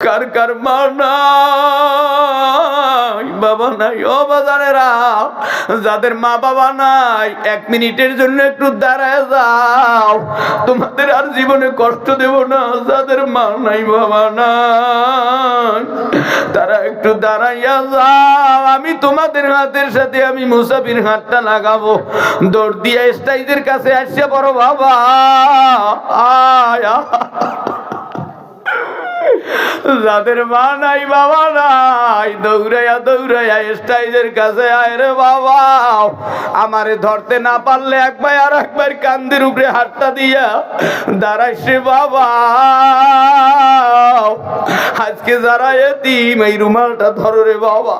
কার কার মা নাই, বাবা নাই? ও বাজানেরা, যাদের মা বাবা নাই, 1 মিনিটের জন্য একটু দাঁড়ায় যাও, তোমাদের আর জীবনে কষ্ট দেব না। যাদের মা নাই বাবা নাই, তারা একটু দাঁড়াইয়া যাও। আমি তোমাদের হাতের সাথে আমি মুসাফির হাতটা লাগাবো। দৌড় দিয়া স্টাইজের কাছে আসছে, বড় বাবা আয়া। যাদের মা নাই বাবা নাই, দৌড়াইয়া দৌড়াইয়া স্টাইজের কাছে আয় রে বাবা। আমারে ধরতে না পারলে একবার আর একবার কান্দের উপরে হাতটা দিয়া দাঁড়াইছে বাবা। আজকে যারা এতিম, এই রুমালটা ধরো রে বাবা।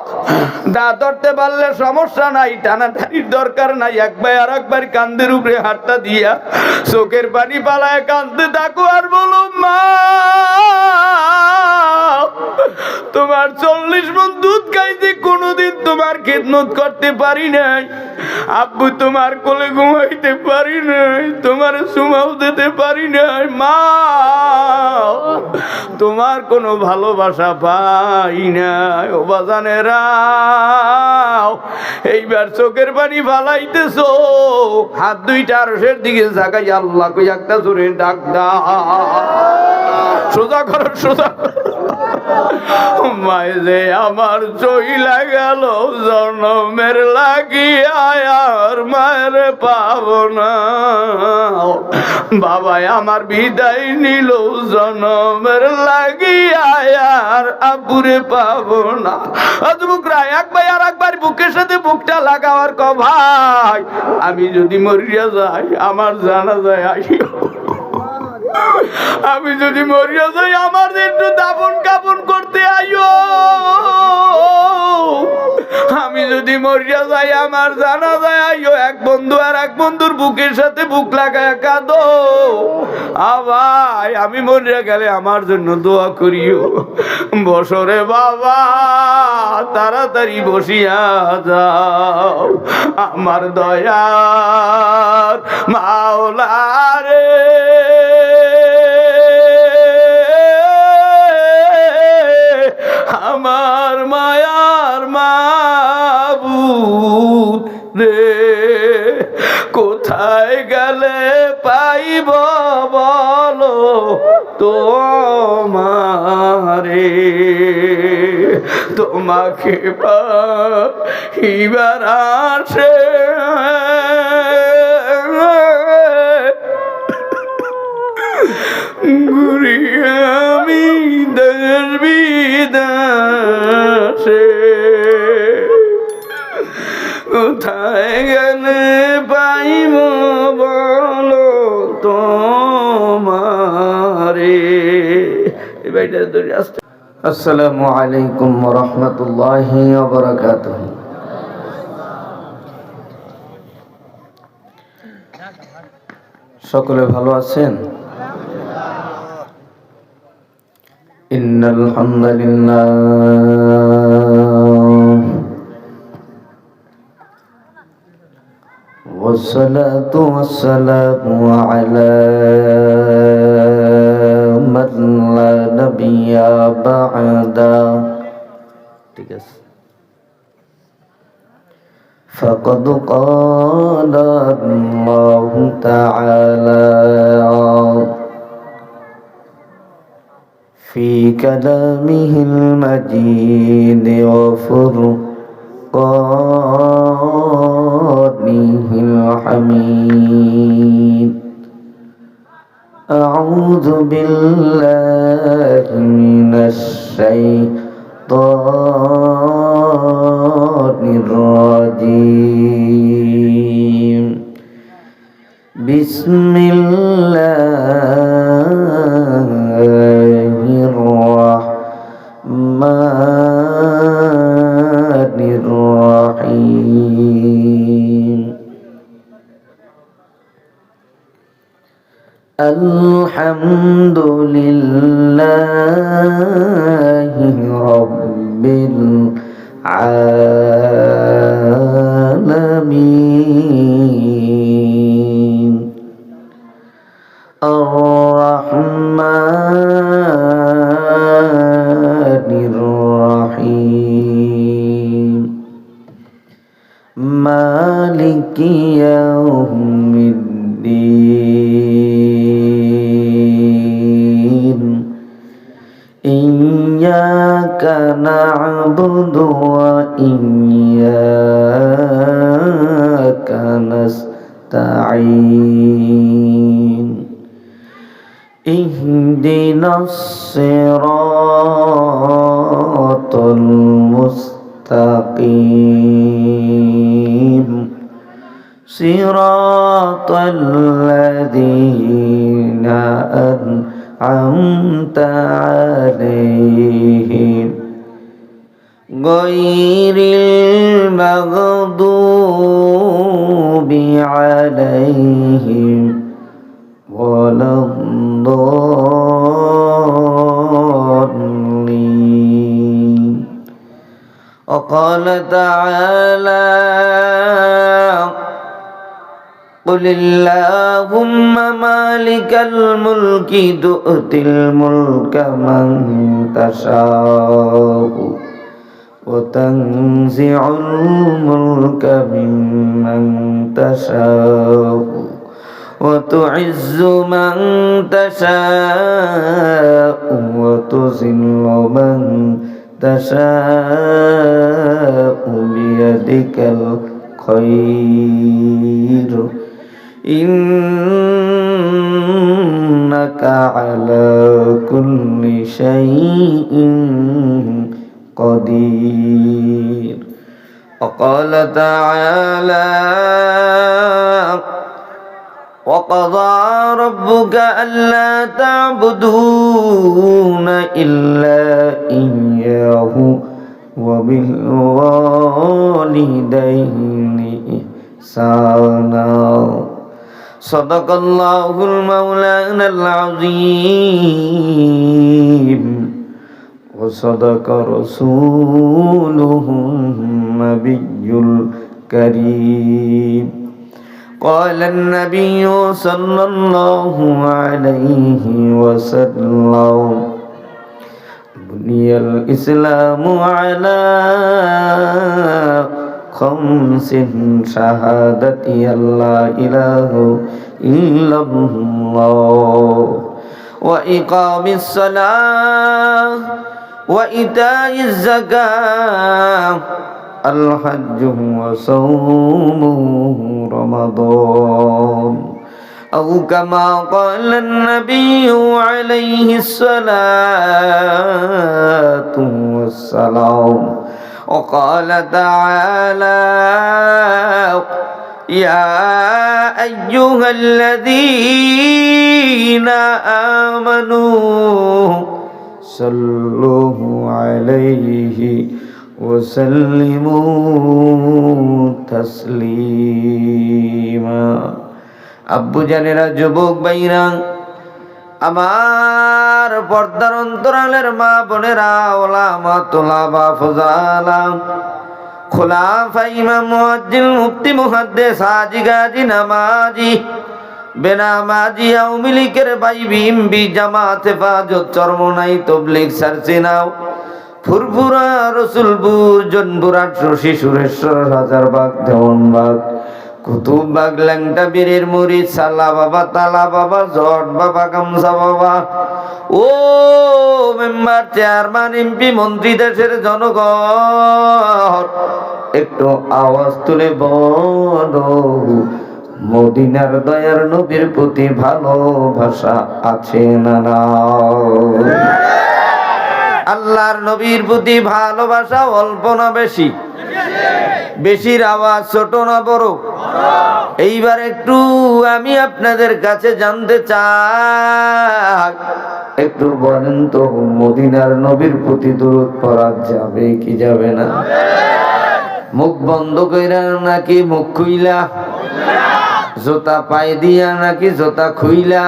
না ধরতে পারলে সমস্যা নাই, টানাটানির দরকার নাই, একবার আর একবার কান্দের উপরে হাতটা দিয়া চোখের পানি পালায় কান্দতে থাকো আর বলো, মা তোমার 40 মণ দুধ খাইতে কোনোদিন তোমার খেদমত করতে পারি নাই। আব্বু তোমার কোলে ঘুমাইতে পারি নাই, তোমার সুমাও দিতে পারি নাই। মা তোমার কোনো ভালোবাসা পাই নাই। ও বাজানেরা, এইবার চোখের পানি ফালাইতেছো, হাত দুইটা আরশের দিকে জাগাই আল্লাহ কই একটা জোরে ডাক দাও। সোজা করো, সোজা। মায় যে আমার চইলা গেল, জনমের লাগিয়া আর মায়ের পাব না। বাবাই আমার বিদায় নিল, জনমের লাগিয়া আর আব্বুরে পাব না। বুকরা একবার আর একবার বুকের সাথে বুকটা লাগাওয়ার ক ভাই, আমি যদি মরিয়া যাই আমার জানাজায় আইও। আমি যদি মরিয়া যাই আমার একটু দাফন কাফন করতে আইও। আমি যদি মরিয়া যাই আমার জানাজায় আইও। এক বন্ধু আর এক বন্ধুর বুকের সাথে বুক লাগায় কাঁদো। ভাই আমি মরিয়া গেলে আমার জন্য দোয়া করিও। বসরে বাবা, তাড়াতাড়ি বসিয়া যাও। আমার দয়ার মাওলা রে, আমার মায়ার মাবুদ রে, কোথায় গেলে পাইব বলো তোমারে? তোমাকে পাইবার আসে ঘুরি আমি দেশ বিদেশে, কোথায় গেলে পাইব বলো তোমারে? আসসালামু আলাইকুম ওয়া রাহমাতুল্লাহি ওয়া বারাকাতুহু। সকলে ভালো আছেন? ইন্নাল হামদুলিল্লাহ ওয়াসসালাতু ওয়াসসালামু আলা মান লা নাবিয়্যা বা'দা। ঠিক আছে। ফাকাদ ক্বালা আল্লাহু তাআলা في كلامه المجيد وفرقانه الحميد. أعوذ بالله من الشيطان الرجيم. بسم الله الرحمن الرحيم. الحمد لله رب العالمين. الرحمن ইয়্যাকা না'বুদু ওয়া ইয়্যাকা নাস্তাঈন ইহদিনাস সিরাতাল মুস্তাকিম সিরাতাল লাযীনা أنعمت عليهم غير المغضوب عليهم ولا الضالين وقال تعالى قل اللهم مالك الملك تؤتي الملك من تشاء وتنزع الملك ممن تشاء وتعز من تشاء وتذل من تشاء بيدك الخير إنك على كل شيء قدير وقال تعالى وقضى ربك ألا تعبدون إلا إياه وبالوالدين إحسانا صدق الله المولانا العظيم وصدق رسوله النبي الكريم قال النبي صلى الله عليه وسلم بني الإسلام على خمس شهادة أن لا إله إلا الله وإقام الصلاة وإيتاء الزكاة الحج وصوم رمضان أو كما قال النبي عليه الصلاة والسلام وقال تعالى يا أيها الذين آمنوا صلوا عليه وسلموا تسليما আব্বু জানেরা যুবক ভাইরা আমার পর্দার অন্তরালের মা বোনেরা ওলামা তোলাবা ফজালা খোলাফা ইমাম মুয়াজ্জিল মুফতি মুহাদ্দিস হাজী গাজী নামাজি বেনামাজি আওয়ামী লীগের ভাই বিএমপি জামাত হেফাজত চরমনাই তাবলীগ সারসিনাও ফুরফুরা রসুলপুর জনপুর ৮০০ সুরেশ্বর হাজারবাগ দেওয়ানবাগ কুতুববাগ ল্যাংটা বীরের মুড়ি সালা বাবা তালা বাবা জট বাবা গামছা বাবা ও মেম্বার চেয়ারম্যান এমপি মন্ত্রী দেশের জনগণ একটু আওয়াজ তুলে বলো মদিনার দয়ার নবীর প্রতি ভালোবাসা আছে না না? আল্লাহর নবীর প্রতি ভালোবাসা অল্প না বেশি? বেশির আওয়াজ ছোট না বড়? এইবার একটু আমি আপনাদের কাছে জানতে চাই, একটু বলেন তো মদিনার নবীর প্রতি দরুদ পড়া যাবে কি যাবে না? মুখ বন্ধ কইরা নাকি মুখ খুইলা? জোতা পায়ে দিয়া নাকি জোতা খুইলা?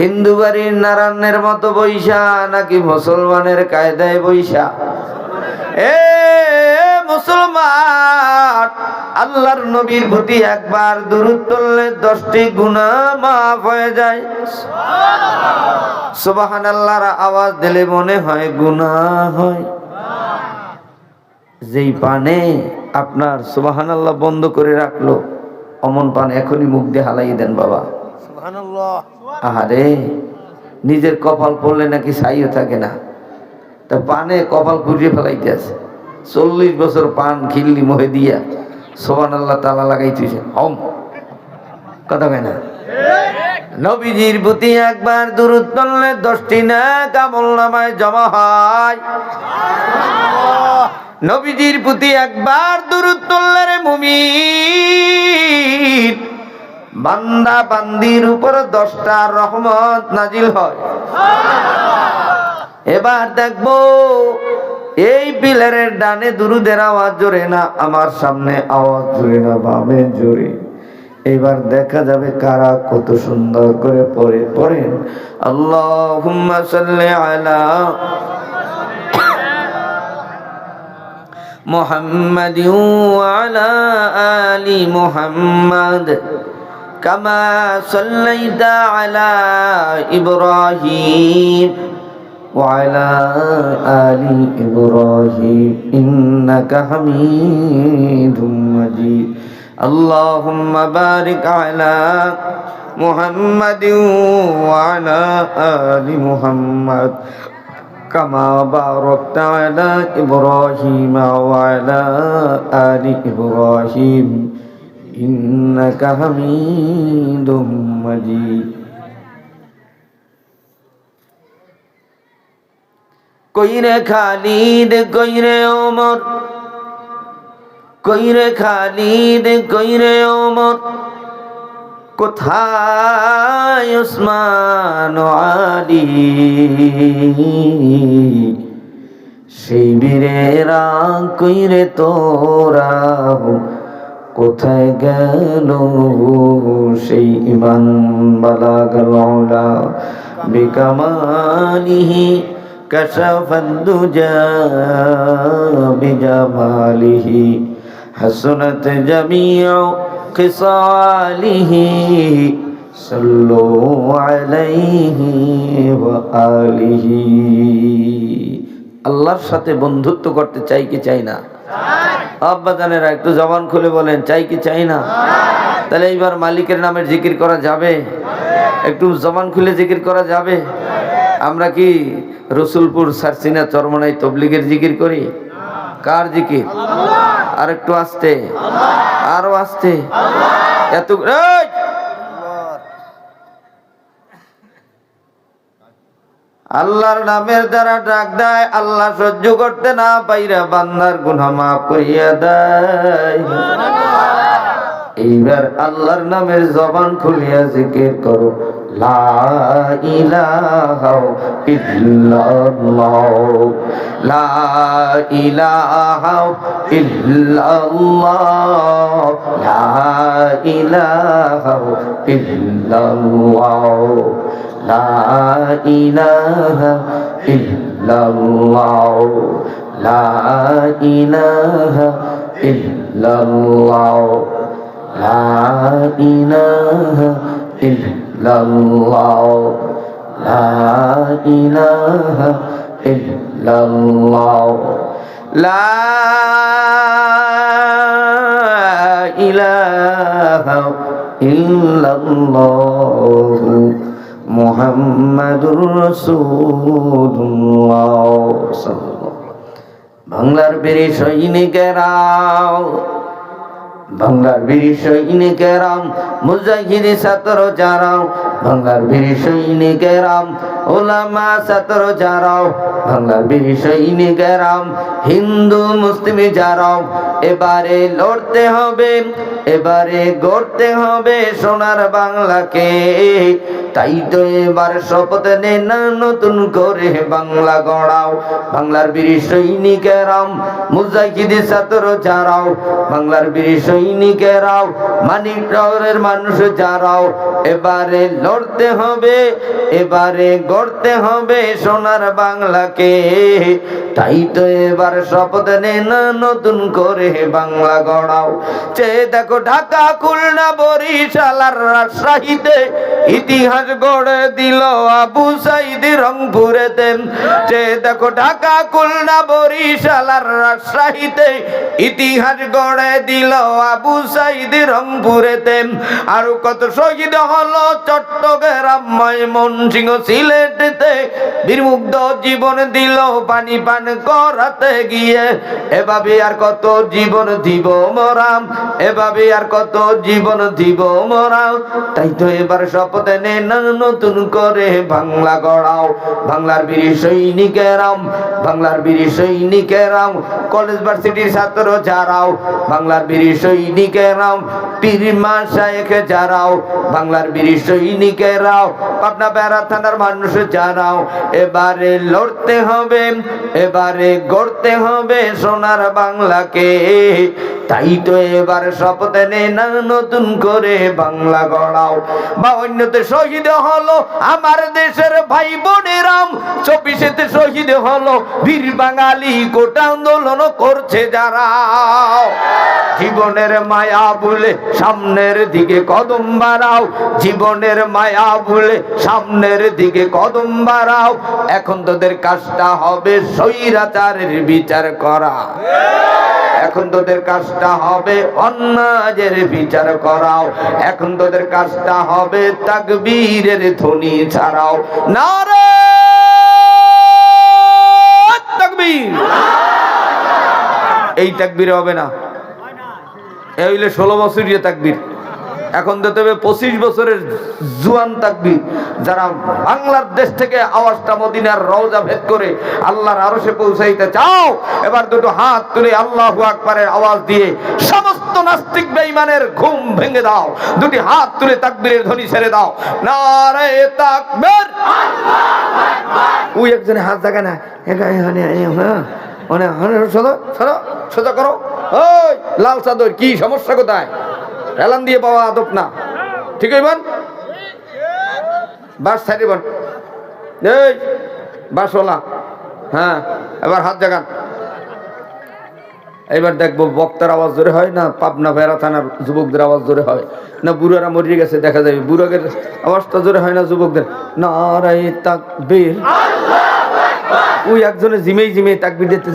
হিন্দু বাড়ির নারায়ণের মতো বৈশা নাকি মুসলমানের কায়দায় বৈশা? এ মুসলমান, আল্লাহর নবীর প্রতি একবার দুরূদ পড়লে 10টি গুনাহ মাফ হয়ে যায়। সুবহানাল্লাহর আওয়াজ দিলে মনে হয় গুনাহ হয়। যেই পানে আপনার সুবহানাল্লাহ বন্ধ করে রাখলো, অমন পান এখনই মুখ দিয়ে হালাই দেন বাবা। সুবহানাল্লাহ। আহারে নিজের কপাল পড়লে নাকি ছাইও থাকে না, তা পানে কপাল পুড়িয়ে ফেলাইতে আছে। 40 বছর পান খিল্লি মোহে দিয়া সুবহানাল্লাহ তাআলা লাগাইতেছে হম কথা কয় না। নবীজির প্রতি একবার দুরূদ পড়লে 10টি নেক আমলনামায় জমা হয়। নবীজির প্রতি একবার দুরূদ পড়লে রে মুমিন বান্দা বান্দির উপর 10টা রহমত নাজিল হয়। এবার দেখবো এই পিলারের ডানে দুরূদের আওয়াজ জোরে না, আমার সামনে আওয়াজ জোরে না, বামে জোরে। এবার দেখা যাবে কারা কত সুন্দর করে পড়েন। আল্লাহুম্মা সাল্লি আলা মুহাম্মাদ ওয়া আলা আলি মুহাম্মাদ কামা সাল্লাইতা আলা ইব্রাহিম ওয়া আলা আলি ইব্রাহিম ইন্নাকা হামিদুম মাজিদ। اللهم بارك على محمد وعلى آل محمد كما باركت على إبراهيم وعلى آل إبراهيم إنك حميد مجيد। কইরে খালিদ কইরে ওমর, কইরে খালিদ কইরে ওমর, কোথায় উসমান ও আলী? সেই বীরেরা কইরে তোরা কোথায় গেল? সেই ইমান বালাগালা বিকামালিহি কাশাফাদ দুজা বিজামালিহি حسنت جميع خصاله صلوا عليه وآله। আল্লাহর সাথে বন্ধুত্ব করতে চাই কি চাই না? আব্বা জানেরা একটু জবান খুলে বলেন চাই কি চাই না? তাহলে এইবার মালিকের নামের জিকির করা যাবে? একটু জবান খুলে জিকির করা যাবে? আমরা কি রসুলপুর সারসিনা চরমনাই তবলিগের জিকির করি? কার জিকির? আর একটু আস্তে, আরো আস্তে, এত আল্লাহর নামের দ্বারা ডাক দেয়, আল্লাহ সহ্য করতে না পাইরা বান্দার গুনাহ মাফ করিয়া দেয়। এইবার আল্লাহর নামের জবান খুলিয়া জিকির করো, লা ইলাহা ইল্লাল্লাহ, লা ইলাহা ইল্লাল্লাহ, লা ইলাহা ইল্লাল্লাহ, লা ইলাহা ইল্লাল্লাহ, লা ইলাহা ইল্লাল্লাহ, লা ইলাহা ইল্লাল্লাহ, লা ইলাহা ইল্লাল্লাহ, লা ইলাহা ইল্লাল্লাহ মুহাম্মাদুর রাসূলুল্লাহ। বাংলার বীর সৈনিকেরাও, বাংলার বীর সৈনিকেরাম, মুজাহিদ ছাত্র যারাও, বাংলার বীর সৈনিকেরাম, ওলামা ছাত্র যারাও, বাংলার বীর সৈনিকেরাম, হিন্দু মুসলিম যারাও, এবারে লড়তে হবে, এবারে গড়তে হবে সোনার বাংলাকে। তাই তো এবার শপথ নে না নতুন করে বাংলা গড়াও। বাংলার বীর সৈনিকেরাম, মুজাহিদ ছাত্র যারাও, বাংলার বীর সৈনিকেরাও, মানিকনগরের মানুষ যারাও, এবারে লড়তে হবে, এবারে গড়তে হবে সোনার বাংলাকে। তাই তো এবার শপথ নে না নতুন করে বাংলা গড়াও। চে দেখো ঢাকা খুলনা বরিশাল আর রাজশাহীতে ইতিহাস গড়ে দিল আবু সাইদ রংপুরেতে। চে দেখো ঢাকা খুলনা বরিশাল আর রাজশাহীতে ইতিহাস গড়ে দিল আবু সাইদ রংপুরেতে। আর কত শহীদ হলো চট্ট চট্টগ্রাম ময়মনসিংহ সিলেটেতে বীরমুগ্ধ জীবন দিল পানি পান করাতে গিয়ে। এভাবে আর কত জীবন দিব মরাম, এভাবে আর কত জীবন দিব মরাম। তাই তো এবার শপথ নে না নতুন করে বাংলা গড়াও। বাংলার বীর সৈনিকেরাম, বাংলার বীর সৈনিকেরাম, কলেজ ভার্সিটির ছাত্র যারাও, বাংলার বীর সৈনিকেরাম, পীর মা শায়েখ যারাও, বাংলার বীর সৈনিকেরাও, পাবনা বেড়া থানার মানুষ যারাও, এবারে লড়তে হবে, এবারে গড়তে হবে সোনার বাংলাকে। তাই তো এবার শপথ নে না নতুন করে বাংলা গড়াও। 52তে শহীদ হলো আমার দেশের ভাই বোনেরাম, 24তে শহীদ হলো বীর বাঙালি, কোটা আন্দোলন করছে যারা। জীবনের মায়া ভুলে সামনের দিকে কদম বাড়াও, জীবনের মায়া ভুলে সামনের দিকে কদম বাড়াও। এখন তোদের কাজটা হবে স্বৈরাচারের বিচার করা, এখন তোদের কাজটা হবে অন্যায়ের বিচার করাও, এখন তোদের কাজটা হবে তাকবীরের ধ্বনি ছাড়াও। নারে তাকবীর। এই তাকবীর হবে না, এই হইলে 16 বছরের তাকবীর। এখন দিতে হবে 25 বছরের জুয়ান তাকবীর, যারা বাংলার দেশ থেকে আওয়াজটা মদিনার রওজা ভেদ করে আল্লাহর আরশে পৌঁছাইতে চাও, এবার দুটো হাত তুলে আল্লাহু আকবারের আওয়াজ দিয়ে সমস্ত নাস্তিক বেঈমানের ঘুম ভেঙে দাও। দুটি হাত তুলে তাকবীরের ধ্বনি ছেড়ে দাও। নারে তাকবীর, আল্লাহু আকবার। ওই একজনে হাত জাগে না, সোজা করো। ওই লাল চাদর, কি সমস্যা কোথায়? এলান দিয়ে পাওয়া আদব না, ঠিক হইবেন? বাস ছাড়িবেন, এই বাসওয়ালা, হ্যাঁ এবার হাত জাগান। এবার দেখবো বক্তার আওয়াজ জোরে হয় না পাবনা বেড়া থানার যুবকদের আওয়াজ জোরে হয় না বুড়ারা মরিয়ে গেছে দেখা যাবে বুড়াদের আওয়াজটা জোরে হয় না যুবকদের। নারায়ে তাকবীর, ওই একজনে জিমেই জিমেই তাকবীর দিতে,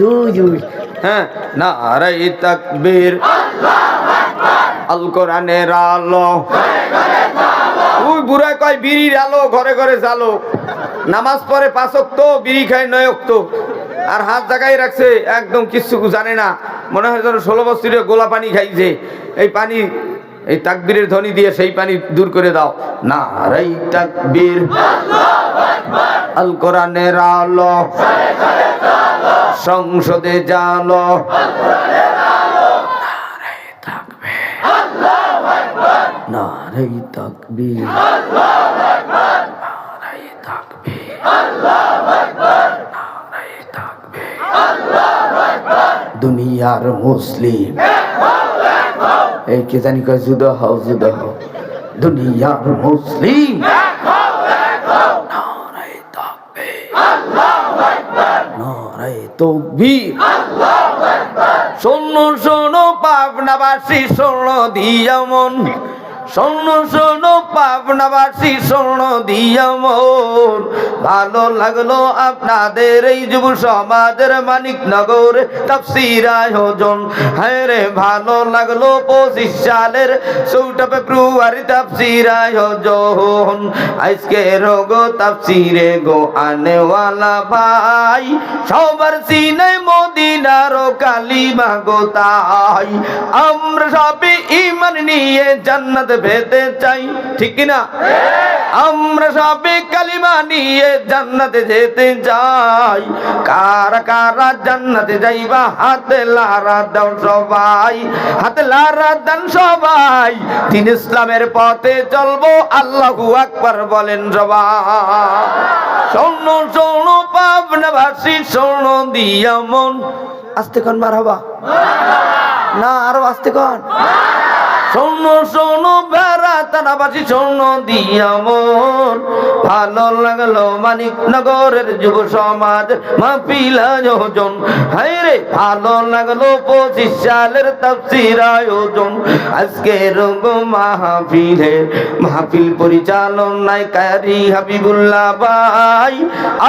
হ্যাঁ নারায়ে তাকবীর, আল কোরআনের আলো, ওই বুড়া কয় বিড়ির আলো ঘরে ঘরে জ্বালো, নামাজ পড়ে 5 ওয়াক্ত, বিড়ি খায় 9 ওয়াক্ত, আর হাত জাগাই রাখছে, একদম কিছু জানে না, মনে হয় যেন 16 বছরের গোলা পানি খাইছে। এই পানি এই তাকবীরের ধ্বনি দিয়ে সেই পানি দূর করে দাও। নারায়ে তাকবীর, আল কোরআনের আলো, সংসদে জালো, নারায়ে তাকবীর, নারায়ে তাকবীর, নারায়ে তাকবীর। দুনিয়ার মুসলিম এই কে জানি কয় জুদা হও জুদা হও, দুনিয়ার মুসলিম নারায়ে তাকবীর, নারায়ে তাকবীর। শোনো শোনো পাবনাবাসী, শোনো দিয়া মন, শোনো শোনো পাবনাবাসী, শোনো দিয়া মন। ভালো লাগলো আপনাদের এই যুব সমাজের মানিকনগর তাফসীর আয়োজন। হ্যাঁ রে ভালো লাগলো 25 সালের 4 ফেব্রুয়ারি তাফসীর আয়োজন। আজকে রোগো তাফসীরে গো আনেওয়ালা ভাই, সবার সিনে মদিনার কালিমা গো তাই। আমরা সবে ঈমান নিয়ে জান্নাত পেতে চাই, ঠিক কিনা? আমরা সবে কালিমা নিয়ে জান্নাতে যেতে চাই। কারা কারা জান্নাতে যাইবা হাতে লারা দাও সবাই, হাতে লারা দান সবাই। দিন ইসলামের পথে চলবো, আল্লাহু আকবার বলেন সবাই। শোনো শোনো পাবনাবাসী, শোনো দিয়া মন। আস্তে কোন মারহাবা না, আরো আস্তে কোন। শোনো শোনো বেড়া থানাবাসী, শোনো দিয়া মন। ভালো লাগলো মানিকনগরের যুব সমাজ মাহফিল আয়োজন। হায় রে ভালো লাগলো 25 সালের তাফসীর আয়োজন। আজকের মাহফিল পরিচালনায় কারি হাবিবুল্লাহ ভাই,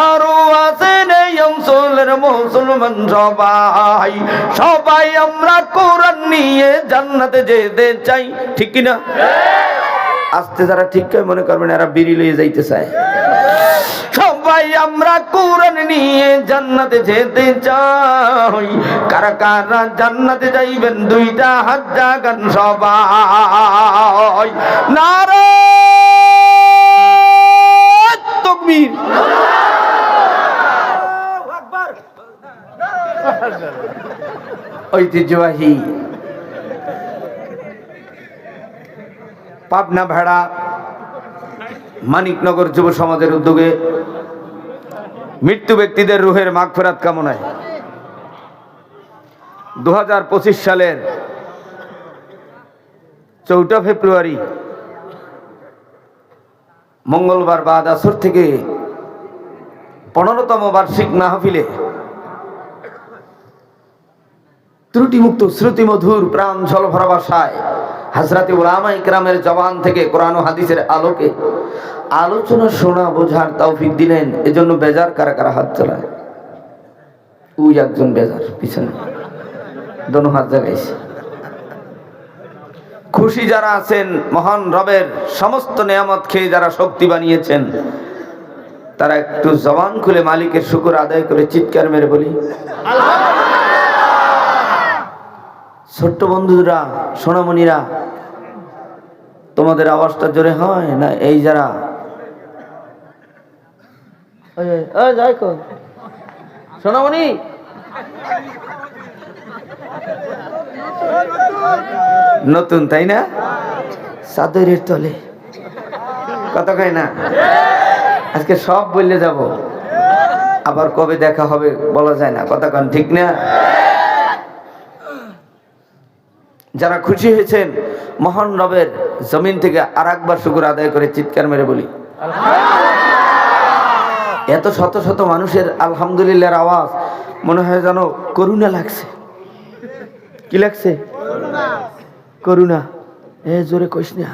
আরো আছেন এই অঞ্চলের মুসলমান সবাই। সবাই আমরা কোরআন নিয়ে জান্নাতে যেতে চাই, ঠিক কিনা? আস্তে যারা ঠিক করে মনে করবেন এরা বিড়ি লইয়ে যাইতে চায়। সবাই আমরা কোরআন নিয়ে জান্নাতে যেতে চাই, কারা কারা জান্নাতে যাইবেন দুইটা হাত জাগান সবাই। নারে তাকবীর। ঐতিহ্যবাহী পাবনা ভেড়া মানিকনগর যুব সমাজের উদ্যোগে মৃত্যু ব্যক্তিদের রুহের মাগফিরাত কামনায় 2025 সালের 4 ফেব্রুয়ারি মঙ্গলবার বাদ আসর থেকে 15তম বার্ষিক মাহফিলে ত্রুটিমুক্ত শ্রুতিমধুর প্রাণ ঝলভরা ভাষায় হযরতে উলামা ইকরামের জবান থেকে কোরআন ও হাদিসের আলোকে আলোচনা শোনা বোঝার তৌফিক দিলেন। এজন্য বেজার কারা কারা হাত চালায়? ওই একজন বেজার পিছনে দোনো হাত জাগাইছে। খুশি যারা আছেন, মহান রবের সমস্ত নিয়ামত খেয়ে যারা শক্তি বানিয়েছেন, তারা একটু জবান খুলে মালিকের শুকর আদায় করে চিৎকার মেরে বলি ছোট্ট বন্ধুরা, সোনামণিরা, তোমাদের আওয়াজটা জোরে হয় না? এই যারা সোনামণি নতুন, তাই না? চাদরের তলে কথা কয় না? আজকে সব বললে যাব, আবার কবে দেখা হবে বলা যায় না, কথা কন ঠিক না? যারা খুশি হয়েছেন মহান রবের জমিন থেকে আর একবার শুকর আদায় করে চিৎকার মেরে বলি এত শত শত মানুষের আলহামদুলিল্লাহর আওয়াজ মনে হয় যেন করুণা লাগছে। কি লাগছে? করুণা। এ জোরে কইস না,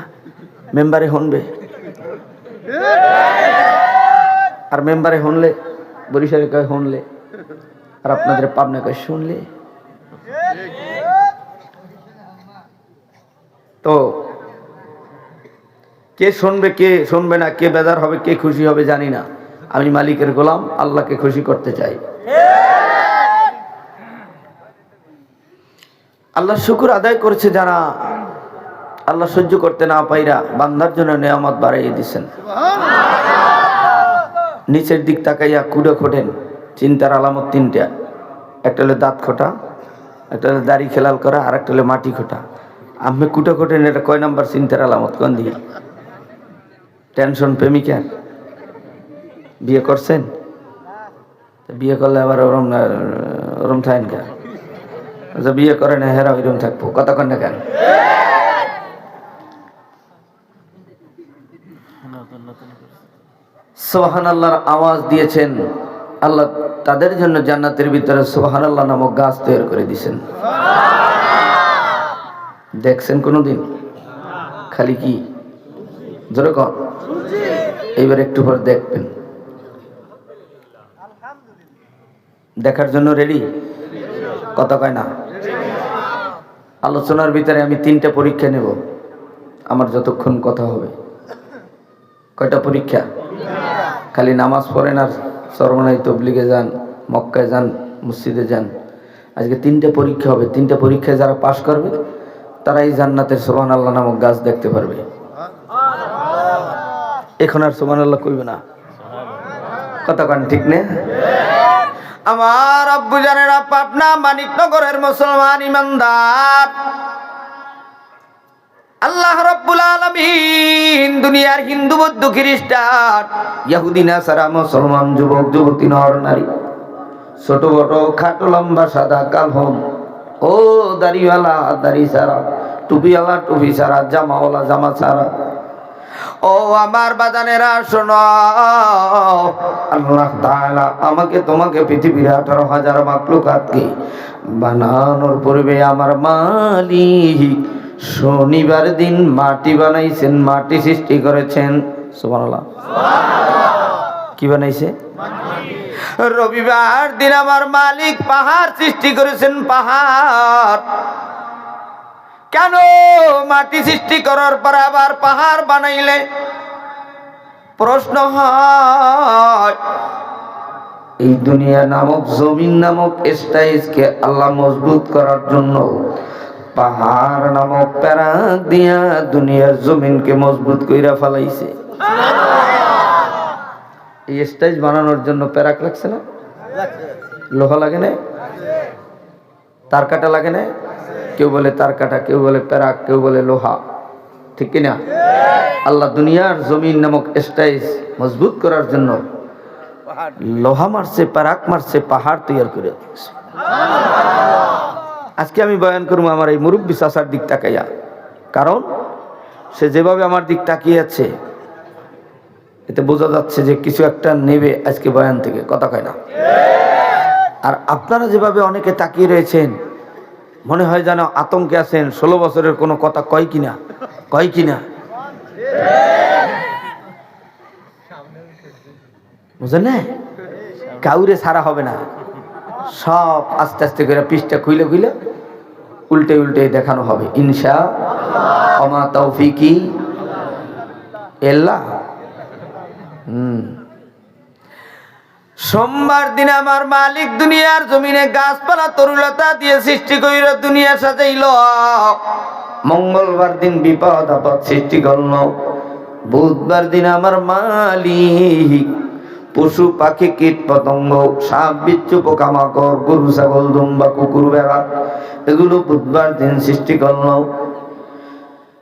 মেম্বারে হনবে। আর মেম্বারে হনলে বরিশালে কয় হনলে, আর আপনাদের পাবনা কয় শুনলে। তো কে শুনবে কে শুনবে না, কে বেজার হবে কে খুশি হবে জানি না। আমি মালিকের গোলাম, আল্লাহকে খুশি করতে চাই। আল্লাহ শুকর আদায় করেছে যারা, আল্লাহ সহ্য করতে না পাইরা বান্দার জন্য নিয়ামত বাড়াইয়ে দিচ্ছেন। নিচের দিক তাকাইয়া কুড়ে খোটেন, চিন্তার আলামত তিনটা। একটা হলো দাঁত খোটা, একটা হলো দাড়ি খেলাল করা, আর একটা হলো মাটি খোটা। আপনি কুটে খোটেন, এটা কয় নাম্বার চিন্তার আলামত? কোন দিকে? টেনশন প্রেমিকার। বিয়ে করছেন? বিয়ে করলে আবার ওরম ওরম থাকেন কে? বিয়ে করে না হেরা ওইরকম থাকবো, কথা কন না কেন? সুবহানাল্লাহর আওয়াজ দিয়েছেন আল্লাহ, তাদের জন্য জান্নাতের ভিতরে সুবহানাল্লাহ নামক গাছ তৈরি করে দিয়েছেন। দেখছেন কোনদিন? খালি কি জোরে কন, এইবার একটু পর দেখবেন। দেখার জন্য রেডি? কথা কয় না? আলোচনার ভিতরে আমি 3টা পরীক্ষা নেব, আমার যতক্ষণ কথা হবে। কয়টা পরীক্ষা? খালি নামাজ পড়েন আর চরমনাই তবলিগে যান, মক্কায় যান, মসজিদে যান। আজকে 3টা পরীক্ষা হবে। 3টা পরীক্ষায় যারা পাশ করবে তারাই জান্নাতের সুবহানাল্লাহ নামক গাছ দেখতে পারবে। এখন আর সুবহানাল্লাহ কইবে না, কথা কন ঠিক না? আমার আব্বু জানেরা, পাবনা মানিকনগরের মুসলমান ইমানদার, আল্লাহ রাব্বুল আলামিন দুনিয়ার হিন্দু বৌদ্ধ খ্রিস্টান ইহুদি নাসারা মুসলমান যুবক যুবতী নর নারী, ছোট বড় খাটো লম্বা সাদা কালো, ও দাড়িওয়ালা দাড়ি ছাড়া, টুপিওয়ালা টুপি ছাড়া, জামাওয়ালা জামা ছাড়া, ও আমার বাজানেরা শোনো, আল্লাহ তাআলা আমাকে তোমাকে পৃথিবীর 18,000 মাখলুকাতকে বানানোর পূর্বে আমার মালিক শনিবার দিন মাটি বানাইছেন, মাটি সৃষ্টি করেছেন। সুবহানাল্লাহ। কি বানাইছে? রবিবার দিন আমার মালিক পাহাড় সৃষ্টি করেছেন। পাহাড় কেন মাটি সৃষ্টি করার পর আবার পাহাড় বানাইলে? প্রশ্ন হয়, এই দুনিয়া নামক জমিন নামক স্টাইজকে আল্লাহ মজবুত করার জন্য পাহাড় নামক প্যারাক দিয়া দুনিয়ার জমিনকে মজবুত কইরা ফেলাইছে। এই স্টাইজ বানানোর জন্য প্যারাক লাগছে না? লোহা লাগে না? তার কাটা লাগে না? কেউ বলে তার কাটা, কেউ বলে প্যারাক, কেউ বলে লোহা, ঠিক কিনা? আল্লাহ দুনিয়ার জমিন নামক স্টাইজ মজবুত করার জন্য লোহা মারছে, প্যারাক মারছে, পাহাড় তৈরি করে দিয়েছে। আজকে আমি বয়ান করবো আমার এই মুরব্বী চাচার দিক তাকাইয়া, কারণ সে যেভাবে আমার দিক তাকিয়েছে এতে বোঝা যাচ্ছে যে কিছু একটা নেবে আজকে বয়ান থেকে, কথা কয় না? আর আপনারা যেভাবে অনেকে তাকিয়ে রয়েছেন মনে হয় যেন আতঙ্কে আছেন, 16 বছরের কোনো কথা কয় কিনা, কয় কিনা, বুঝলেন না? কাউরে ছাড়া হবে না, সব আস্তে আস্তে করে পৃষ্ঠা খুইলে খুইলে উল্টে উল্টে দেখানো হবে ইনশাআল্লাহ। ওমা তৌফিকি ইল্লা। সোমবার দিন আমার মালিক দুনিয়ার জমিনে গাছপালা তরুলতা দিয়ে সৃষ্টি কইরা দুনিয়া সাজাইল। মঙ্গলবার দিন বিপদ আপদ সৃষ্টি করল। বুধবার দিন আমার মালিক পশু পাখি কীট পতঙ্গ সাপ বিচ্ছু পোকামাকড় গরু ছাগল দুম্বা কুকুর বেড়া এগুলো বুধবার দিন সৃষ্টি করল।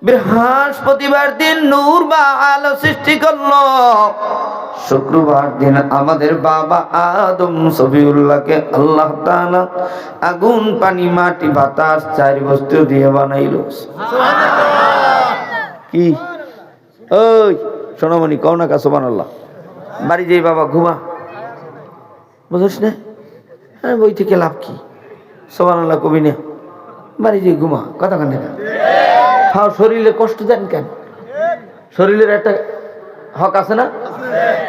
বৃহস্পতিবার দিন নূর বা আলো সৃষ্টি করল। শুক্রবার দিন আমাদের বাবা আদম সফিউল্লাহকে আল্লাহ তাআলা আগুন পানি মাটি বাতাস চার বস্তু দিয়ে বানাইল। কি ওই সোনামণি কও না কা সুবহানাল্লাহ। বাড়ি যাই বাবা ঘুমা, বুঝছ না? হ্যাঁ বই থেকে লাভ কি? সুবহানাল্লাহ কবি না, বাড়ি যাই ঘুমা, কথা কান না। হ্যাঁ শরীরে কষ্ট দেন কেন? শরীরের একটা হক আছে না?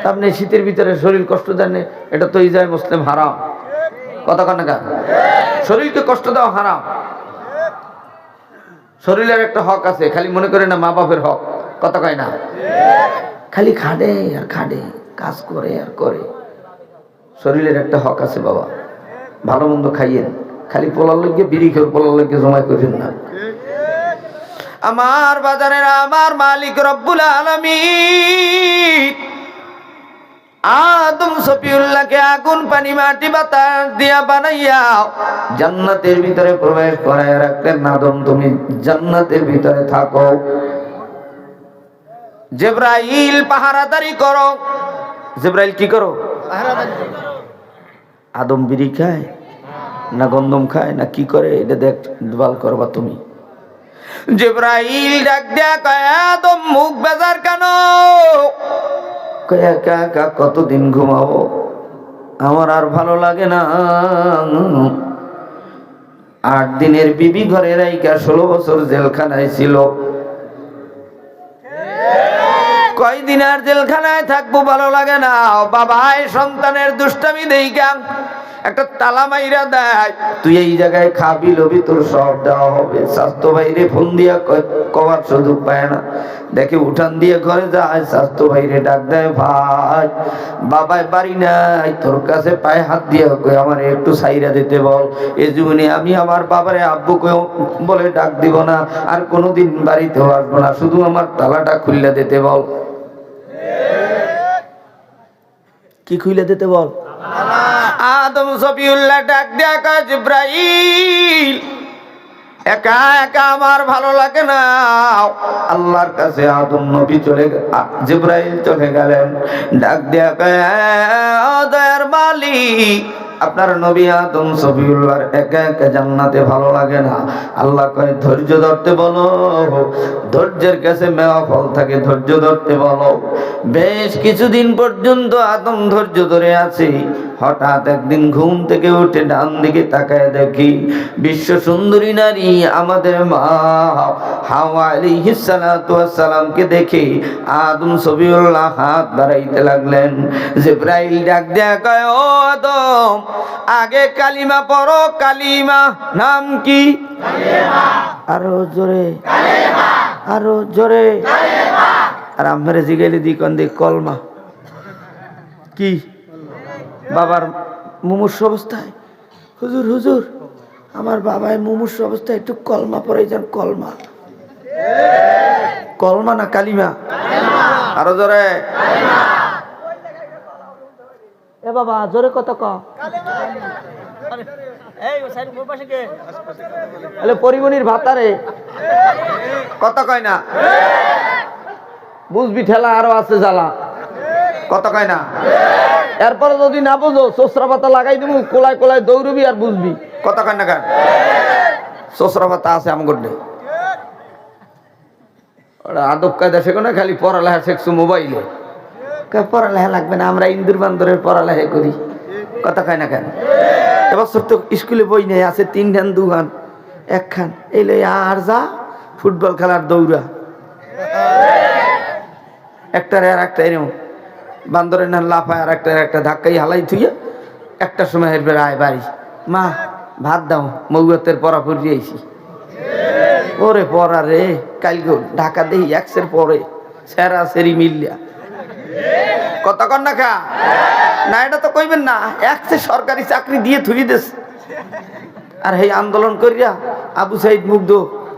আপনি শীতের ভিতরে শরীর কষ্ট দেন, এটা তো ইজায় মুসলিম হারাম, কথা কান না। শরীরকে কষ্ট দেওয়া হারাম। শরীরের একটা হক আছে, খালি মনে করে না মা বাপের হক, কথা কয় না। খালি খাটে আর খাটে, কাজ করে আর করে। শরীরের একটা হক আছে বাবা, ভালো মন্দ খাইয়েন, খালি পোলার লোককে বিড়ি খেয়ে পোলার লোককে জমা করেন না। আমার বাজারের আমার মালিক রব্বুল আলামিন আদম সফিউল্লাহকে আগুন পানি মাটি বাতাস দিয়া বানাইয়া জান্নাতের ভিতরে প্রবেশ করায় রাখলেন। আদম তুমি জান্নাতের ভিতরে থাকো, জিবরাইল পাহারাদারি করো। জিবরাইল কি করো? আদম বিড়ি খায় না গন্ধম খায় না কি করে এটা দেখভাল করবা তুমি। জিবরাইল ডাক দিয়া কয় আদম মুখ বেজার কেন? কয় একা একা কতদিন ঘুমাবো, আমার আর ভালো লাগে না। 8 দিনের বিবি ঘরে রাইকা 16 বছর জেলখানায় ছিল। কয়দিন আর জেলখানায় থাকবো, ভালো লাগে না। বাবাই সন্তানের দুষ্টামি দেইকা একটা তালা মাইরা দেয়, তুই এই জায়গায় খাবি লবি, তোর সব দেওয়া হবে। স্বাস্থ্য বাইরে ফোন দিয়া কবার সুযোগ পায় না, দেখে উঠান দিয়ে ঘরে যায়। স্বাস্থ্য বাইরে ডাক দেয়, ভাই বাবাই বাড়ি নাই, তোর কাছে পায়ে হাত দিয়ে কই আমার একটু সাইরা দিতে বল। এই জীবনে আমি আমার বাবারে আব্বু কেউ বলে ডাক দিব না, আর কোনোদিন বাড়িতেও আসবো না, শুধু আমার তালাটা খুললে দিতে বল। কি খুলে দিতে বল? আদম সফিউল্লাহ ডাক দেয়া কয় জিবরাইল একা একা আমার ভালো লাগে না। আল্লাহর কাছে আদম নবী জিবরাইল চলে গেলেন। ডাক দেয়া কয় দয়ার মালিক আপনার নবী আদম সফিউল্লাহর একা একা জান্নাতে ভালো লাগে না। আল্লাহ কয় ধৈর্য ধরতে বলো, ধৈর্যের কাছে মেওয়া ফল থাকে, ধৈর্য ধরতে বলো। বেশ কিছুদিন পর্যন্ত আদম ধৈর্য ধরে আছে। হঠাৎ একদিন ঘুম থেকে উঠে ডান দিকে তাকায় দেখি বিশ্ব সুন্দরী নারী আমাদের মা হাওয়া আলাইহিস সালাতু ওয়াস সালামকে দেখে আদম সফিউল্লাহ হাত বাড়াইতে লাগলেন। জিবরাইল ডাক দেয়া কয় ও আদম আগে কালিমা পড়ো। কালিমা নাম কি? আরো জোরে, আরো জোরে। আর আমার জিগাইলে দিকন দি কলমা কি? বাবার মুমূর্ষু অবস্থায়, হুজুর হুজুর আমার বাবায় মুমূর্ষু অবস্থায় একটু কলমা পড়ে যান। কলমা, কলমা না কালিমা? আরো জোরে। এ বাবা জোরে কত ক পরিমনির ভাতারে কত কয় না? বুঝবি ঠেলা আরো আছে জ্বালা। কত কয় না? এরপরে যদি না বুঝো চোসরা পাতা লাগাই দিব, কোলায় কোলায় দৌড়বি আর বুঝবি। কত কয় না? কেন চোসরা পাতা আছে আমার আদব কায়দা শেখো না, খালি পড়ালেখা শেখছো মোবাইলে। পড়ালেখা লাগবে না, আমরা ইন্দুর বান্দরের পড়ালেখা করি। কথা কয় না কেন? এবছর তো স্কুলে বই নেই, আছে 3 খান 2 খান 1 খান। এই লই আর যা ফুটবল খেলার দৌড়া, একটার আর একটা এরকম বান্দরের না লাফায়, আর একটা ধাক্কাই হালাই থুইয়া একটা সময় হেরবে আয় বাড়ি, মা ভাত দাও, মৌগতের পড়া পড়ি আইছি। ওরে পড়া রে, কালকে ঢাকা দেই এক্সের পরে সেরা সেরি মিলিয়া। কতক্ষণ না খা না, এটা তো কইবেন না। এক্সে সরকারি চাকরি দিয়ে থুই দেশ, আর এই আন্দোলন করিয়া আবু সাইদ মুগ্ধ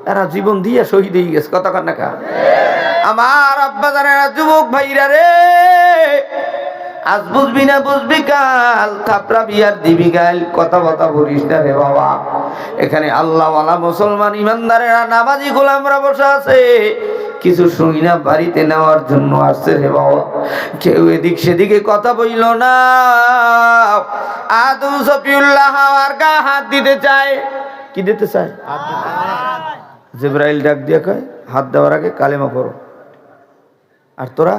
এরা জীবন দিয়া শহীদ হয়ে গেছে। কতক্ষণ না খা আমার আব্বা জানেরা, যুবক ভাইরা রে, আজ বুঝবি না বুঝবি কাল, থাপড়া বিয়ার দিবি গাইল। কথা বলিস না রে বাবা। এখানে আল্লাহওয়ালা মুসলমান ইমানদারেরা নামাজি গোলামরা বসে আছে, কিছু শুনি না বাড়িতে নেওয়ার জন্য আসছে রে বাবা। কেউ এদিক সেদিকে কথা বইল না। আদম সফিউল্লাহ হাওয়ার গা হাত দিতে চায়। কি দিতে চায়? জিবরাইল ডাক দিয়ে কয়, হাত দেওয়ার আগে কালেমা পড়ো। আর তোরা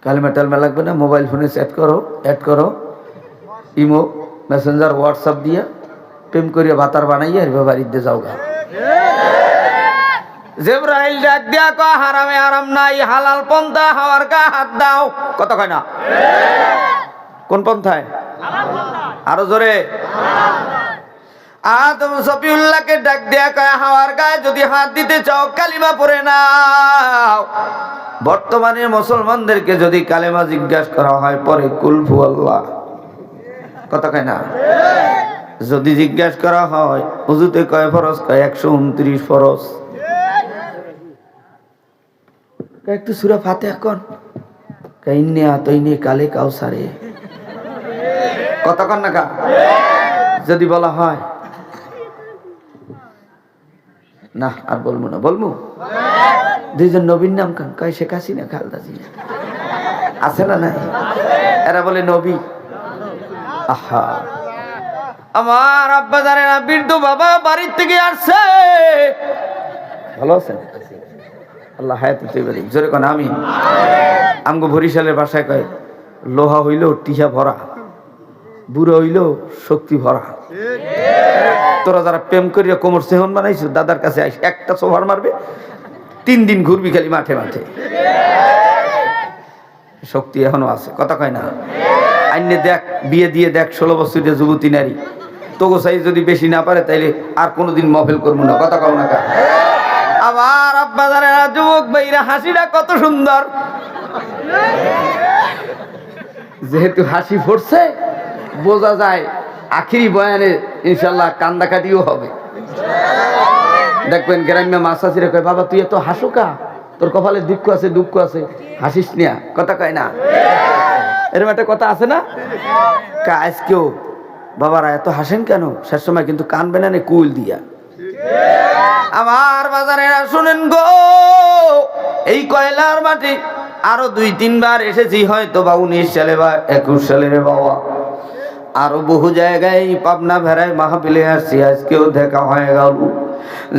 কালিমা টালমা লাগবে না, মোবাইল ফোনে অ্যাড করো, ইমো মেসেঞ্জার হোয়াটসঅ্যাপ দিয়া প্রেম করিয়া ভাতার বানাইয়া বাড়িতে যাও গা। জিবরাইল ডাক দিয়া কয়, হারামে হারাম নাই, হালাল পন্থা, হাওয়ার গা হাত দাও। কত কয় না? কোন পন্থায়? আরো জোরে। আদম সফিউল্লাহকে ডাক দিয়া কয়, হাওয়ার গায়ে যদি হাত দিতে চাও কালিমা পড়ে নাও। বর্তমানে মুসলমানদেরকে যদি কালেমা জিজ্ঞাসা করা হয় পরে কুলফু আল্লাহ। কথা কয় না? যদি জিজ্ঞাসা করা হয় উযুতে কয় ফরজ, কয় 129 ফরজ। একটু সূরা ফাতিহা কোন, কয় ইন্নী আতাইনী কালে কাউসারে। কথা কন না কা? যদি বলা হয় না আর বলবো না, বলবো 2 জন নবীর নাম কান, কয় শেখ হাসিনা, খালেদা জিয়া, আছে না নাই? এরা বলে নবী। আহা, আমার আব্বা জানে না, বৃদ্ধ বাবা বাড়ির থেকে আসছে। ভালো আছেন? আল্লাহ হায়াত দিতে পারি। জোরে কোন আমিন। আমগো বরিশালের ভাষায় কয়, লোহা হইল টিহা ভরা, বুড়ো হইল শক্তি ভরা। তোরা যারা প্রেম করিয়া কোমর সেহন বানাইছো, দাদার কাছে আইস, একটা সোভার মারবে, 3 দিন ঘুরবি খালি মাঠে মাঠে। শক্তি এখনো আছে। কথা কয় না? আইনে দেখ, বিয়ে দিয়ে দেখ, 16 বছরের যুবতী নারী, তোগো সাইজ যদি বেশি না পারে তাইলে আর কোনোদিন মহফিল করবো না। কথা কও না কা? আমার আব্বা জানেরা, যুবক ভাইরা, হাসিটা কত সুন্দর। যেহেতু হাসি ফুটছে, বোঝা যায় আখিরি বয়ানে ইনশাল্লাহ কান্দাকাটিও হবে। দেখবেন গ্রাম্য মাসাসিরা কয়, বাবা তুই এত হাসুকা, তোর কপালে দুঃখ আছে, হাসিস না। কথা কয় না? এরকম একটা কথা আছে না? আজকেও বাবারা এত হাসেন কেন? শেষ সময় কিন্তু কানবে না কুল দিয়া। আমার বাজারেরা শুনেন গো, এই কয়লার মাটি আরো 2-3 বার এসেছি, হয়তো বা 19 সালে বা 21 সালে রে বাবা। আরো বহু জায়গায় পাবনা ভেড়ায় মাহফিলে আসছি, আজকেও দেখা হয়ে গেল।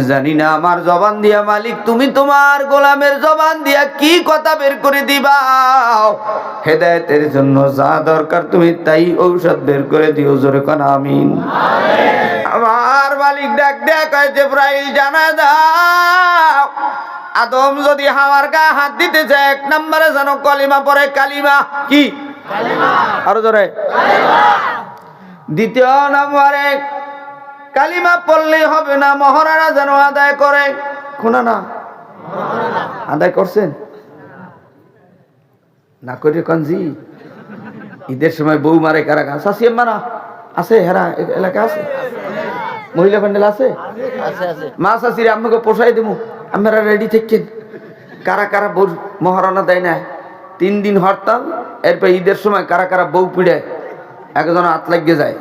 জানি না আমার জবান দিয়া মালিক তুমি তোমার গোলামের জবান দিয়া কি কথা বের করে দিবা। হেদায়েতের জন্য যা দরকার তুমি তাই ঔষধ বের করে দিও। জোরে কোন আমিন। আমার মালিক ডাক দেয়া কয়, জিবরাইল জানা দাও আদম যদি হাওয়ার গায়ে হাত দিতে চায় 1 নম্বরে যেন কলিমা পড়ে। কালিমা কি? কালিমা। আরো জোরে কালিমা। দ্বিতীয় নম্বরে কালিমা পড়লেই হবে না, মহারানা যেন আদায় করে। কোনা না আদায় করছেন না করে কনজি? ঈদের সময় বউ মারে কারা গান শাসিয়ে মারা আছে? হেরা এলাকা আছে? মহিলা প্যান্ডেল আছে? মা শাসিরে আমাকে পোষাই দেবো, আমরা রেডি থাকেন। কারা কারা বউ মহারণা দেয় না? 3 দিন হরতাল, এরপর ঈদের সময় কারা কারা বউ পিড়ে একজন হাত লাগিয়ে যায়।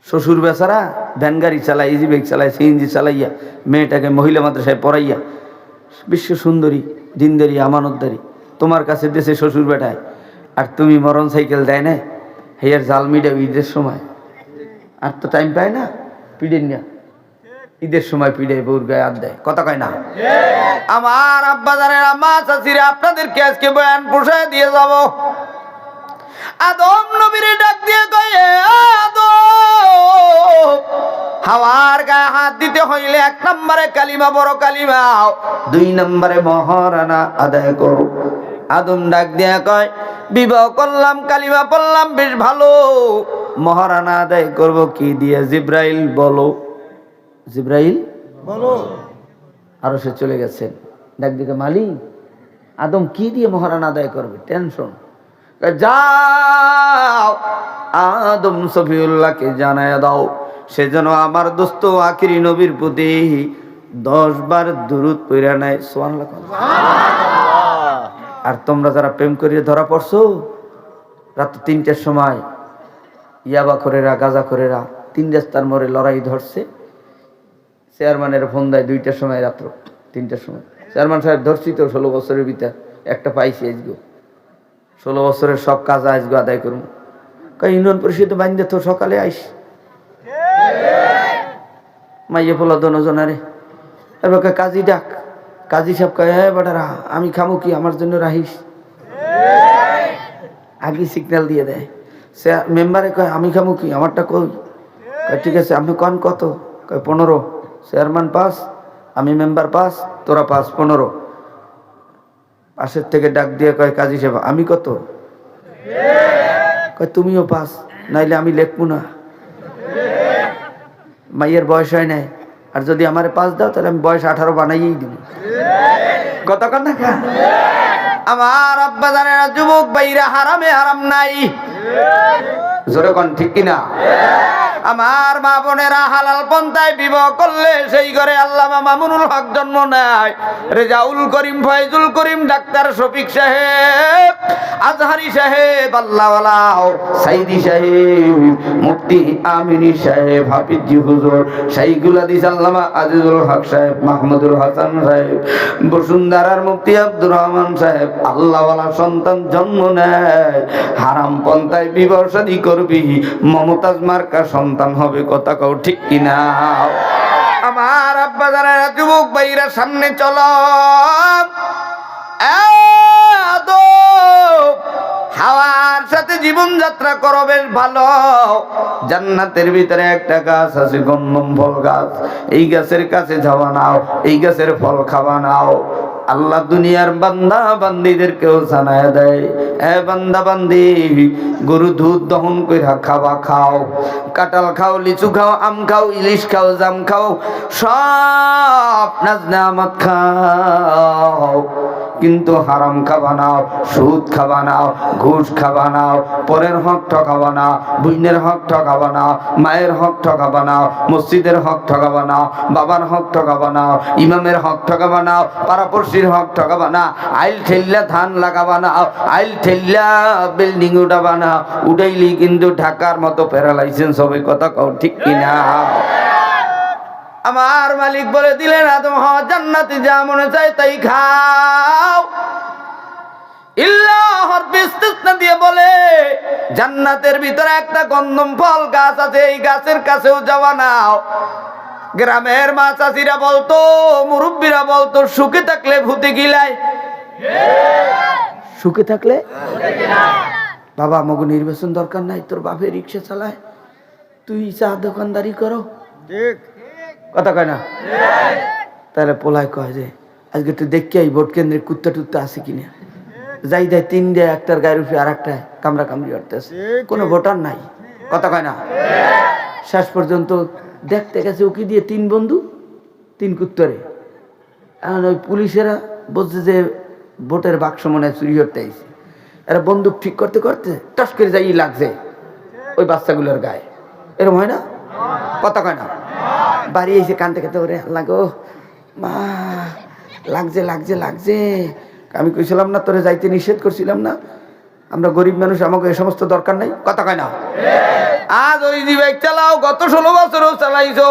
শ্বশুর বেচারা ভ্যান গাড়ি চালায়, ইজি বাইক চালায়, সিএনজি চালাইয়া মেয়েটাকে মহিলা মাদ্রাসায় পড়াইয়া বিশ্ব সুন্দরী দিনদারি আমানতদারি তোমার কাছে দেশে শ্বশুর বেটায়, আর তুমি মরণ সাইকেল দেয় না হেয়ার জাল মিডে ঈদের সময়। আর তো টাইম পায় না, পিড়েন না ঈদের সময় পিড়ে বউর গায়ে হাত দেয়। কথা কয় না? আমার আব্বা জানেন মা চাচিরা আপনাদেরকে আজকে বয়ান পোষায় দিয়ে যাব। আদম নবীরে ডাক দিয়ে কয়, আদম হাওয়ার গায়ে হাত দিতে হইলে 1 নম্বরে কালিমা বড় কালিমা, 2 নম্বরে মহারানা আদায় করো। আদম ডাক দিয়ে কয়, বিবাহ করলাম, কালিমা পড়লাম, বেশ ভালো, মহারানা আদায় করব কি দিয়ে? জিব্রাইল বলো, জিব্রাইল বলো। আরো সে চলে গেছেন। ডাক দিকে, মালিক আদম কি দিয়ে মহারানা আদায় করবে? টেনশন। যাও আদম সফিউল্লাহকে জানায় দাও, সেজন্য আমার দোস্ত আখিরি নবীর প্রতি 10 বার দুরূদ পড়া নেয়। সুবহানাল্লাহ। আর তোমরা যারা প্রেম করিয়ে ধরা পড়ছো, রাত 3টার সময় ইয়াবা করেরা গাজা করেরা 3 রাস্তার মোড়ে লড়াই ধরছে, চেয়ারম্যানের ফোন দেয় 2টার সময়, রাত্র 3টার সময়। চেয়ারম্যান সাহেব ধরছি তো 16 বছরের ভিতর একটা পাইছি, আজগো 16 বছরের সব কাজ আজগো আদায় করুন। ইউনিয়ন পরিষদে বান্ধে তো সকালে আইস মাইয়ে পোলা দনজনারে, এবার কাজী ডাক। কাজী সাহেব কয়, হ্যাঁ বেটারা আমি খামু কি, আমার জন্য রাহিস। আগে সিগন্যাল দিয়ে দেয়। সে মেম্বারে কয়, আমি খামু কি, আমারটা কই? কয় ঠিক আছে, আপনি কন কত? কয় 15। চেয়ারম্যান পাস, আমি মেম্বার পাস, তোরা পাস 15। পাশের থেকে ডাক দিয়ে কয়, কাজী সাহেব আমি কত? কয় তুমিও পাস, নাইলে আমি লেখবো না। মাইয়ের বয়স হয় নাই, আর যদি আমারে পাস দাও তাহলে আমি বয়স 18 বানাইয়েই দিব। কত কথা খা। আমার আব্বা জানেরা যুবক ভাইরা হারামে হারাম নাই, জোরে কোন ঠিক কিনা? আমার মা বোনেরা হালাল পন্থায় বিবাহ করলে সেই ঘরে আল্লামা মামুনুল হক জন্ম নেয়। রেজাউল করিম, ফয়জুল করিম, ডাক্তার শফিক সাহেব, আজহারি সাহেব, আল্লাহওয়ালা সাইদি সাহেব, মুফতি আমিনী সাহেব, হাফিজি হুজুর, শাইখুল হাদিস আল্লামা আজিজুল হক সাহেব, মাহমুদুল হাসান সাহেব, বসুন্ধরার মুফতি আব্দুর রহমান সাহেব, আল্লাহওয়ালা সন্তান জন্ম নেয়। হারাম পন্থায় বিবাহ শাদী করবি, মমতাজ মার্কা সন্তান হবে। কথা কও ঠিক কিনা? আমার আব্বা যারা যুবক ভাইরা সামনে চলো, হাওয়ার সাথে জীবন যাত্রা করো, বেশ ভালো। জান্নাতের ভিতরে একটা গাছ আছে, গন্ধম ফল গাছ। এই গাছের কাছে যাওয়া নাও, এই গাছের ফল খাওয়া নাও। আল্লাহ দুনিয়ার বান্দা বান্দিদেরকেও জানায় দেয়, এ বান্দা বান্দি, গরু দুধ দহন কইরা খাওয়া খাও, কাঁঠাল খাও, লিচু খাও, আম খাও, ইলিশ খাও, জাম খাও, সব নাজনামাত খাও, কিন্তু হারাম খাবা নাও, সুদ খাবা নাও, ঘুষ খাবা নাও, পরের হক ঠকাবা না, বুইনের হক ঠকাবা না, মায়ের হক ঠকাবা না, মসজিদের হক ঠকাবা না, বাবার হক ঠকাবা না, ইমামের হক ঠকাবা না, পাড়াপড়শির হক ঠকাবা না, আইল ঠেল্লা ধান লাগাবা না, আইল ঠেল্লা বিল্ডিং উঠাবা না, উঠাইলি কিন্তু ঢাকার মতো প্যারালাইসেন্স হবে। কথা কও ঠিক কিনা? আমার মালিক বলে দিলেন, আদম হওয়া জান্নাতে যা মনে চাই তাই খাও। ইল্লাহর বিস্তিসনা দিয়ে বলে, জান্নাতের ভিতরে একটা গন্ধম ফল গাছ আছে, এই গাছের কাছেও যাওয়া নাও। গ্রামের মা চাচিরা বলতো, মুরব্বীরা বলতো, সুখে থাকলে ভূতে গিলায়। সুখে থাকলে বাবা মগু নির্বাচন দরকার নাই, তোর বাপে রিক্সা চালায়, তুই চা দোকানদারি করো, কথা কয় না? তাহলে পোলায় কয় যে আজকে একটু দেখি এই ভোট কেন্দ্রে কুত্তা টুত্তা আছে কিনা। যাই দেয় 3 দেয়, একটার গায়ের উপরে আর একটা কামড়া কামড়ি করতেছে, কোনো ভোটার নাই। কথা কয় না? শেষ পর্যন্ত দেখতে গেছে উকি দিয়ে 3 বন্ধু 3 কুত্তরে। এখন ওই পুলিশেরা বলছে যে ভোটের বাক্স মনে হয় চুরি করতে আইছে। এরা বন্দুক ঠিক করতে করতে টস করে যাই লাগছে ওই বাচ্চাগুলোর গায়ে। এরকম হয় না? কথা কয় না? বাড়ি এসে কানতে কানতে ওরে লাগো মা, লাগছে লাগছে লাগছে। আমি কইছিলাম না তোরে যাইতে নিষেধ করছিলাম না? আমরা গরিব মানুষ, আমাকে এ সমস্ত দরকার নাই। কথা কয় না? আজ ওই যে বাইক চালাও, গত 16 বছরও চালাইছো,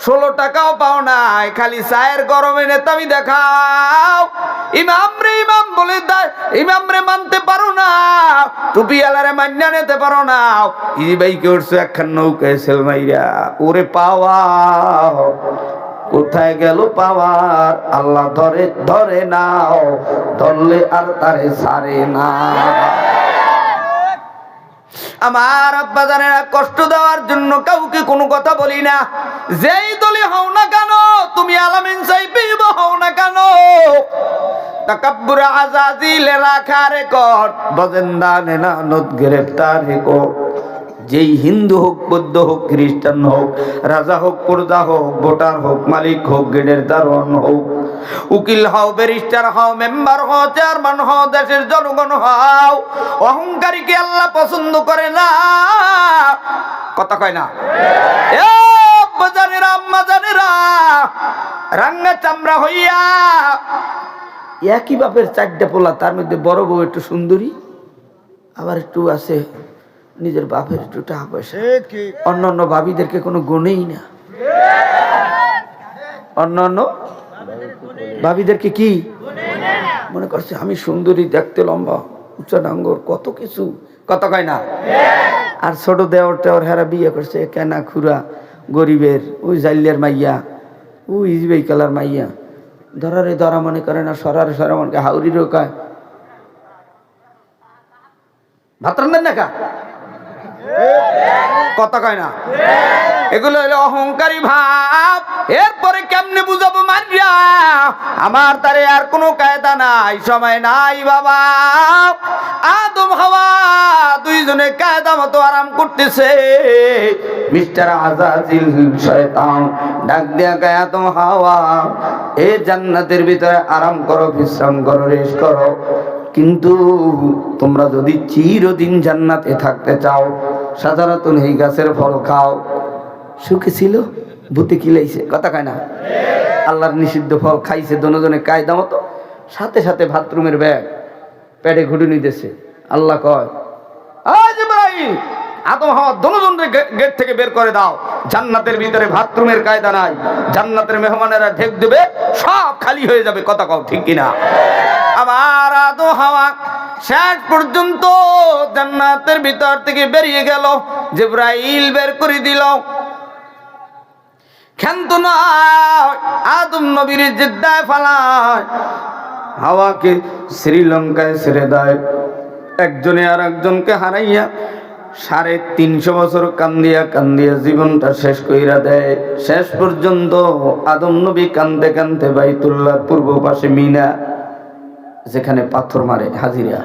16 টাকাও পাও নাই, খালি চায়ের গরমে নেতামি দেখাও। ইমাম রে ইমাম বলে ইমাম রে মানতে পারো না, টুপি আলারে মান্না নিতে পারো না। ই বাইকে উঠছো একখান নৌকায় সেল মাইরা, ওরে পাওয়া কোথায় গেল পাওয়ার? আল্লাহ ধরে ধরে নাও, ধরলে আর তারে ছাড়ে না। আমার আব্বা জানেরা, কষ্ট দেওয়ার জন্য কাউকে কোনো কথা বলি না। যেই দলে হও না কেন, তুমি আলামিন সাইফ হও না কেন, তাকাব্বুর আজাজিলে রাখা রেকর্ড, বজেন্দানে না নত গ্রেফতার রেকর্ড। যেই হিন্দু হোক, বৌদ্ধ হোক, খ্রিস্টান হোক, রাজা হোক, প্রজা হোক, ভোটার হোক, মালিক হোক, গেটের দারোয়ান হোক, উকিল হও, ব্যারিস্টার হও, মেম্বার হও, চেয়ারম্যান হও, দেশের জনগণ হও, অহংকারীকে আল্লাহ পছন্দ করে না। কথা কয় না? এ আব্বা জানেরা, আম্মা জানেরা, রাঙ্গা চামড়া হইয়া একই বাপের 4টা পোলা, তার মধ্যে বড় বউ একটু সুন্দরী, আবার একটু আছে নিজের বাপের একটু টাকা পয়সা, অন্যান্য ভাবিদেরকে কোনো গুণেই না। অন্যান্য ভাবিদেরকে কি মনে করছে? আমি সুন্দরী, দেখতে লম্বা, উচ্চা ডাঙ্গর, কত কিছু। কত কয় না? আর ছোট দেওয়ার টেওয়ার হেরা বিয়ে করছে, কেনা খুরা গরিবের, ওই জাইলিয়ার মাইয়া, ওই ইজবেই কালার মাইয়া, ধরারে ধরা মনে করে না, সরারে সরা মনে করে, হাউরিরও কয় ভাত রান্নেন না কা? কথা কয় না? এগুলো হলো অহংকারী ভাব। এরপরে কেমনে বুঝাবো মারিয়া? আমার তারে আর কোনো কায়দা নাই, সময় নাই বাবা। আদম হাওয়া দুইজনে কায়দা মতো আরাম করতেছে। মিস্টার আজাজিল শয়তান ডাক দিয়া গায়, আদম হাওয়া, এ জান্নাতের ভিতরে আরাম করো, বিশ্রাম করো, রেস্ট করো, কিন্তু তোমরা যদি চিরদিন জান্নাতে থাকতে চাও, সাধারণত এই গাছের ফল খাও। সুখে ছিল, ভূতে কিলাইছে। কথা কয় না? আল্লাহর নিষিদ্ধ ফল খাইছে দনজনে কায়দা মতো, সাথে সাথে বাথরুমের ব্যাগ পেটে ঘুটুনি দিয়েছে। আল্লাহ কয়, আজ ইব্রাহিম, আদম হাওয়া দনজনকে গেট থেকে বের করে দাও, জান্নাতের ভিতরে বাথরুমের কায়দা নাই, জান্নাতের মেহমানেরা ঢেক দেবে, সব খালি হয়ে যাবে। কথা কও ঠিক কিনা? আমার আদম হাওয়া শেষ পর্যন্ত জান্নাতের ভিতর থেকে বেরিয়ে গেল, জিবরাইল বের করে দিল। ক্ষান্ত নয়, আদম নবীর জিদ্দায় ফালায়, হাওয়াকে শ্রীলঙ্কায় ছেড়ে দেয়। একজনে আর একজনকে হারাইয়া 350 বছর কান্দিয়া কান্দিয়া জীবনটা শেষ কইরা দেয়। শেষ পর্যন্ত আদম নবী কান্দে কান্দে বাইতুল্লাহর পূর্ব পাশে মিনা, যেখানে পাথর মারে হাজিরা,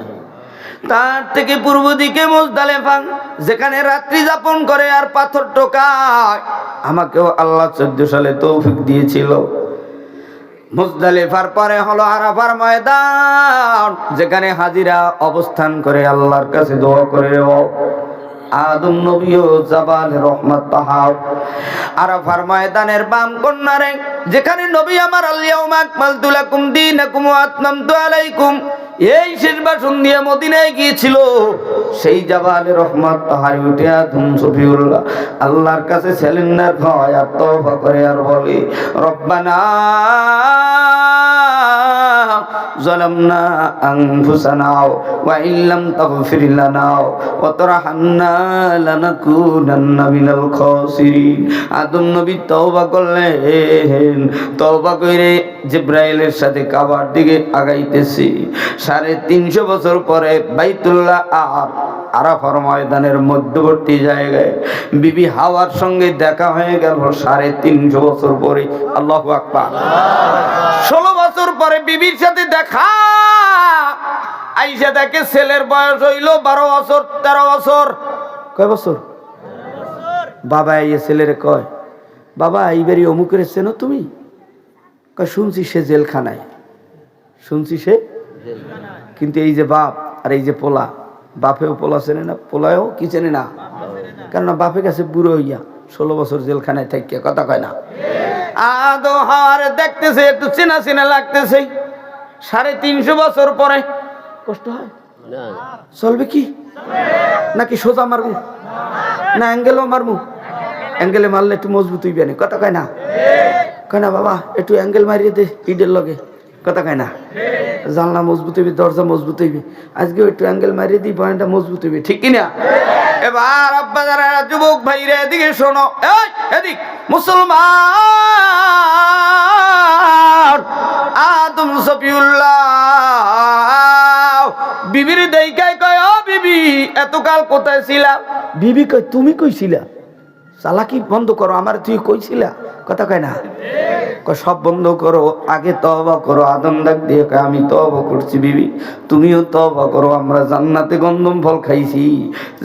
তার থেকে পূর্ব দিকে মুজদালিফা, যেখানে রাত্রি যাপন করে আর পাথর টোকায়। আমাকেও আল্লাহ 14 সালে তৌফিক দিয়েছিল। মুজদালিফার পরে হলো আরাফার ময়দান, যেখানে হাজিরা অবস্থান করে আল্লাহর কাছে দোয়া করে। আদম নবীও জাবাল রহমত পাহাড়, আরাফার ময়দানের বাম কর্নারে, যেখানে নবী আমার আল-ইয়াউমা আকমালতু লাকুম দীনাকুম ওয়া আতমামতু আলাইকুম এই শেষ ভাষণ দিয়ে মদিনায় গিয়েছিল, সেই জাবাল রহমত পাহাড়ে উঠে আদম শফিউল্লাহ আল্লাহর কাছে সিলিন্ডার হয় আর তওবা করে আর বলে, রব্বানা যালামনা আনফুসানা ওয়া ইল্লাম তাগফির লানা ওয়া তারহামনা লানাকুনান্না মিনাল খাসিরিন। আদম নবী তওবা করলেন, তওবা করে জিবরাইলের সাথে কাবার দিকে আগাইতেছি। 350 বছর পরে বাইতুল্লাহ আর আরাফার ময়দানের মধ্যবর্তী জায়গায় বিবি হাওয়ার সঙ্গে দেখা হয়ে গেল 350 বছর পরে। আল্লাহু আকবার। 16 বছর পরে বিবির সাথে দেখা। আইসা দেখে ছেলের বয়স হইল 12 বছর 13 বছর। কয় বছর? বাবা এই ছেলেরে কয়, বাবা এইবারই অমুকের চেনো তুমি? কয় শুনছি সে জেলখানায়। শুনছি সে, কিন্তু এই যে বাপ আর এই যে পোলা, বাপেও পোলা চেনে না, পোলায়ও কি চেনে না, কেননা বাপে কাছে বুড়ো হইয়া 16 বছর জেলখানায় থাকিয়া। কথা কয় না? আদো হাওয়ার দেখতেছে একটু চেনা চেনা লাগতেছে। 350 বছর পরে কষ্ট হয় না? চলবে কি? নাকি সোজা মারবো না অ্যাঙ্গেলও মারবো? অ্যাঙ্গেলে মারলে একটু মজবুত হইবে না। কথা কয় না? কয় না বাবা একটু অ্যাঙ্গেল মারিয়ে দে ইটের লগে। কথা কয় না? জানলা মজবুত হইবে, দরজা মজবুত হইবে। আজকে একটু অ্যাঙ্গেল মারিয়ে দিই, বয়ানটা মজবুত হইবে। ঠিক কিনা? এবার আব্বা যারা যুবক ভাইরা এদিকে শোনো, এদিক মুসলমান আদম সফিউল্লাহ বিবির দেইকায় কয়, ও বিবি এতকাল কোথায় ছিলা? বিবি কয়, তুমি কইছিলা? চালাকি বন্ধ করো, আমার তুই কইছিলা? কথা কয় না? সব বন্ধ করো, আগে তওবা করো। আদম ডাক দিয়ে কয়, আমি তওবা করছি বিবি, তুমিও তওবা করো। আমরা জান্নাতে গন্ধম ফল খাইছি,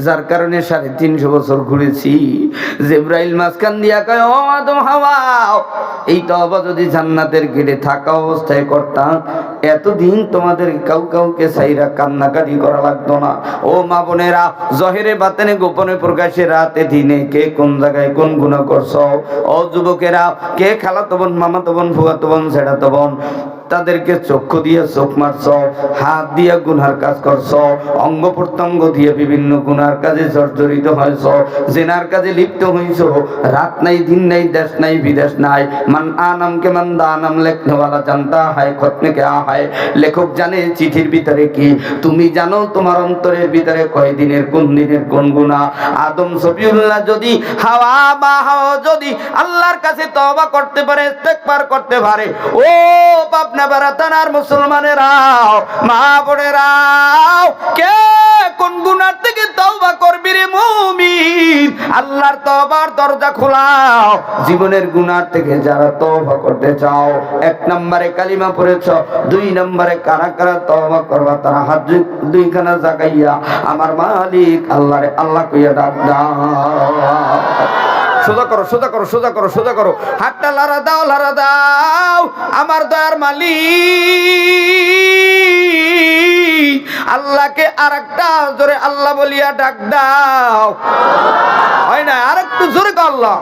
যার কারণে 350 বছর ঘুরেছি। জিবরাইল মাঝখান দিয়া কয়, ও আদম হাওয়া, এই তওবা যদি জান্নাতের গেটে থাকা অবস্থায় করতাম, এতদিন তোমাদের কাউকে ছাইরা কান্নাকাটি করা লাগতো না। ও মা বোনেরা, জহেরে বাতেনে গোপনে প্রকাশে রাতে দিনে কে কোন জায়গায় কোন গুনাহ করছো? ও যুবকেরা, কে খালাতো বোন, মামাতো বোন, ফুফাতো বোন, ছেড়াতো বোন, তাদেরকে চক্ষু দিয়ে চোখ মারছ, হাত দিয়ে গুনার কাজ করছ, অঙ্গ প্রত্যঙ্গ দিয়ে বিভিন্ন গুনার কাজে জর্জরিত হয়েছ, জেনার কাজে লিপ্ত হয়েছ। রাত নাই, দিন নাই, দেশ নাই, বিদেশ নাই। মান আনাম কে মান দানাম লিখনে ওয়ালা জানতা হয় খত মে क्या है। লেখক জানে চিঠির ভিতরে কি, তুমি জানো তোমার অন্তরের ভিতরে কয় দিনের কোন দিনের কোন গুনাহ। আদম সফিউল্লাহ যদি হাওয়া বা হাওয়া যদি আল্লাহর কাছে তওবা করতে পারে, ইস্তেগফার করতে পারে, ও পাবনা বারাতানার মুসলমানেরাও, মা বোনেরাও, কে কোন গুনাহ থেকে তওবা করবি রে মুমিন? আল্লাহর তওবার দরজা খোলাও। জীবনের গুনাহ থেকে যারা তওবা করতে চাও, 1 নম্বরে কালিমা পড়েছ, 2 নম্বরে কারা কারা তওবা করবা তারা হাত দুইখানা জাগাইয়া আমার মালিক আল্লাহরে আল্লাহ কইয়া ডাক দাও। সোজা করো, সোজা করো, সোজা করো, সোজা করো, হাতটা লারা দাও, লারা দাও। আমার দয়ার মালিক আল্লাহকে আরেকটা জোরে আল্লাহ বলিয়া ডাক দাও। হয় না? আরেকটু জোরে কর আল্লাহ।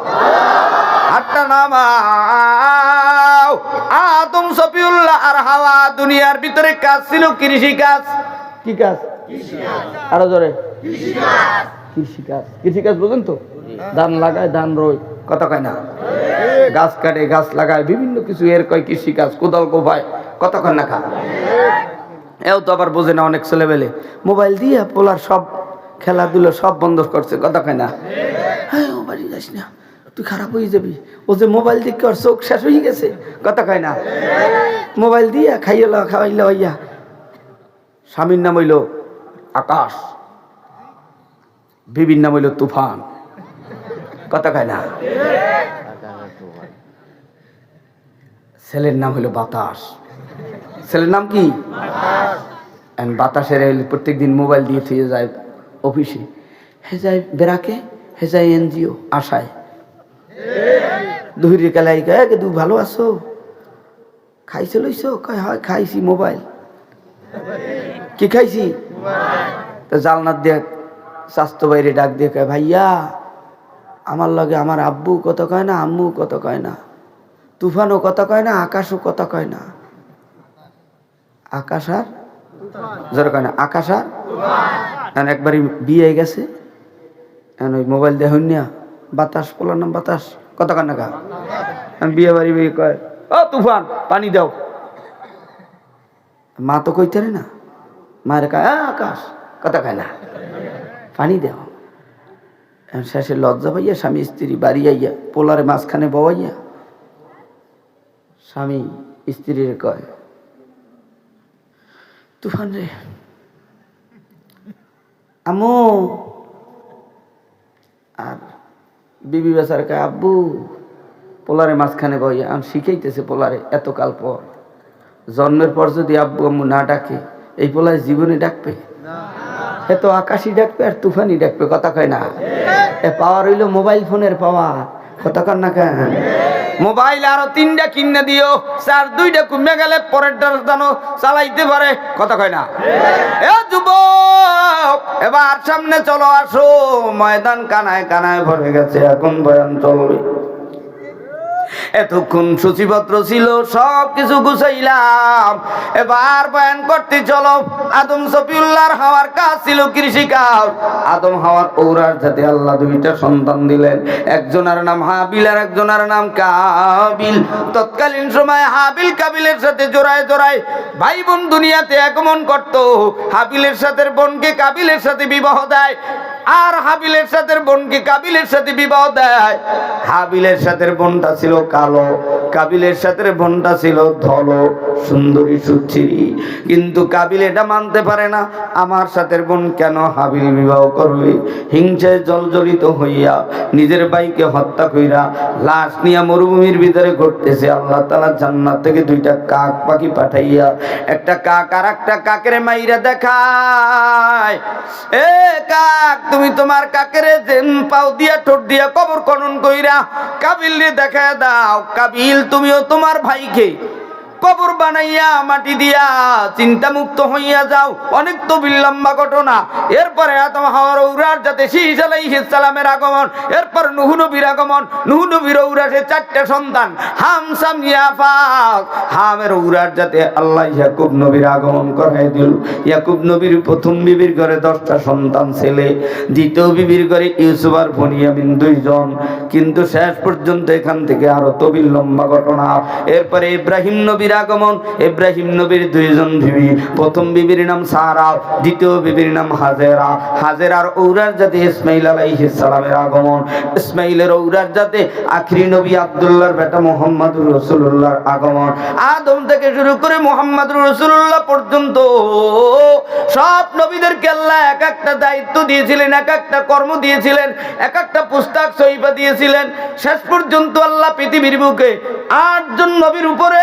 হাতটা নামাও। আদম সফিউল্লাহ আর হাওয়া দুনিয়ার ভিতরে কাজ ছিল কৃষি কাজ। কি কাজ? আরো জোরে। কৃষি কাজ। কৃষি কাজ বুঝেন তো? ধান লাগায়, ধান রোয়। কথা কয় না? গাছ কাটে, গাছ লাগায়, বিভিন্ন কিছু এর কয় কৃষি কাজ। কোদাল কোপায়। কথা কয় না? খা এও তো আবার বোঝে না অনেক ছেলেবেলে। মোবাইল দিয়ে পোলার সব খেলাধুলো সব বন্ধ করছে। কথা কয় না? হ্যাঁ, ও বাড়ি যাস না, তুই খারাপ হয়ে যাবি। ও যে মোবাইল দিকে ওর চোখ শেষ হয়ে গেছে। কথা কয় না? মোবাইল দিয়া খাইল খাওয়াইল হইয়া। স্বামীর নাম হইল আকাশ, বিবির নাম হইল তুফান। কথা কয় না? ছেলের নাম হইল বাতাস। ছেলের নাম কি? বাতাসের প্রত্যেক দিন মোবাইল দিয়ে থুয়ে যায় অফিসে, হে যায় বেড়াকে, হে যায় এনজিও আশায়। দুহির কালাই কয়, তুই ভালো আছো? খাইছে লইছো? কয় হয় খাইছি। মোবাইল কি খাইছি? তো জালনার দিয়ে স্বাস্থ্য বাইরে ডাক দিয়ে কয়, ভাইয়া আমার লগে আমার আব্বু কত কয় না, আম্মু কত কয় না, তুফানও কথা কয় না, আকাশও কথা কয় না। আকাশ আর যারা কয় না, আকাশ আর একবারই বিয়ে গেছে। ওই মোবাইল দেখুন না, বাতাস পোলার নাম বাতাস। কথা কয় না? কা আমি বিয়ে বাড়ি বিয়ে কয়, ও তুফান পানি দাও। মা তো কইতে না, মায়ের কয় আকাশ। কথা কয় না, পানি দাও। শেষে লজ্জা পাইয়া স্বামী স্ত্রী বাড়ি আইয়া পোলারে মাঝখানে বওয়াইয়া স্বামী স্ত্রীর কয়, তুফান রে আম্মু, আর বিবি বেচার কে আব্বু, পোলারে মাঝখানে বই শিখাইতেছে পোলারে এতকাল পর। জন্মের পর যদি আব্বু আম্মু না ডাকে এই পোলায় জীবনে ডাকবে? এ তো আকাশই ডাকবে আর তুফানি ডাকবে, কথা কয় না? এ পাওয়ার হইল মোবাইল ফোনের পাওয়ার, কথা কর না কেন? মোবাইল আরো 3টা কিনে দিও, 2টা কমে গেলে পরেরটা জানো চালাইতে পারে, কথা কয় না? এ যুবক, এবার সামনে চলো, আসো, ময়দান কানায় কানায় ভরে গেছে, এখন বয়ান চলবে। এতক্ষণ সূচিপত্র ছিল, সব কিছু গুছাইলাম, এবার বয়ান করতে চলো। আদম সফিউল্লাহর হাওয়ার কাজ ছিল কৃষি কাজ। আদম হাওয়ার ঔরার যাতে আল্লাহ 2টা সন্তান দিলেন, একজনের নাম হাবিল আর একজনের নাম কাবিল। তৎকালীন সময় হাবিল কাবিলের সাথে জোড়ায় জোড়ায় ভাই বোন দুনিয়াতে আগমন করত। হাবিলের সাথে বোনকে কাবিলের সাথে বিবাহ দেয়, আর হাবিলের সাথে বোনকে কাবিলের সাথে বিবাহ দেয়। হাবিলের সাথে বোনটা ছিল কালো, কাবিলের সাথে বোনটা ছিল ধলো, সুন্দরী সুচিরি। কিন্তু কাবিল এটা মানতে পারে না, আমার সাথে বোন কেন হাবিল বিবাহ করবে? হিংসায় জর্জরিত হইয়া নিজের ভাইকে হত্যা কইরা লাশ নিয়ে মরুভূমির ভিতরে ঘুরতেছে। আল্লাহ তাআলা জান্নাত থেকে 2টা কাক পাখি পাঠাইয়া একটা কাক আর একটা কাকের মাইরা দেখায়, এ কাক, তুমি তোমার কাকের পাও দিয়া ঠোঁট দিয়া কবর খনন কইরা কাবিল রে দেখায় দাও। কাবিল, তুমিও তোমার ভাইকে কবর বানাইয়া মাটি দিয়া চিন্তা মুক্ত হইয়া যাও। অনেক তো লম্বা ঘটনা। এরপরে আদম হাওয়ার ঔরার যাতে শীস আলাইহিস সালামের আগমন, এরপর নূহ নবীর আগমন। নূহ নবীর ঔরাসে 4টা সন্তান, হাম সাম ইয়াফাত। হামের ঔরার যাতে আল্লাহ ইয়াকুব নবীর আগমন করাই দিল। ইয়াকুব নবীর প্রথম বিবির ঘরে 10টা সন্তান ছেলে, দ্বিতীয় বিবির ঘরে ইউসুফ আর বনিয়ামিন 2 জন। কিন্তু শেষ পর্যন্ত এখান থেকে আরো তবিল লম্বা ঘটনা। এরপরে ইব্রাহিম নবীর আগমন। ইব্রাহিম নবীর 2 জন বিবি, প্রথম বিবির নাম সারা, দ্বিতীয় বিবির নাম হাজেরা। হাজেরার ঔরার জাতে ইসমাইল আলাইহিস সালামের আগমন। ইসমাইলের ঔরার জাতে আখরি নবী আব্দুল্লাহর বেটা মুহাম্মদুর রাসূলুল্লাহর আগমন। আদম থেকে শুরু করে মুহাম্মদুর রাসূলুল্লাহ পর্যন্ত সব নবীদেরকে আল্লাহ এক একটা দায়িত্ব দিয়েছিলেন, এক একটা কর্ম দিয়েছিলেন, এক একটা পুস্তক সহিফা দিয়েছিলেন। শেষ পর্যন্ত আল্লাহ পৃথিবীর বুকে 8 জন নবীর উপরে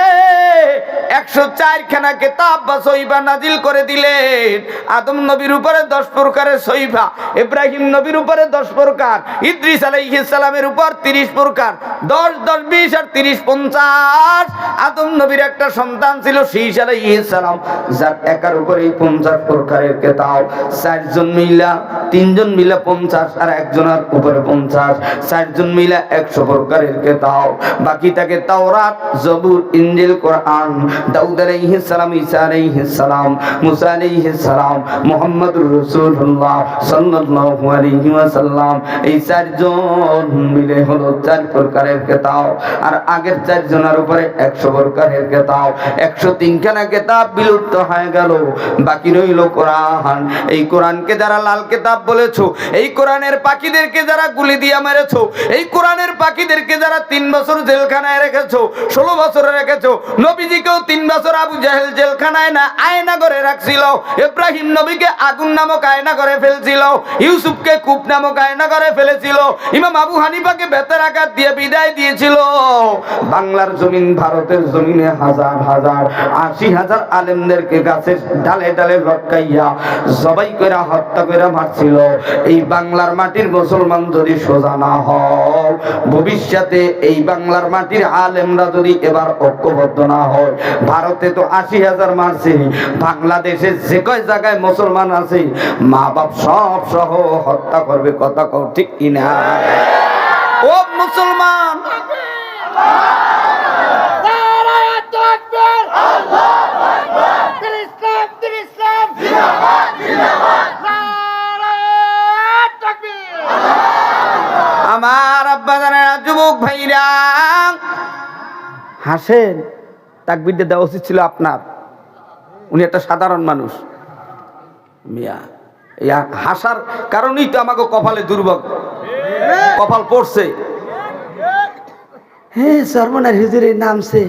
104 খানা কিতাব বা সহিফা নাজিল করে দিলেন। আদম নবীর উপরে 10 প্রকারের সহিফা, ইব্রাহিম নবীর উপরে 10 প্রকার, ইদ্রিস আলাইহিস সালামের উপর 30 প্রকার, 10 10 20 আর 30 50। আদম নবীর একটা সন্তান ছিল শীস আলাইহিস সালাম, যার একার উপরে 50 প্রকারের কিতাব। 4 জন মিলা, 3 জন মিলা 50 আর একজনের উপরে 50, 4 জন মিলা 100 প্রকারের কিতাব। বাকি থাকে তাওরাত, জবুর, ইনজিল, কোরআন। দাউদ আলাইহিস সালাম, ঈসা আলাইহিস সালাম, মুসা আলাইহিস সালাম, মুহাম্মদুর রাসূলুল্লাহ সাল্লাল্লাহু আলাইহি ওয়াসাল্লাম, এই 4 জন মিলে হলো 4 প্রকারের কিতাব। আর আগের 4 জনের উপরে 100 প্রকারের কিতাব। 103 খানা কিতাব বিলুপ্ত হয়ে গেল, বাকি রইল কোরআন। এই কোরআনকে যারা লাল কিতাব বলেছো, এই কোরআনের পাখিদেরকে যারা গুলি দিয়ে মেরেছো, এই কোরআনের পাখিদেরকে যারা 3 বছর জেলখানায় রেখেছো, 16 বছর রেখেছো। নবীজিকেও 3 বছর আবু জাহেল জেলখানায় না আয়না করে রাখছিল। ইব্রাহিম নবীকে আগুন নামক আয়না করে ফেলছিল, ইউসুফকে কূপ নামক আয়না করে ফেলেছিল, ইমাম আবু হানিফাকে বেতের আঘাত দিয়ে বিদায় দিয়েছিল। বাংলার জমিন, ভারতের জমিনে হাজার হাজার 80,000 আলেমদেরকে গাছের ডালে ডালে লটকাইয়া জবাই করে হত্যা করে মারছিল। এই বাংলার মাটির মুসলমান যদি সোজা না হয়, ভবিষ্যতে এই বাংলার মাটির আলেমরা যদি এবার ঐক্যবদ্ধ না হয়, ভারতে তো 80,000 মারছে, বাংলাদেশে যে কয় জায়গায় মুসলমান আছে মা বাপ সব সহ হত্যা করবে, কথা কও ঠিক কিনা? ও মুসলমান, আমার আব্বা জানেরা, যুবক ভাইরা হাসেন, তাকবীর দেওয়া উচিত ছিল আপনার। উনি একটা সাধারণ মানুষ। মিয়া, এই হাসার কারণেই তো আমাকে কপালে দুর্ভোগ, কপাল পড়ছে। হ্যাঁ, সর্বনার হুজুরের নামছে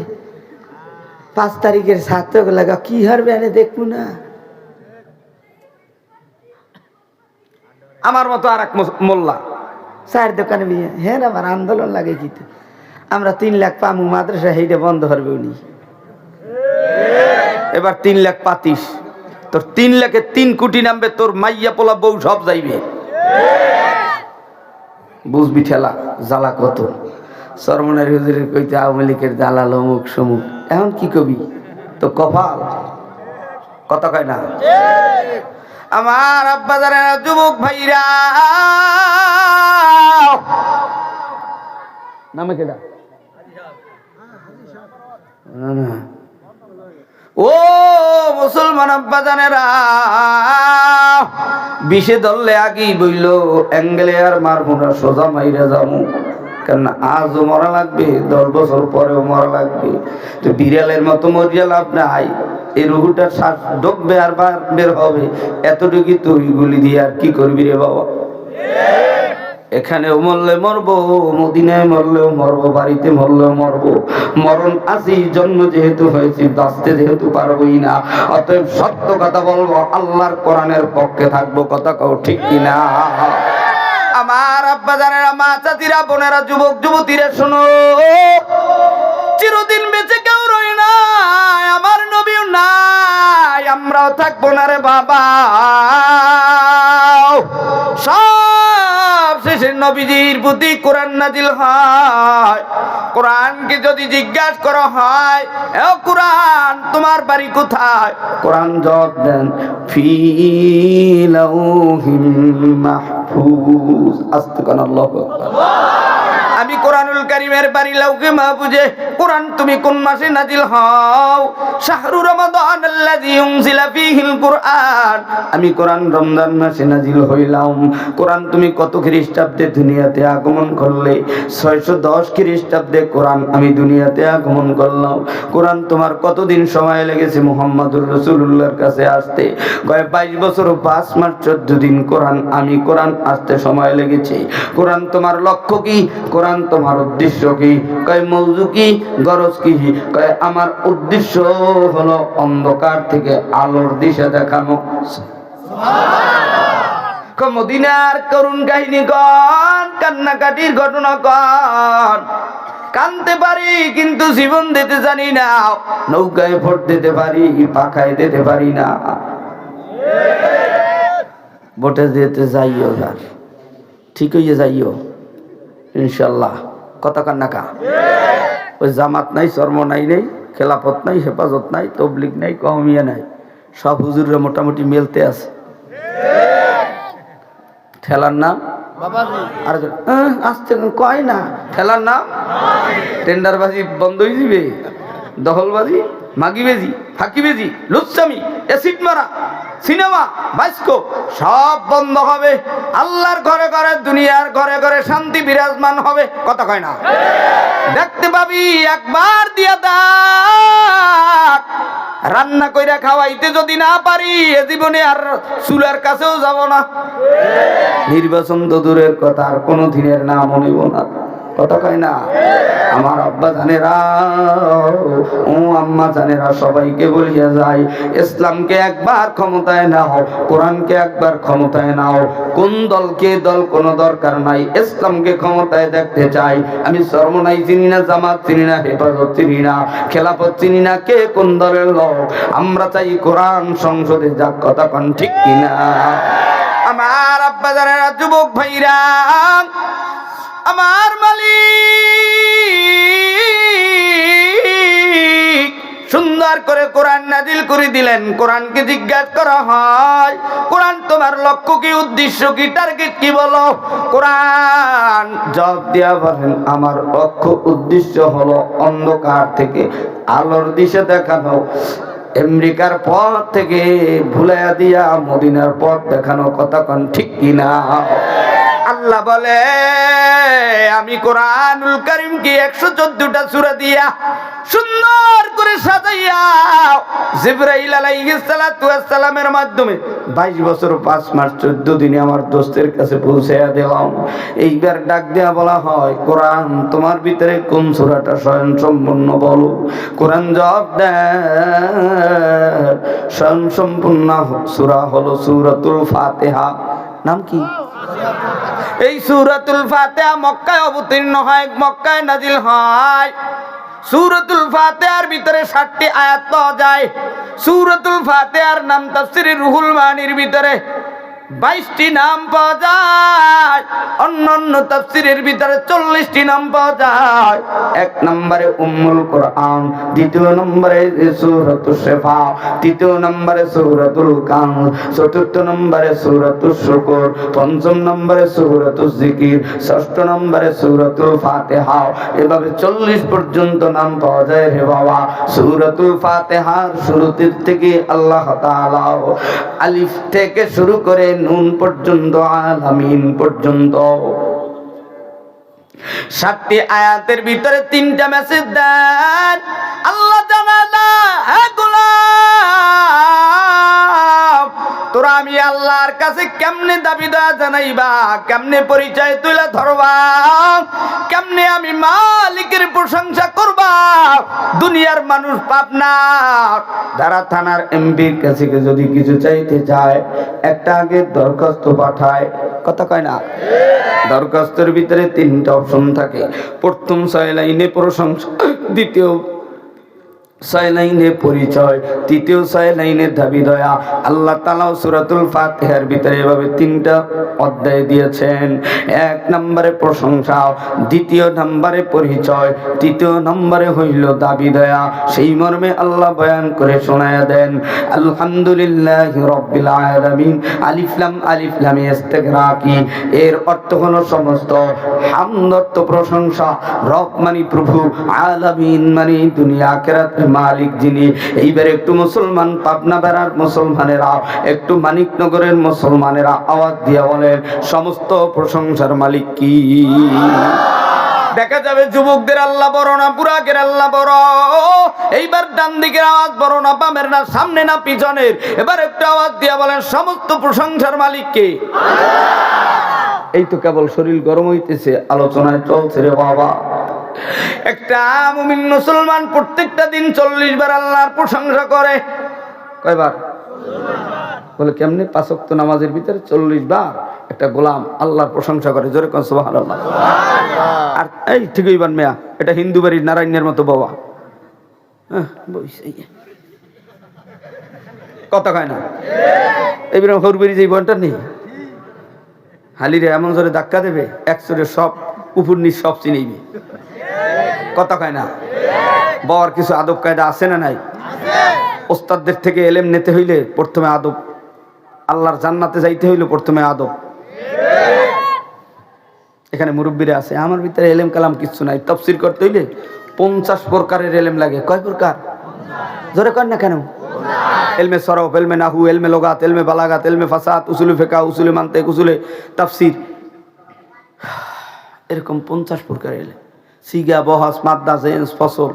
5 তারিখের ছাত্র লাগা কি হারবে আরে দেখবো না। আমার মতো আর এক মোল্লা চায়ের দোকানে বিয়ে, হ্যাঁ আমার আন্দোলন লাগে কি আমরা 3 লাখ পামু মাদ্রাসা সেইটা বন্ধ করবে উনি। এবার 3 লাখ পাতিস, তোর 3 লাখে 3 কোটি নামবে, তোর মাইয়া পোলা বউ সব যাইবে। বুঝবি ঠেলা জ্বালা কত। সরমনের হুজুরের কইতে আওয়ামী লীগের দালাল অমুক সমুক, এখন কি কবি? তো কপাল, কথা কয় না? আমার আব্বা যারা যুবক ভাইরা নামে কেডা ও মুসলমান আব্বা জানেরা, বিষে ধরলে আগেই বইল অ্যাঙ্গেলে আর মারবো না, সোজা মাইরা যাবো। কেন আজও মরা লাগবে, 10 বছর পরেও মরা লাগবে। তো বিড়ালের মতো মরিয়া লাভ নাই, এই রুহুটার শ্বাস ঢুকবে আর বের হবে, এতটুকু তুই গুলি দিয়ে আর কি করবি রে বাবা? এখানেও মরলে মরবো, মদিনায় মরলেও মরবো, বাড়িতে মরলেও মরবো। মরণ আসি, জন্ম যেহেতু হয়েছি, বাঁচতে যেহেতু পারবোই না, অতএব সত্য কথা বলবো, আল্লাহর কোরআনের পক্ষে থাকবো। কথা কও ঠিক কিনা? আমার আব্বা জানেরা, মা চাচিরা, বোনেরা, যুবক যুবতীরা শোনো, চিরদিন বেঁচে কেউ রই নাই, আমার নবীও নাই, আমরাও থাকবো না রে বাবা। সব শেষে নবীজির প্রতি কোরআন নাজিল হয়। কোরআনকে যদি জিজ্ঞাসা করা হয়, এ কোরআন তোমার বাড়ি কোথায়? কোরআন জবাব দেন, ফি লাউহিল মাহফুজ। আস্তাগফিরুল্লাহ। আমি কোরআনুল কারীমের বাড়ি লাউহে মাহফুজে। কোরআন তুমি কোন মাসে নাজিল হও? শাহরু রমাদান আল্লাযী উনজিলা ফীহিল কুরআন। আমি কোরআন রমজান মাসে নাজিল হইলাম। কোরআন তুমি কত খ্রিস্টাব্দে দুনিয়াতে আগমন করলে? 610 খ্রিস্টাব্দে কোরআন আমি দুনিয়াতে আগমন করলাম। কোরআন তোমার কতদিন সময় লেগেছে মুহাম্মদুর রাসূলুল্লাহর কাছে আসতে? কয় 22 বছর ও 5 মাস 14 দিন কোরআন আসতে সময় লেগেছে। কোরআন তোমার লক্ষ্য কি? কোরআন তোমার উদ্দেশ্য কি? কয় মওজু কি, গরজ কি? কয় আমার উদ্দেশ্য হলো অন্ধকার থেকে আলোর দিশা দেখানো। সুবহানাল্লাহ। মদিনার করুণ কাহিনী কন, কান্নাকাটির ঘটনা কন। কানতে পারি কিন্তু জীবন দিতে জানি না। নৌকায় ভোট দিতে পারি, পাখায় দিতে পারি না। ভোটে দিতে যাইও, ঠিক হইয়া যাইও ইনশাল্লাহ। কথা কান্নাকা। ওই জামাত নাই, চর্ম নাই, খেলাফত নাই, হেফাজত নাই, তবলিগ নাই, কওমিয়া নাই, সব হুজুররা মোটামুটি মেলতে আছে। ঠেলার নাম আর আসতে কয় না, ঠেলার নাম টেন্ডারবাজি বন্ধ হয়ে যাবে, দখলবাজি, মাগিবেজি, ফাঁকিবেজি, লুচ্চামি, অ্যাসিড মারা, সিনেমা, বাস্কো সব বন্ধ হবে। আল্লাহর ঘরে ঘরে, দুনিয়ার ঘরে ঘরে শান্তি বিরাজমান হবে। কথা কয় না? দেখতে পাবি, একবার দিয়া দেখ। রান্না কইরা খাওয়াইতে যদি না পারি, এ জীবনে আর চুলার কাছেও যাব না। নির্বাচন তো দূরের কথা, আর কোনো দিনের নামও নেব না। কথা কয় না? আমার আব্বা জানেরা, ও আম্মা জানেরা, সবাইকে বলিয়া যায়, ইসলামকে একবার ক্ষমতায় নাও, কোরআনকে একবার ক্ষমতায় নাও। কোন দলকে দল কোনো দরকার নাই, ইসলামকে ক্ষমতায় দেখতে চাই। আমি চরমনাই চিনি না, জামাত চিনি না, হেফাজত চিনি না, খেলাফত চিনি না, কে কোন দলের লোক। আমরা চাই কোরআন সংসদে যাক। কথা কন ঠিক কিনা? আমার আব্বা জানেরা, যুবক ভাইরা, আমার মালিক সুন্দর করে কোরআন নাজিল করে দিলেন। কোরআনকে জিজ্ঞাসা করা হয়, কোরআন তোমার লক্ষ্য কি, উদ্দেশ্য কি, টার্গেট কি বলো? কোরআন জবাব দিয়া বলেন, আমার লক্ষ্য উদ্দেশ্য হলো অন্ধকার থেকে আলোর দিশা দেখানো। আমেরিকার পথ থেকে ভুলাইয়া দিয়া মদিনার পথ দেখানো। কথা কন ঠিক কিনা? আল্লাহ বলে, আমি কোরআনুল কারীমকে 114টা সূরা দিয়া সুন্দর করে সাজাইয়া জিবরাইল আলাইহিস সালাতু ওয়াস সালামের মাধ্যমে 22 বছর 5 মাস 14 দিনে আমার দোস্তের কাছে পৌঁছায়া দিলাম। এইবার ডাক দেয়া বলা হয়, কোরআন তোমার ভিতরে কোন সূরাটা স্বয়ং সম্পূর্ণ বলো। কোরআন জবাব দেয়, স্বয়ং সম্পূর্ণ সূরা হলো সূরাতুল ফাতিহা। নাম কি? এই সূরাতুল ফাতিহা মক্কায় অবতীর্ণ হয়, মক্কায় নাজিল হয়। সূরাতুল ফাতিহার ভিতরে 60টি আয়াত পাওয়া যায়। সূরাতুল ফাতিহার নাম তাফসীরে রুহুল মানির ভিতরে 22টি নাম পাওয়া যায়। অন্যান্য তাফসীরের ভিতরে 40টি নাম পাওয়া যায়। এক নম্বরে উম্মুল কোরআন, দ্বিতীয় নম্বরে সূরাতুশ শিফা, তৃতীয় নম্বরে সূরাতুল কাহফ, চতুর্থ নম্বরে সূরাতুশ শুকর, পঞ্চম নম্বরে সূরাতুজ জিকির, ষষ্ঠ নম্বরে সূরাতুল ফাতিহা। এভাবে 40 পর্যন্ত নাম পাওয়া যায় রে বাবা। সূরাতুল ফাতিহার শুরুতে থেকে আল্লাহ তাআলা আলিফ থেকে শুরু করে নুন পর্যন্ত, আলামিন পর্যন্ত 60টি আয়াতের ভিতরে 3টা মেসেজ দেন। আল্লাহ জানালা, হে গোলাম, তোরা আমি আল্লাহর কাছে কেমনে দাবি দয়া জানাইবা, কেমনে পরিচয় তুলে ধরবা, কেমনে আমি মালিকের প্রশংসা করবা। দুনিয়ার মানুষ পাবনা যারা থানার এমপির কাছে যদি কিছু চাইতে চায়, একটা আগে দরখাস্ত পাঠায়, কথা কয় না? দরখাস্তের ভিতরে 3টা অপশন থাকে। প্রথম 6 লাইনে প্রশংসা, দ্বিতীয় 6 লাইনে পরিচয়, তৃতীয় 6 লাইনে দাবি দয়া। আল্লাহ তাআলা সূরাতুল ফাতিহার ভিতরে এভাবে 3টা অধ্যায় দিয়েছেন। 1 নম্বরে প্রশংসা, দ্বিতীয় নম্বরে পরিচয়, তৃতীয় নম্বরে হইল দাবি দয়া। সেই মর্মে আল্লাহ বয়ান করে শোনায়া দেন, আলহামদুলিল্লাহি রাব্বিল আলামিন, আলিফ লাম ইস্তিগরাকি। এর অর্থ হলো সমস্ত হামদ প্রশংসা, রব মানে প্রভু, আলামিন মানে দুনিয়া আখিরাতের মালিক যিনি। এইবার একটু মুসলমান পাবনা বেড়ার মুসলমানেরা, একটু মানিকনগরের মুসলমানেরা আওয়াজ দিয়ে বলেন, সমস্ত প্রশংসার মালিক কি? দেখা যাবে যুবকদের আল্লাহ বড় না বুড়াকের আল্লাহ বড়। এইবার ডান দিকের আওয়াজ বড় না বামের না সামনে না পিছনের। এবার একটু আওয়াজ দিয়ে বলেন, সমস্ত প্রশংসার মালিক কে? এই তো কেবল শরীর গরম হইতেছে, আলোচনায় চলছে রে বাবা। একটা মুমিন মুসলমান প্রত্যেকটা দিন 40 বার আল্লাহর প্রশংসা করে। কয়বার? বলে কেমনে? 5 ওয়াক্ত নামাজের ভিতরে 40 বার একটা গোলাম আল্লাহর প্রশংসা করে। জোরে কোন সুবহানাল্লাহ। আর এই ঠিক হইবার মেয়া, এটা হিন্দু বাড়ির নারায়ণের মতো বাবা, কথা কয় না? এইবার হরবাড়ি যে বনটা নেই, হালিরে এমন জোরে ধাক্কা দেবে, একচোরে সব উপর নিচ সব চিনিবি, কথা কয় না? বাবার কিছু আদব কায়দা আছে না নাই? ওস্তাদদের থেকে এলেম নিতে হইলে প্রথমে আদব, আল্লাহর জান্নাতে যাইতে হইলে প্রথমে আদব। এখানে মুরব্বীরা আছে, আমার ভিতরে এলেম কালাম কিছু নাই। তাফসীর করতে হইলে 50 প্রকারের এলেম লাগে। কয় প্রকার? জোরে কর না কেন? এলমে সরফ, এলমে নাহু, এলমে লগাত, এলমে বালাগাত, এলমে ফাসাদ, উসুলে ফিকহ, উসুলে মানতিক, উসুলে তাফসীর, এরকম 50 প্রকারের এলেম। সিগা, বহাস, মাদ্দা, জেন্স, ফসল।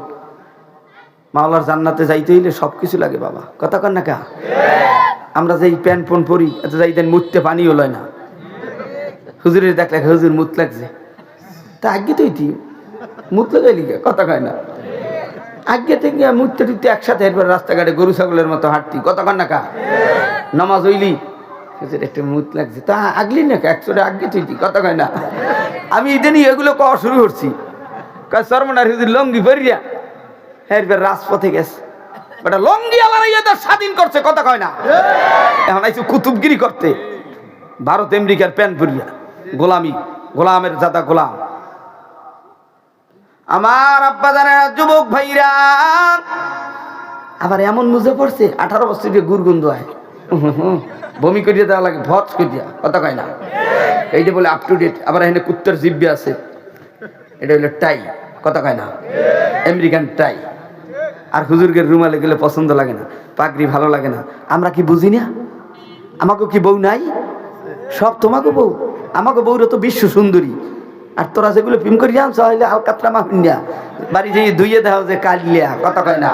মাওলার জান্নাতে যাইতে হইলে সবকিছু লাগে বাবা, কথা কর না কা? আমরা যেই প্যান্ট পন পরি, এত যাইতেন মুততে পানিও লয় না। হুজুরের দেখলে হুজুর মুত লাগছে, তা আগে তো মুত লাগাইলি, কথা কয় না? আগে থেকে মুততে টুততে একসাথে এরপর রাস্তাঘাটে গরু ছাগলের মতো হাঁটতি, কথা কর না কা? নামাজ হইলি, হুজুর একটা মুত লাগছে, তা আগলি না একচোরে আগে তুই, কথা কয় না? আমি ইদানি এগুলো কওয়া শুরু করছি। কয় সরমনার হুজুর লঙ্গি পরিয়া এরপর রাজপথে গেছে, বেটা লঙ্গি আলাদা ইয়ে স্বাধীন করছে, কথা কয় না? এখন আইসু কুতুবগিরি করতে, ভারত আমেরিকার প্যান পরিয়া, গোলামি, গোলামের জাদা গোলাম। আমার আব্বা জানেন, যুবক ভাইরা আবার এমন মুজে পড়ছে 18 বছর দিয়ে গুরগুন্দ হয়, বমি করিয়া দেওয়া লাগে, ভজ করিয়া, কথা কয় না? এইটা বলে আপ টু ডেট। আবার এখানে কুত্তর জিব্বে আছে, এটা হলো টাই, কথা কয় না? আমেরিকান টাই। আর হুজুরকে রুমালে গেলে পছন্দ লাগে না, পাগড়ি ভালো লাগে না। আমরা কি বুঝি না? আমাকে কি বউ নাই? সব তোমাকে বউ, আমাকে বউরা তো বিশ্ব সুন্দরী। আর তোরা যেগুলো প্রেম করি আনছ হইলে আলকাতরা মাহিনা বাড়ি যেয়ে ধুইয়ে দেওয়া যে কালিয়া, কথা কয় না?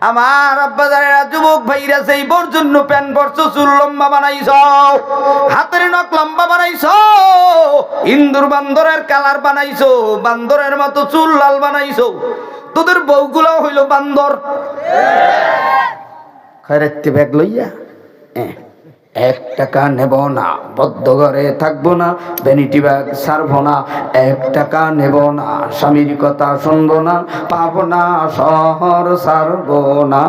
আমার আব্বা জানেরা, যুবক ভাইরা সেই বোর জন্য প্যান্ট পরছো, চুল লম্বা বানাইছ, হাতের নখ লম্বা বানাইছ, ইন্দুর বান্দরের কালার বানাইছো, বান্দরের মতো চুল লাল বানাইছো, তোদের বউগুলো হইল বান্দর। খয়রাতে ব্যাগ লইয়া টাকা নেব না, বদ্ধ ঘরে থাকবো না, ভ্যানিটি ব্যাগ ছাড়বো না, 1 টাকা নেব না, স্বামীর কথা শুনবো না, পাবো না শহর ছাড়বো না।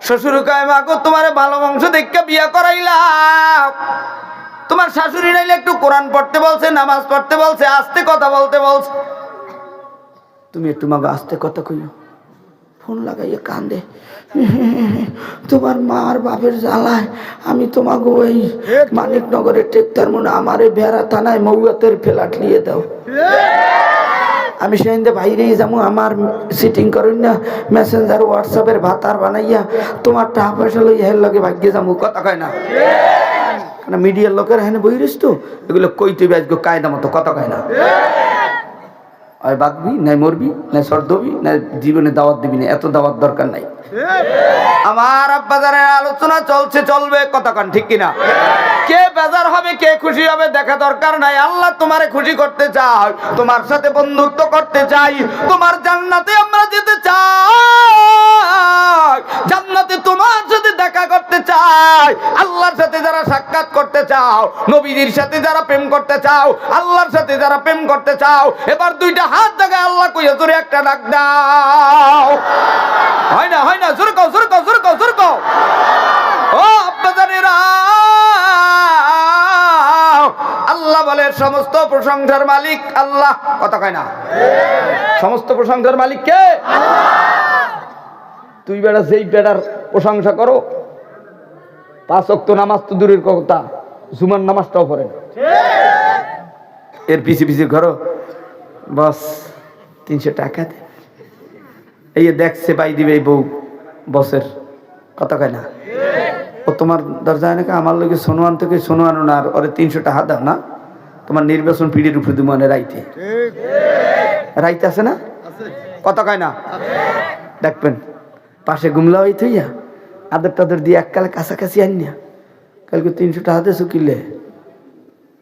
শ্বশুর কয় মা গো তোমার ভালো বংশ দেখে বিয়া করাইলাম, তোমার শাশুড়ি নাইলে একটু কোরআন পড়তে বলছে, নামাজ পড়তে বলছে, আস্তে কথা বলতে বলছে, তুমি একটু মাগো আস্তে কথা কইও। ফোন লাগাইয়ে কান্দে, তোমার মা আর বাপের জ্বালায় আমি তোমাকে ওই মানিকনগরের টেকতার মনে আমারে বেড়া থানায় মৌয়াতের ফ্ল্যাট নিয়ে দাও। আমি সেদিন বাইরেই যাবো, আমার সিটিং করেন না, মেসেঞ্জার হোয়াটসঅ্যাপের ভাতার বানাইয়া তোমার টাকা পয়সা লই হের লগে ভাগ্যে যাবো। কথা কয় না, কারণ মিডিয়ার লোকের হ্যাঁ বই রিস তো এগুলো কই তুই আজকে কায়দা মতো কথা কয় না। হয় বাঁচবি নাই মরবি নাই সর্দবি না জীবনে দাওয়াত দিবি না, এত দাওয়াত দরকার নাই। আমার আব্বাজানের আলোচনা চলছে, চলবে, কথা কন ঠিক কিনা? কে বেজার হবে কে খুশি হবে দেখা দরকার নাই। আল্লাহ তোমারে খুশি করতে চাই, তোমার সাথে বন্ধুত্ব করতে চাই, তোমার জান্নাতে আমরা যেতে চাই, জান্নাতে তোমার সাথে দেখা করতে চাই। আল্লাহর সাথে যারা সাক্ষাৎ করতে চাও, নবীজির সাথে যারা প্রেম করতে চাও, আল্লাহর সাথে যারা প্রেম করতে চাও, এবার 2টা হাত জায়গায় আল্লাহ কইয়া জোরে একটা ডাক দাও। হয় না হয় না, জোরে কও জোরে কও জোরে কও জোরে কও। ও আব্বাজানেরা, আল্লাহ বলে সমস্ত প্রশংসার মালিক আল্লাহ। কথা কয় না, সমস্ত প্রশংসার মালিক কে? তুই বেটা যেই বেটার প্রশংসা করো, 5 ওয়াক্ত নামাজ তো দূরের কথা, জুমার নামাজটাও পড়ে না, এর পিছে পিছে ঘরো বস 300 টাকা দে, এই দেখছে পাই দিবে এই বউ বসের। কথা কয় না, ও তোমার দরজায় নাকি আমার লোকে সোনোয়ান থেকে সোনোয়ানো না, আর ওরে 300 টাকা দাও না, তোমার নির্বাচন পিড়ির উপরে দুমানে রাইতে রাইতে আছে না? কথা কয় না, দেখবেন পাশে গুমলা হই থইয়া আদর টাদর দিয়ে এককালে কাছাকাছি আন না, কালকে 300 টাকা দিয়ে শুকিলে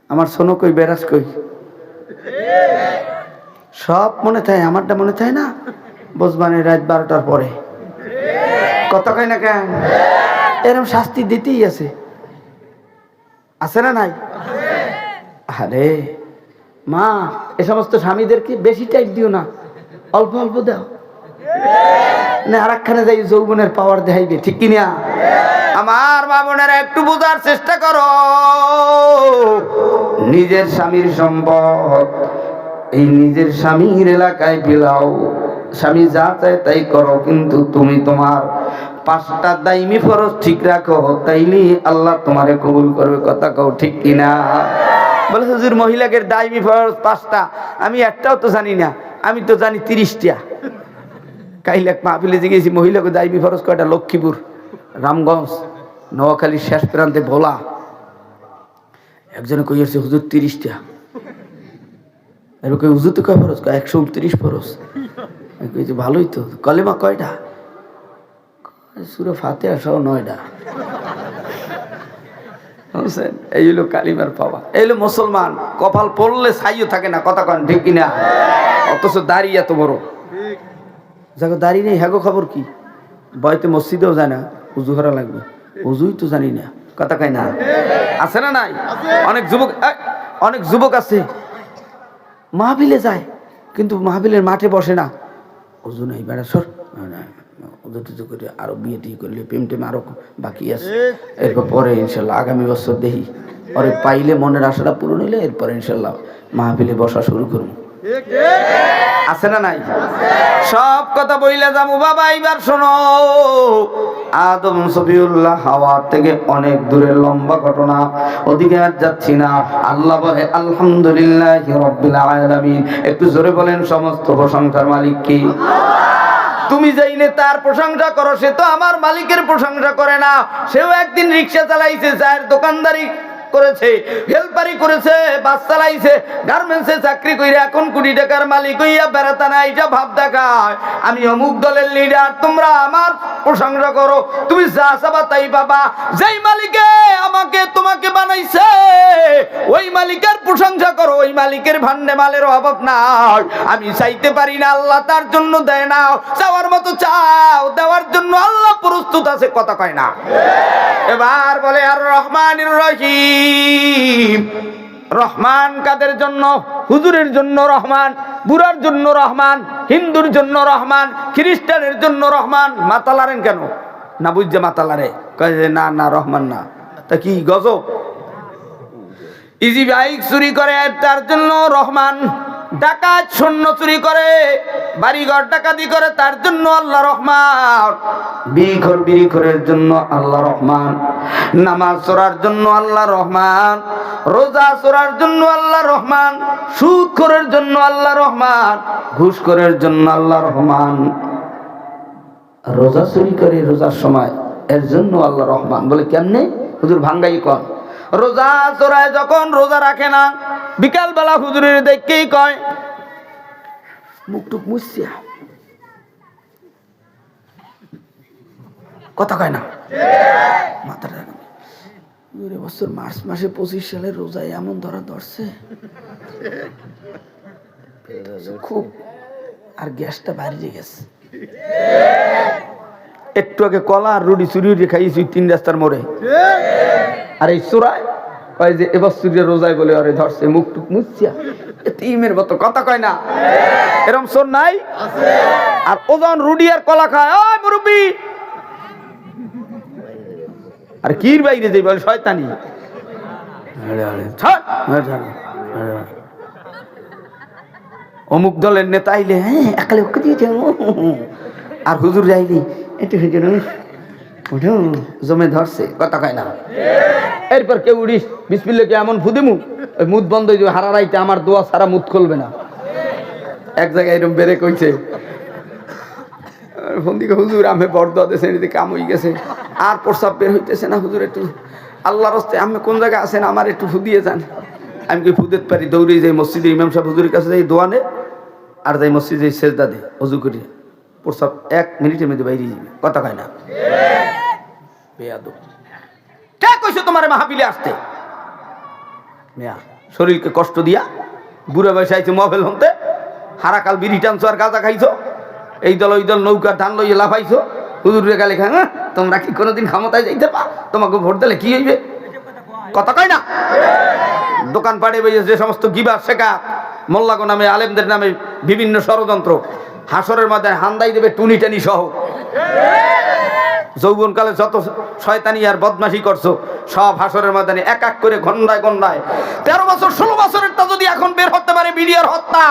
আমার সোনো কই বেরাস কই সব মনে থাকে, আমারটা মনে থাকে না, বসবানে রাত 12টার পরে। কথা কয় না কেন? এরকম শাস্তি দিতেই আছে, আছে না নাই? আরে মা, এ সমস্ত স্বামীদেরকে বেশি টাইট দিও না, অল্প অল্প দাও না, আর একখানে যাই যৌবনের পাওয়ার দেখাইবে, ঠিক কিনা? আমার মা বোনেরা একটু বোঝার চেষ্টা করো, নিজের স্বামীর সম্পদ এই নিজের স্বামীর এলাকায় বিলাও, স্বামী যা চায় তাই করো, কিন্তু তুমি তোমার 5টা দাইমি ফরজ ঠিক রাখো, তাইলে আল্লাহ তোমারে কবুল করবে। কথা কও ঠিক কিনা? বলে হুজুর মহিলাদের দাইমি ফরজ 5টা, আমি একটাও তো জানি না, আমি তো জানি 30টা। কাইলে মাহফিলে গেছি, মহিলাকে দাইমি ফরজ কয়টা? লক্ষ্মীপুর, রামগঞ্জ, নোয়াখালীর শেষ প্রান্তে ভোলা। একজনে কইছে হুজুর 30টা, এরকম হুজুর তো কয় ফরজ? 129 ফরজ। কইছে ভালোই তো, কলেমা কয়টা? সূরা ফাতিহা সহ 9টা। এই হলো কালিমার পাওয়া, এই হলো মুসলমান। কপাল পড়লে ছাইও থাকে না, কথা কন ঠিক কিনা? অথচ দাড়ি এত বড়, যাকে দাড়ি নেই হ্যাগো খবর কি? বয়তে মসজিদেও যায় না, উজু করা লাগবে, উজুই তো জানি না। কথা কয় না? আছে না নাই? অনেক যুবক আছে মাহফিলে যায়, কিন্তু মাহফিলের মাঠে বসে না, উজু নাই, বেড়া সর, উজু টুজু করে আরো বিয়ে টিয়ে করলে প্রেম টেম আরো বাকি আছে, এরপর পরে ইনশাল্লাহ আগামী বছর দেখি ওরে পাইলে মনের আশাটা পূরণ হইলে এরপরে ইনশাল্লাহ মাহফিলে বসা শুরু করবো। আছে না নাই? সব কথা বইলে যাবো বাবা, এইবার শোনো। আদম সফিউল্লাহ হাওয়া থেকে অনেক দূরের লম্বা ঘটনা, ওদিকে আর যাচ্ছি না। আল্লাহ বলে আলহামদুলিল্লাহি রাব্বিল আলামিন। একটু জোরে বলেন সমস্ত প্রশংসার মালিক কি? তুমি যাইলে তার প্রশংসা করো, সে তো আমার মালিকের প্রশংসা করে না। সেও একদিন রিক্সা চালাইছে, চায়ের দোকানদারি করেছে, হেল্পারি করেছে, বাস চালাইছে, গার্মেন্টসে চাকরি করে এখন কোটি টাকার মালিক হইয়া বেড়াতা না, এটা ভাব দেখায় আমি অমুক দলের লিডার, তোমরা আমার প্রশংসা করো, তুমি যা চাবা তাই পাবা। যেই মালিকে আমাকে তোমাকে বানাইছে ওই মালিকের প্রশংসা করো, ওই মালিকের ভান্ডে মালের অভাব নাই। আমি চাইতে পারি না, আল্লাহ তার জন্য দেয় না। চাওয়ার মতো চাও, দেওয়ার জন্য আল্লাহ প্রস্তুত আছে। কথা কয় না? এবার বলে আর রহমানির রহিম। রহমান কাদের জন্য? হুজুরের জন্য রহমান, বুড়ার জন্য রহমান, হিন্দুর জন্য রহমান, খ্রিস্টানের জন্য রহমান। মাতালারেন কেন? না বুঝছে মাতালারে, কয় যে না না রহমান না। তা কি গজব? ইজি বাইক চুরি করে তার জন্য রহমান, ডাকাত সৈন্য চুরি করে, বাড়িঘর ডাকাতি করে তার জন্য আল্লাহ রহমান, বিড়িখোরের জন্য আল্লাহ রহমান, নামাজ চোরার জন্য আল্লাহ রহমান, রোজা চোরার জন্য আল্লাহ রহমান, সুদখোরের জন্য আল্লাহ রহমান, ঘুষখোরের জন্য আল্লাহ রহমান। রোজা চুরি করে রোজার সময় এর জন্য আল্লাহ রহমান। বলে কেমনে হুজুর? ভাঙ্গাই কন। রোজা চোরায় যখন রোজা রাখে না, বিকাল বেলা হুজুরের দেখেই কয় মুখটুক মুছিয়া, কথা কয় না, মাথাটা বছর মার্চ মাসে 25 সালের রোজা এমন ধরা ধরছে খুব, আর গ্যাসটা বাইরে গেছে। একটু আগে কলা আর রুটি চুরি খাইছি 3 রাস্তার মোড়ে। আর এই চোরায় কয় যে এবার চুরির রোজায় বলে আরে ধরছে মুখটুক মুছিয়া, ইমের মতো, কথা কয় না। এরকম চোর নাই? আর ওজন রুটি আর কলা খায়, ওই মুরব্বি, আর কির বাইরে যাই বলে শয়তানি। অমুক দলের নেতা আইলে হ্যাঁ একালে ওকে দিয়েছে, আর হুজুর যাইলি একটু জমে ধরছে, কথা কয় না। এরপর কেউ উড়িস বিসমিল্লাহ এমন ফুদিমু, ওই মুদ বন্ধ হয়ে যাবে, হারা রাইতে আমার দোয়া সারা মুদ খুলবে না। এক জায়গায় এরকম বেড়ে কইছে ফন্দিকে, হুজুর আমি বরদোয়া দেশে কাম হয়ে গেছে, আর প্রস্রাব বের হইতেছে না, হুজুর একটু আল্লাহর রাস্তে আমি কোন জায়গায় আছেন আমার একটু ফুদিয়ে যান। আমি কি ফুদেতে পারি? দৌড়ে যাই মসজিদে, ইমাম সাহেব হুজুরের কাছে যাই দোয়া নে, আর যাই মসজিদে সেজদা দে, অজু করি, প্রস্রাব 1 মিনিটের মধ্যে বাইরে যাবে, কথা কয় না। বেয়াদব কে কইছে তোমার মাহফিলে আসতে? মিয়া শরীরকে কষ্ট দিয়া বুড়া বয়সে আইছো মহফিল হতে, হারাকাল বিড়ি টানছো আর গাঁজা খাইছো, এই দল ওই দল নৌকার ধান লইয়ে লাফাইছো, হুজুরের গালে খায় না। তোমরা কি কোনোদিন ক্ষমতায় যাইতে পা? তোমাকে ভোট দিলে কি হইবে, কথা কয় না। দোকান পাড়ে বইয়ে যে সমস্ত গিবা শেখা, মোল্লাগো নামে আলেমদের নামে বিভিন্ন ষড়যন্ত্র, হাসরের মধ্যে হান্দাই দেবে টুনি টানি সহ। যৌবনকালে যত শয়তানি আর বদমাশি করছো সব হাসরের ময়দানে এক এক করে গন্ডায় গন্ডায়। 13 বছর 16 বছরেরটা যদি এখন বের হতে পারে বিডিআর হত্যা,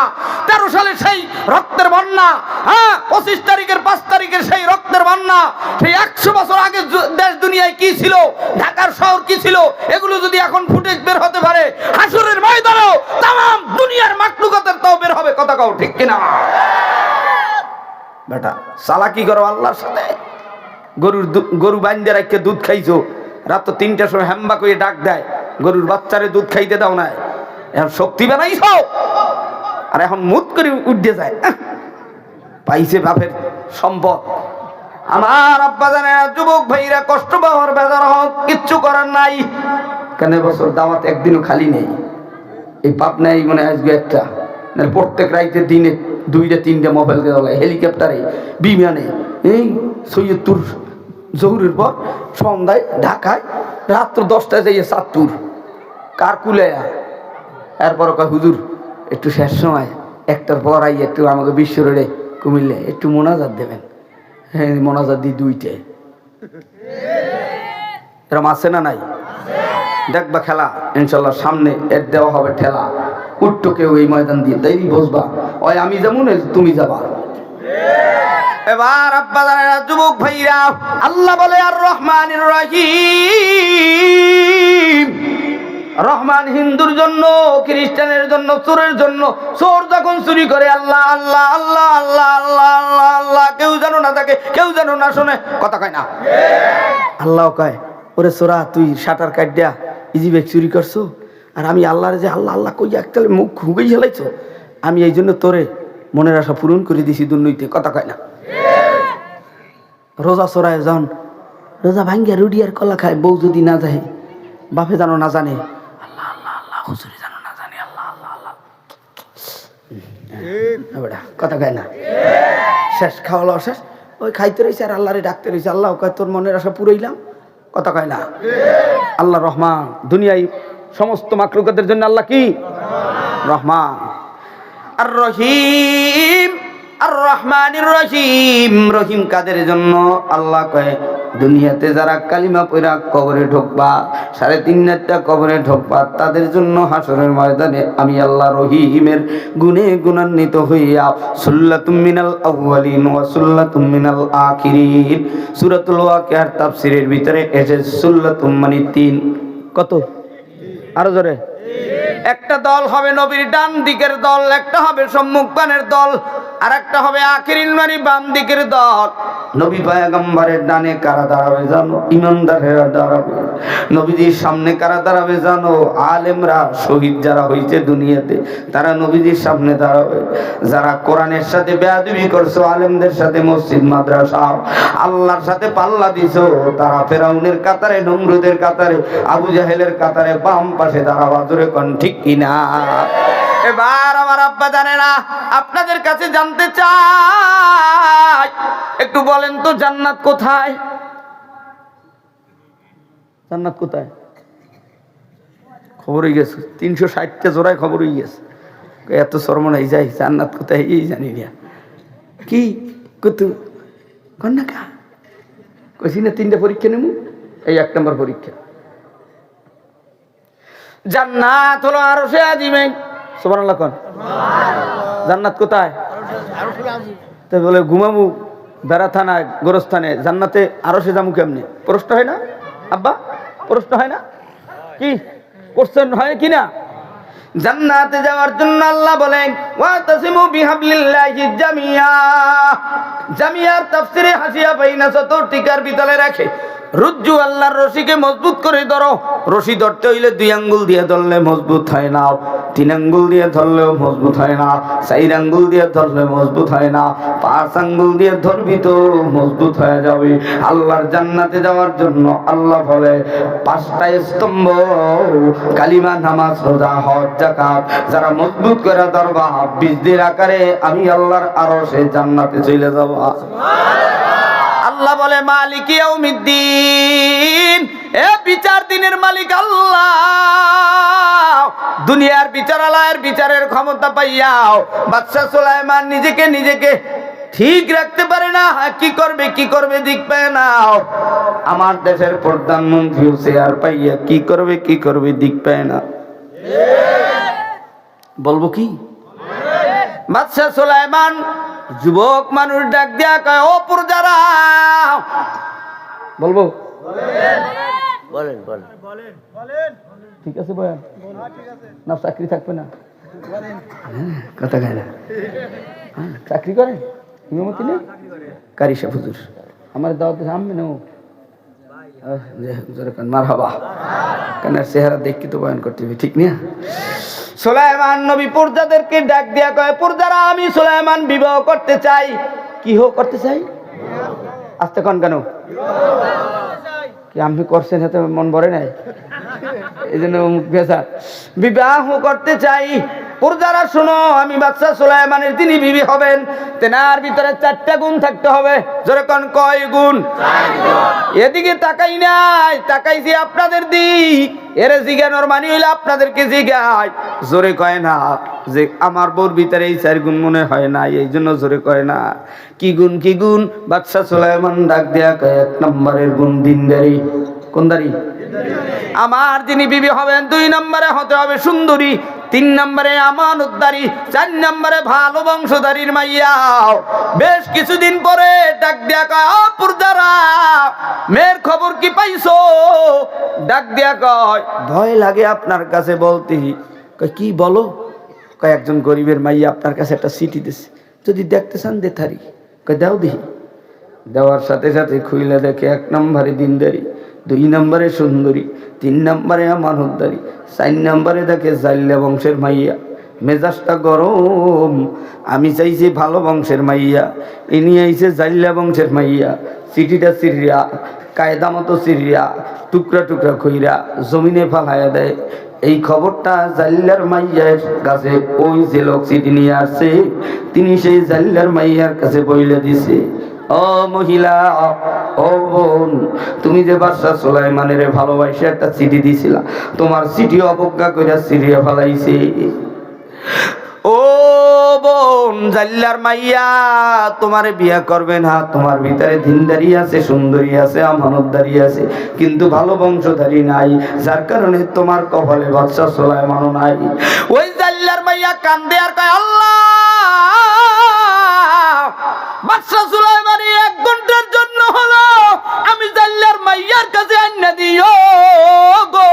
13 সালে সেই রক্তের বন্যা, হ্যাঁ 25 তারিখের 5 তারিখের সেই রক্তের বন্যা, সেই 100 বছর আগে দেশ দুনিয়ায় কি ছিল, ঢাকার শহর কি ছিল, এগুলো যদি এখন ফুটেজ বের হতে পারে, হাসরের ময়দানেও তাম দুনিয়ার মাকলুকাতের তাও বের হবে, কথা কও ঠিক কিনা? বেটা চালাকি করো আল্লাহর সাথে। গরু বাইন্দে রাখকে দুধ খাইছো, রাত 3টার সময় হ্যাম্বা করে ডাক দেয়, গরুর বাচ্চারে দুধ খাইতে দাও না, এখন শক্তি বানাইছো, আর এখন মুত করে উঠে যায়, পাইছে বাপের সম্পদ। আমার আব্বা জানে যুবক ভাইরা কষ্ট পাওয়ার বেজার হোক, কিচ্ছু করার নাই। কেন বছর দাওয়াত একদিনও খালি নেই, এই পাবনায় মনে আসবে একটা, প্রত্যেক রাইতে দিনে 2-3টা মোবাইল দেওয়া, হেলিকপ্টারে, বিমানে, এই সৈয়দপুর জহুরের পর সন্ধ্যায় ঢাকায়, রাত্র 10টায় যাইয়ে চাঁদপুর, কার কুলাইয়া। এরপর কয় হুজুর একটু শেষ সময় 1টার পর আই একটু আমাকে বিশ্ব রোডে কুমিল্লে একটু মোনাজাত দেবেন। হ্যাঁ মোনাজাত দিই 2টায়। এরকম আছে না নাই? দেখবা খেলা ইনশাল্লাহ সামনে এর দেওয়া হবে ঠেলা, উঠতো কেউ এই ময়দান দিয়ে, তাই বসবা, ওই আমি যেমন তুমি যাবা। এবার আব্বা জানেরা যুবক ভাইরা, আল্লাহ বলে আর রহমানির রহিম। রহমান হিন্দুর জন্য, খ্রিস্টানের জন্য, চোরের জন্য। চোর যখন চুরি করে আল্লাহ আল্লাহ আল্লাহ আল্লাহ আল্লাহ আল্লাহ আল্লাহ, কেউ যেন না থাকে, কেউ যেন না শোনে, কথা কয় না। আল্লাহ কয় ওরে চোরা তুই শাটার কাট দেয়া ইজি ব্যাগ চুরি করছো, আর আমি আল্লাহর যে আল্লাহ আল্লাহ কই এককালে মুখ খুবই হেলাইছো, আমি এই জন্য তোরে মনের আশা পূরণ করে দিছি দুর্নীতি, কথা কয় না। রোজা চোরায় যান, রোজা ভাঙ্গিয়া রুটি আর কলা খায়, বউ যদি না যায়, বাপে জানো না জানে, আল্লাহ আল্লাহ আল্লাহ, হুজুরে জানো না জানে, আল্লাহ আল্লাহ আল্লাহ, কথা কয় না। শেষ খাওয়া শেষ, ওই খাইতে রয়েছে আর আল্লাহরে ডাকতে রয়েছে, আল্লাহ কয় তোর মনের আশা পুরাইলাম, কথা কয় না? আল্লাহ রহমান। দুনিয়ায় সমস্ত মাখলুকাতের জন্য আল্লাহ কি? রহমান। আর রহিম, আর রহমানির রহিম। রহিম কাদের জন্য? আল্লাহ কয় দুনিয়াতে যারা কালিমা পড়া কবরে ঢোকবা, 3.5 কবরে ঢোকবা, তাদের জন্য হাসরের ময়দানে আমি আল্লাহ রহিমের গুণে গুণান্বিত হইয়া সুল্লাতুম মিনাল আউয়ালিন ওয়া সুল্লাতুম মিনাল আখিরিন। সূরাতুল ওয়াকিয়ার তাফসীরের ভিতরে এসেছে সুল্লাতুম মানে 3। কত? আরো জোরে। একটা দল হবে নবীর ডান দিকের দল, একটা হবে সম্মুখ পানের দল, আর একটা হবে আখিরিন মানে বাম দিকের দল। নবী পয়গম্বরের ডানে কারা দাঁড়াবে জানো? ইমানদারেরা দাঁড়াবে। নবীজির সামনে কারা দাঁড়াবে জানো? আলেমরা, শহীদ যারা হয়েছে দুনিয়াতে, তারা নবীজির সামনে দাঁড়াবে। যারা কোরআনের সাথে বেয়াদবি করছো, আলেমদের সাথে মসজিদ মাদ্রাসা আল্লাহর সাথে পাল্লা দিছো, তারা ফেরাউনের কাতারে, নমরুদের কাতারে, আবু জাহেলের কাতারে বাম পাশে দাঁড়াবা। জোরে কোন ঠিক কিনা? এবার আমার আব্বা জানে না, আপনাদের কাছে জানতে চাই, একটু বলেন তো জান্নাত কোথায়? জান্নাত কোথায়? খবর হয়ে গেছে 360টা জোড়ায় খবর হয়ে গেছে। এত সরমনাই যাই, জান্নাত কোথায় এই জানি না। কি কত কন্যা কা কইছি না 3টা পরীক্ষা নেব, এই 1 নম্বর পরীক্ষা। জান্নাত হলো আরশে আজিমে। সুবহানাল্লাহ কোন? জান্নাত কোথায়? তাই বলে ঘুমামু বেড়া থানায় গোরস্থানে, জান্নাতে আরশে যামু কেমনে? প্রশ্ন হয় না আব্বা? প্রশ্ন হয় না? কি কোশ্চেন হয় কি না? জান্নাতে যাওয়ার জন্য আল্লাহ বলেন ওয়াতাসিমু বিহাবলিল্লাহি জামিয়া। জামিয়ার তাফসীরে হাসিয়া বাইনা সতর টিকার ভিতরে রাখে রুজ্জু আল্লাহর রশিকে মজবুত করে ধরো। রশি ধরতে হইলে 2 আঙ্গুল দিয়ে ধরলে মজবুত হয় না, 3 আঙ্গুল দিয়ে ধরলেও মজবুত হয় না, 4 আঙ্গুল দিয়ে ধরলে মজবুত হয় না, 5 আঙ্গুল দিয়ে ধরবি তো মজবুত হয়ে যাবে। আল্লাহর জান্নাতে যাওয়ার জন্য আল্লাহ বলে 5টা স্তম্ভ, কালিমা, নামাজ, রোজা, হজ, যাকাত যারা মজবুত করে ধরবা, বীজদের আকারে আমি আল্লাহর আরশে জান্নাতে চলে যাব। আল্লাহ বলে মালিক ইয়াউমিদ্দিন, এ বিচার দিনের মালিক আল্লাহ। দুনিয়ার বিচারালয়ের বিচারের ক্ষমতা পাইয়াও বাদশা সুলাইমান নিজেকে ঠিক রাখতে পারে না। কি করবে দিক পায় না। আমার দেশের প্রধানমন্ত্রী চেয়ার পাইয়া কি করবে দিক পায় না। বলবো কি? বাদশা সুলাইমান যুবক মানুষ ডাক দিয়া কয়, ও প্রজারা, বলবো? বলেন। ঠিক আছে বলেন না, চাকরি থাকবে না, কথা খায় না। চাকরি করে ইমামতি নেই, কারি সাহেব হুজুর আমার দাওয়াতে সামনে নেও মারহাবা, কেন চেহারা দেখি তো বয়ান করতে হবে, ঠিক না? সুলাইমান নবী প্রজাদেরকে ডাক দিয়া কয়, প্রজারা, আমি সুলাইমান বিবাহ করতে চাই। কি করতে চাই? আস্তে কোন কেন? কি আপনি করছেন হাতে মন ভরে নাই, এই জন্য বেজার। বিবাহ করতে চাই। প্রজারা শোনো, আমি বাদশা সুলাইমানের তিনি বিবি হবেন, তেনার ভিতরে 4টা গুণ থাকতে হবে। জোরে কোন কয় গুণ? এদিকে তাকাই নাই, তাকাইছি আপনাদের দিক। এর জিজ্ঞানোর মানে হইলে আপনাদেরকে জিজ্ঞাই। জোরে কয় না যে আমার বউর ভিতরে এই 4 গুণ মনে হয় না, এই জন্য জোরে কয় না। কি গুণ? বাদশা সুলাইমান ডাক দেয়া কয়, 1 নম্বরের গুণ দিনদারি। কোন দাড়ি? আমার যিনি বিবি হবেন 2 নম্বরে হতে হবে সুন্দরী, 3 নম্বরে আমানতদারি, 4 নম্বরে ভালো বংশধারীর মাইয়া। বেশ কিছুদিন পরে ডাক দিয়া কয়, ও প্রজারা, মেয়ের খবর কি পাইছো? ডাক দিয়া কয়, ভয় লাগে আপনার কাছে বলতে। কয় কি বলো? কয় একজন গরিবের মাইয়া আপনার কাছে একটা চিঠি দিছে, যদি দেখতে চান দে থারি। কয় দাও দেখি। দেওয়ার সাথে সাথে খুইলে দেখে 1 নম্বরে দিনদারি, 2 নম্বরে সুন্দরী, 3 নম্বরে আমানতদারি, 4 নম্বরে দেখে জাইল্লা বংশের মাইয়া। মেজাজটা গরম, আমি চাইছি ভালো বংশের মাইয়া, ইনি আইছে জাইল্লা বংশের মাইয়া। চিঠিটা চিরিয়া, কায়দা মতো চিরিয়া, টুকরা টুকরা কইরা জমিনে ফালাইয়া দেয়। এই খবরটা জাইল্লার মাইয়ার কাছে ওই যে লোক চিঠি নিয়ে আসছে, তিনি সেই জাইল্লার মাইয়ার কাছে বইলে দিছে। ও মহিলা, ও বোন, তুমি যে বাদশা সুলাইমানের ভালোবাসে একটা চিঠি দিছিলা, তোমার চিঠি অবজ্ঞা করে ছিঁড়িয়া ফেলাইছে। ও বোন, জাল্লার মাইয়া তোমারে বিয়া করবে না, তোমার ভিতরে দিনদারি আছে, সুন্দরী আছে, আমানতদারি আছে, কিন্তু ভালো বংশধারী নাই, যার কারণে তোমার কপালে বাদশা সুলাইমানও নাই। ওই জাল্লার মাইয়া কান্দে আর কয়, আল্লাহ, বাদশা সুলাইমান 1 ঘন্টার জন্য হলো আমি জাল্লার মাইয়ার কাছে আইনা দিও গো।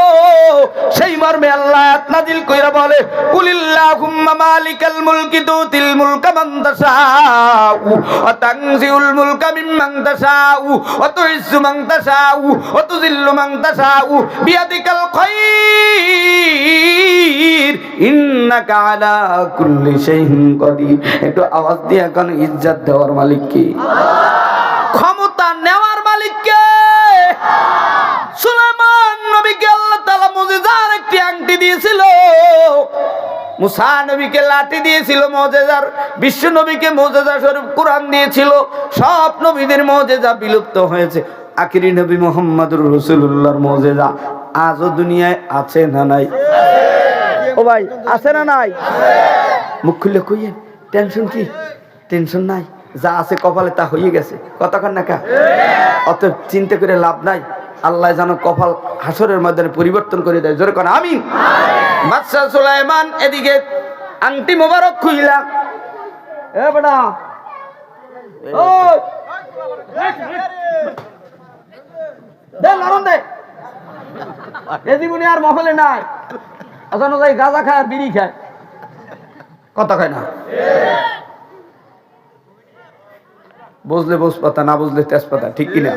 সেই মর্মে আল্লাহ আয়াত নাযিল কইরা বলে, কুলিল্লাহুম্মা মালিকাল মুলকি তুতিল মুলকা মান তাশাউ ওয়া তানজিউল মুলকা মিম্মান তাশাউ ওয়া তুইজ্জু মান তাশাউ ওয়া তুযিল্লু মান তাশাউ বিয়াদিকাল খায়র ইন্নাকা আলা কুল্লি শাইইন কাদির। একটু আওয়াজ দিয়ে এখন ইজ্জত দেওয়ার মালিক কে? ক্ষমতা নেওয়ার মালিক কে? সুলাইমান নবীকে আল্লাহ তাআলা মুজিজার একটি আংটি দিয়েছিল, মুসা নবীকে লাঠি দিয়েছিল মুজিজার, বিশ্ব নবীকে মুজিজা স্বরূপ কোরআন দিয়েছিল। সব নবীদের মুজিজা বিলুপ্ত হয়েছে, আখিরি নবী মুহাম্মদুর রাসূলুল্লাহর মুজিজা আজও দুনিয়ায় আছে না নাই? ও ভাই, আছে না নাই? মুখ খুলে কইয়েন, টেনশন কি? টেনশন নাই, যা আছে কপালে তা হয়ে গেছে। কতক্ষণ না কা? অত চিন্তা করে লাভ নাই। আল্লাহ যেন কপাল হাসরের ময়দানে পরিবর্তন করে দেয়। জোরে কোন আমিন। বাদশা সুলাইমান এদিকে আংটি মোবারক খুইলা, এ বেটা, ওই দে লরম দে, এ জীবনে আর মহলে নাই। এখন যাই গাঁজা খায় আর বিড়ি খায়, কথা খায় না। বুঝলে বোঝ পাতা, না বুঝলে তেজপাতা, ঠিক কিনা?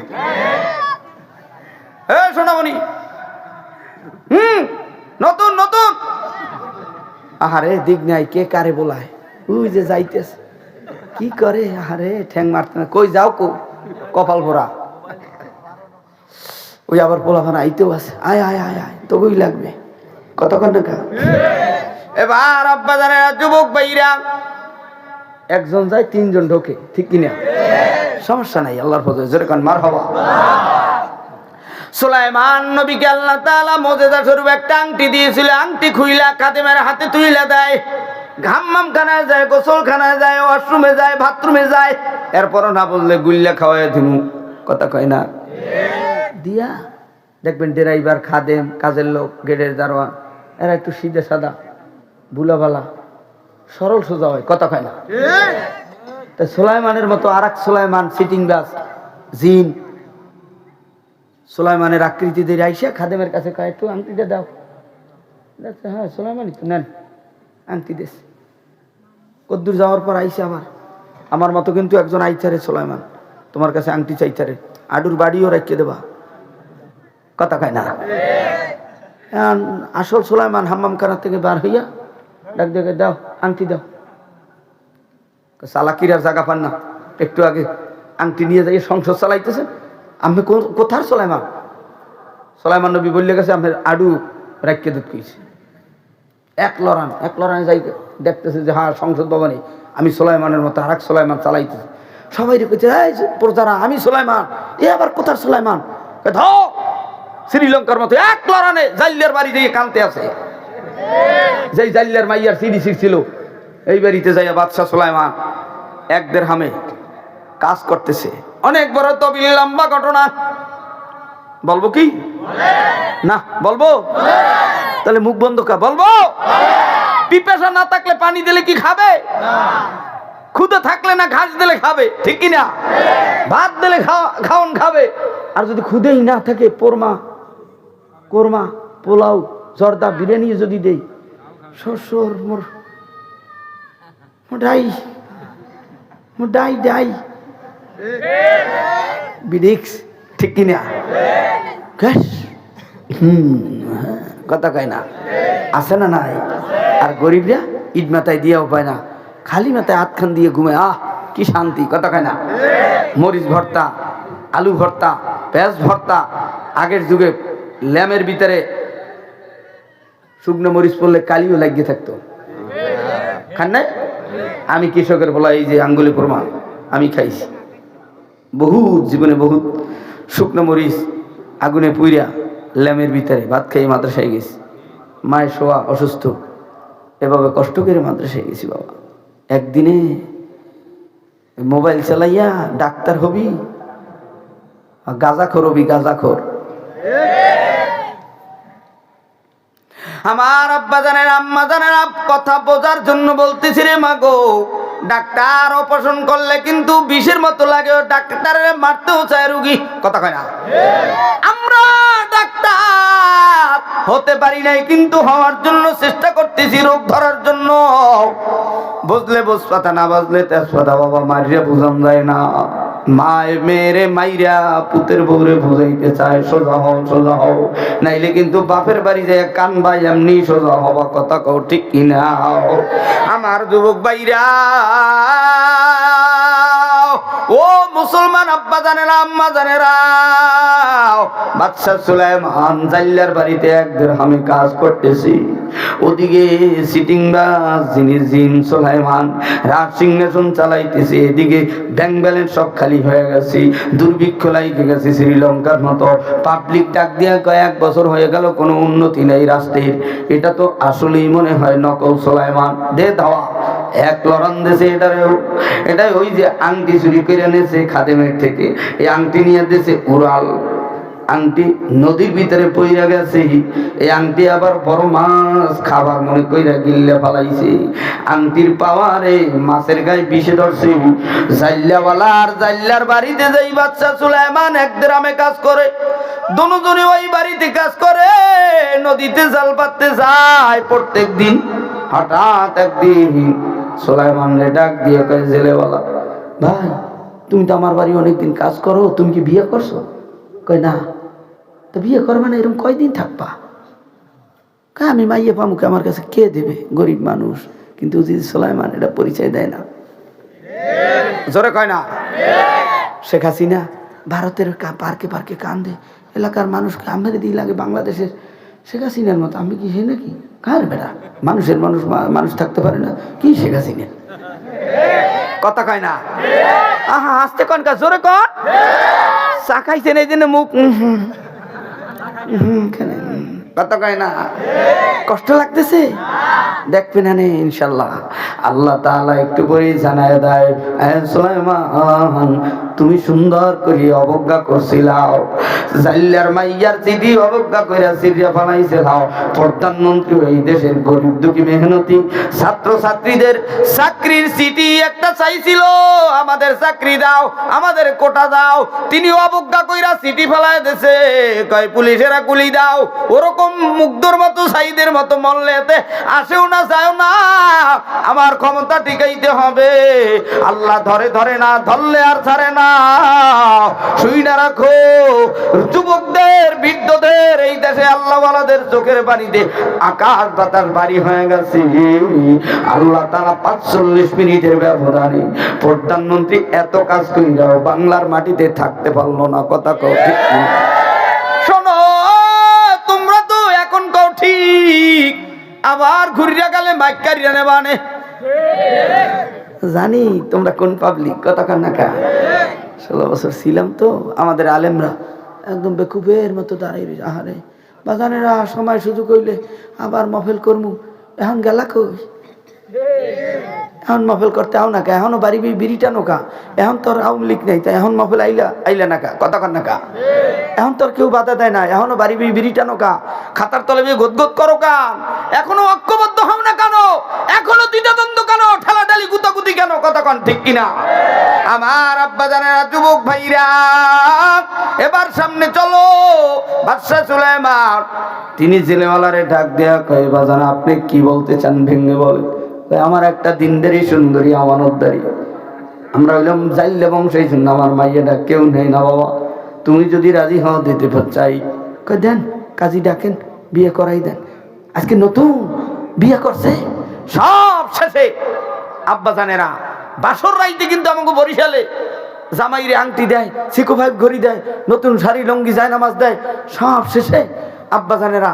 সোনামণি, নতুন নতুন, আহারে দিক নাই, কে কারে বলায়? ওই যে যাইতেছে, কি করে? আহারে ঠ্যাং মারতে না, কই যাও কো, কপাল ভরা। ওই আবার পোলাফান আইতেও আছে, আয় আয় আয় আয়, তবুই লাগবে। কতক্ষণ টাকা? এবার আব্বা জানে, যুবক ভাইরা, একজন যায় 3 জন ঢোকে, ঠিক কিনা? সমস্যা নাই, আল্লাহর ফজলে যেরকম মারহাবা। সুলাইমান নবীকে আল্লাহ তাআলা মুজিজা স্বরূপ একটা আংটি দিয়েছিল, আংটি খুইলা খাদেমের হাতে তুইলা দেয়। হাম্মাম খানায় যায়, গোসলখানায় যায়, ওয়াশরুমে যায়, বাথরুমে যায়, এরপরও না বললে গুল্লা খাওয়ায় দিমু, কথা কয় না? দিয়া দেখবেন ড্রাইভার, খাদেম, কাজের লোক, গেটের দারোয়ান, এরা একটু সিধে সাদা, বুলাবালা, সরল সোজা হয়, কথা কয় না? তা সুলাইমানের মতো আর এক সুলাইমান সিটিং বাস জিন, সুলাইমানের আকৃতি দিয়ে আইসা খাদেমের কাছে কয়, একটু আংটিটা দাও। হ্যাঁ সুলাইমানই তো, নেন আংটি দেশ। কদ্দূর যাওয়ার পর আইসা আমার মতো কিন্তু একজন আইচারে, সুলাইমান তোমার কাছে আংটি চাইচারে, আডুর বাড়িও রাখিয়ে দেবা, কথা কয় না? আসল সুলাইমান হাম্মাম খানা থেকে বার হইয়া ডাক দেখে, দাও আংটি দাও। চালাকির আর জায়গা পান না, একটু আগে আংটি নিয়ে যাই সংসার চালাইতেছেন, আমি কোথার সুলাইমান? সুলাইমান নবী বললে গেছে, আমি আডু রাখিয়ে দুধ কইছি। এক লড়ান যাই দেখতেছে যে হ্যাঁ সংসদ ভবনে আমি সুলাইমানের মতো আর এক সুলাইমান চালাইতেছি। সবাই রেখেছে, এই প্রজারা, আমি সুলাইমান, এ আবার কোথার সুলাইমান? শ্রীলঙ্কার মতো এক লড়ানে জাল্লার বাড়ি দিয়ে কানতে আছে, যেই জাল্লার মাইয়ার সিঁড়ি ছিল, এই বাড়িতে যাইয়া বাদশা সুলাইমান 1 দিরহামে কাজ করতেছে। অনেক বড় তবিল লম্বা ঘটনা, বলবো কি না? বলবো? তাহলে মুখ বন্ধ কা, বলবো? পিপাসা না থাকলে পানি দিলে কি খাবে? ক্ষুধা থাকলে না ঘাস দিলে খাবে, ঠিক কিনা? ভাত দিলে খাওন খাবে। আর যদি ক্ষুধেই না থাকে, কোরমা, পোলাও, জর্দা, বিরিয়ানি যদি দেই, শ্বশুর মোর ডাই বিডিক্স, ঠিক কিনা? কথা কয় না? আছে না নাই? আর গরিবরা ইট মাথায় দিয়েও পায় না, খালি মাথায় হাতখান দিয়ে ঘুমে, কি শান্তি, কথা কয় না? মরিচ ভর্তা, আলু ভর্তা, পেঁয়াজ ভর্তা। আগের যুগে ল্যামের ভিতরে শুকনো মরিচ পড়লে কালিও লাগিয়ে থাকতো, খান নাই? আমি কৃষকের বলা, এই যে আঙ্গুলি প্রমাণ, আমি খাইছি। বহুত জীবনে বহুত শুকনো মরিচ আগুনে পুইরা ল্যামের ভিতরে ভাত খাইয়ে মাদ্রাসায় গেছি। মায়ের শোয়া অসুস্থ, এভাবে কষ্ট করে মাদ্রাসায় গেছি বাবা। একদিনে মোবাইল চালাইয়া ডাক্তার হবি, গাঁজাখোর হবি, গাঁজাখোর। আমার আব্বা জানেন আম্মা জানেন, কথা বোঝার জন্য বলতেছি রে মা গো। ডাক্তার অপারেশন করলে কিন্তু বিষের মতো লাগে, ডাক্তারের মারতেও চায় রুগী, কথা কয় না। আমরা ডাক্তার হতে পারি নাই, কিন্তু হওয়ার জন্য চেষ্টা করতেছি, রোগ ধরার জন্য। বুঝলে বুঝপাতা, না বুঝলে তেজপাতা বাবা, মারিয়া বুঝান যায় না। মায় মেরে মাইরা পুতের বউরে বুঝাইতে চায় সোজা হও সোজা হও, নাইলে কিন্তু বাপের বাড়ি যায় কানবা এমনি সোজা হওয়া, কথা কও ঠিক কিনা? আমার যুবক ভাইরা ও মুসলমান আব্বা জানেরা আম্মা জানেরা, বাদশা সুলাইমান জাল্লার বাড়িতে এক দিরহামে কাজ করতেছি। ওদিকে সিটিং বাস যিনি জিন সুলাইমান রাজ সিংহাসন চালাইতেছে, এদিকে ব্যাংক ব্যালেন্স সব খালি হয়ে গেছে, দুর্ভিক্ষ লাইগে গেছে শ্রীলঙ্কার মতো। পাবলিক ডাক দিয়া কয়েক বছর হয়ে গেল কোনো উন্নতি নেই রাষ্ট্রের। এটা তো আসলেই মনে হয় নকল সুলাইমান। দে দাওয়া এক লড়ান দেশে এটাই ওই যে আংটি চুরি করে এনেছে খাদেমের থেকে, এই আংটি নিয়ে দেশে উড়াল। আংটি নদীর ভিতরে পইরা গেছে, এই আংটি আবার বড় মাছ খাবার মনে কইরা গিল্লে ফালাইছে। আংটির পাওয়ারে মাছের গায়ে বিষে ধরছে। জাল্লাওয়ালা আর জাল্লার বাড়িতে যাই বাদশা সুলাইমান এক গ্রামে কাজ করে, দুজনে ওই বাড়িতে কাজ করে, নদীতে জাল পাততে যায় প্রত্যেক দিন। হঠাৎ একদিন সুলাইমান রে ডাক দিয়ে কয়, জেলেওয়ালা ভাই তুমি তো আমার বাড়ি অনেকদিন কাজ করো, তুমি কি বিয়ে করছো? কয় না। তো বিয়ে করবা না, এরকম কয়দিন থাকবা? কয় আমি মাইয়ে পামুকে, আমার কাছে কে দেবে, গরিব মানুষ। কিন্তু সুলাইমান এটা পরিচয় দেয় না, জোরে কয় না। শেখ হাসিনা ভারতের পার্কে পার্কে কান্দে, এলাকার মানুষকে আমাদের দিয়ে লাগে বাংলাদেশের শেখ হাসিনার মতো। আমি কি সে নাকি? কার বেটা, মানুষের মানুষ মানুষ থাকতে পারে না কি শেখ হাসিনা? কথা কয় না। আহা আসতে কন কা, জোরে কন। চা খাইছেন এই জন্য মুখ কথা কয় না। কষ্ট লাগতেছে, দেখবে না ইনশাল্লাহ। আল্লাহ তাআলা একটু পরে জানায় দেয়, সুলাইমান তুমি সুন্দর করে অবজ্ঞা করছিলাও, জাল্লার মাইয়ার চিঠি অবজ্ঞা করে সিরিয়া বানাইছিলাও। প্রধানমন্ত্রী এই দেশের গরিব দুঃখী মেহনতি ছাত্র ছাত্রীদের চাকরির চিঠি একটা চাইছিল, আমাদের চাকরি দাও, আমাদের কোটা দাও। তিনি অবজ্ঞা কইরা চিঠি ফেলায় দেশে, কয় পুলিশেরা গুলি দাও। ওরকম মুগ্ধর মতো সাইদের মতো মরলে এতে আসেও না যাও না, আমার ক্ষমতা টিকাইতে হবে। আল্লাহ ধরে ধরে না, ধরলে আর ছাড়ে না। শুই না রাখো যুবকদের বৃদ্ধদের, এই দেশে আল্লাহওয়ালাদের চোখের পানিতে আকাশ বাতাস বাড়ি হয়ে গেছে। আল্লাহ তাআলা ৪৫ মিনিটের ব্যবধানে প্রধানমন্ত্রী এত কাজ কইরাও বাংলার মাটিতে থাকতে পারলো না, কথা কও ঠিক না? শোনো তোমরা তো এখন কও ঠিক, আবার ঘুরিয়া গেলে মাইকারিয়া নেবানে। জানি তোমরা কোন পাবলিক, কথা কান না কা। 16 বছর ছিলাম তো, আমাদের আলেমরা একদম বেকুবের মতো দাঁড়াই রয়েছে। আহারে বাজানেরা সময় সুযোগ হইলে আবার মফেল করমু, এখন গেলা কই? এখন মফেল করতে আও না কা? এখনো বাড়ি বিড়িটা নোকা, এখন তোর আওয়ামী লীগ নেই, তাই এখন মফেল আইলা না কা, কথা কন না কা? এখন তোর কেউ বাধা দেয় না, এখনো বাড়ি বিড়িটা নোকা, খাতার তলে গদগদ করো কান, এখনো ঐক্যবদ্ধ হও না কেন? এখনো দ্বিধাদ্বন্দ্ব কেন? ঠেলাঠালি গুতাগুতি কেন? কথা কন ঠিক কিনা? আমার আব্বা জানেরা, যুবক ভাইরা এবার সামনে চলো। বাদশা সুলাইমান তিনি জেলেওয়ালারে ডাক দেয়া কয়, বাজান আপনি কি বলতে চান? ভেঙে বলে। আমার একটা দিনদারি সুন্দরী আমানতদারি, আমরা হইলাম জাইলে বংশ, এই জন্য আমার মাইয়াটা কেউ নেই না বাবা, তুমি যদি রাজি হও দিতে চাই। কয় দেন, কাজী ডাকেন, বিয়ে করাই দেন। আজকে নতুন বিয়ে করছে, সব শেষে আব্বা জানেরা বাসর রাইতে কিন্তু আমাকে বরিশালে জামাইরে আংটি দেয়, সিকো ভাই ঘড়ি দেয়, নতুন শাড়ি লঙ্গি যায়, নামাজ দেয়। সব শেষে আব্বা জানেরা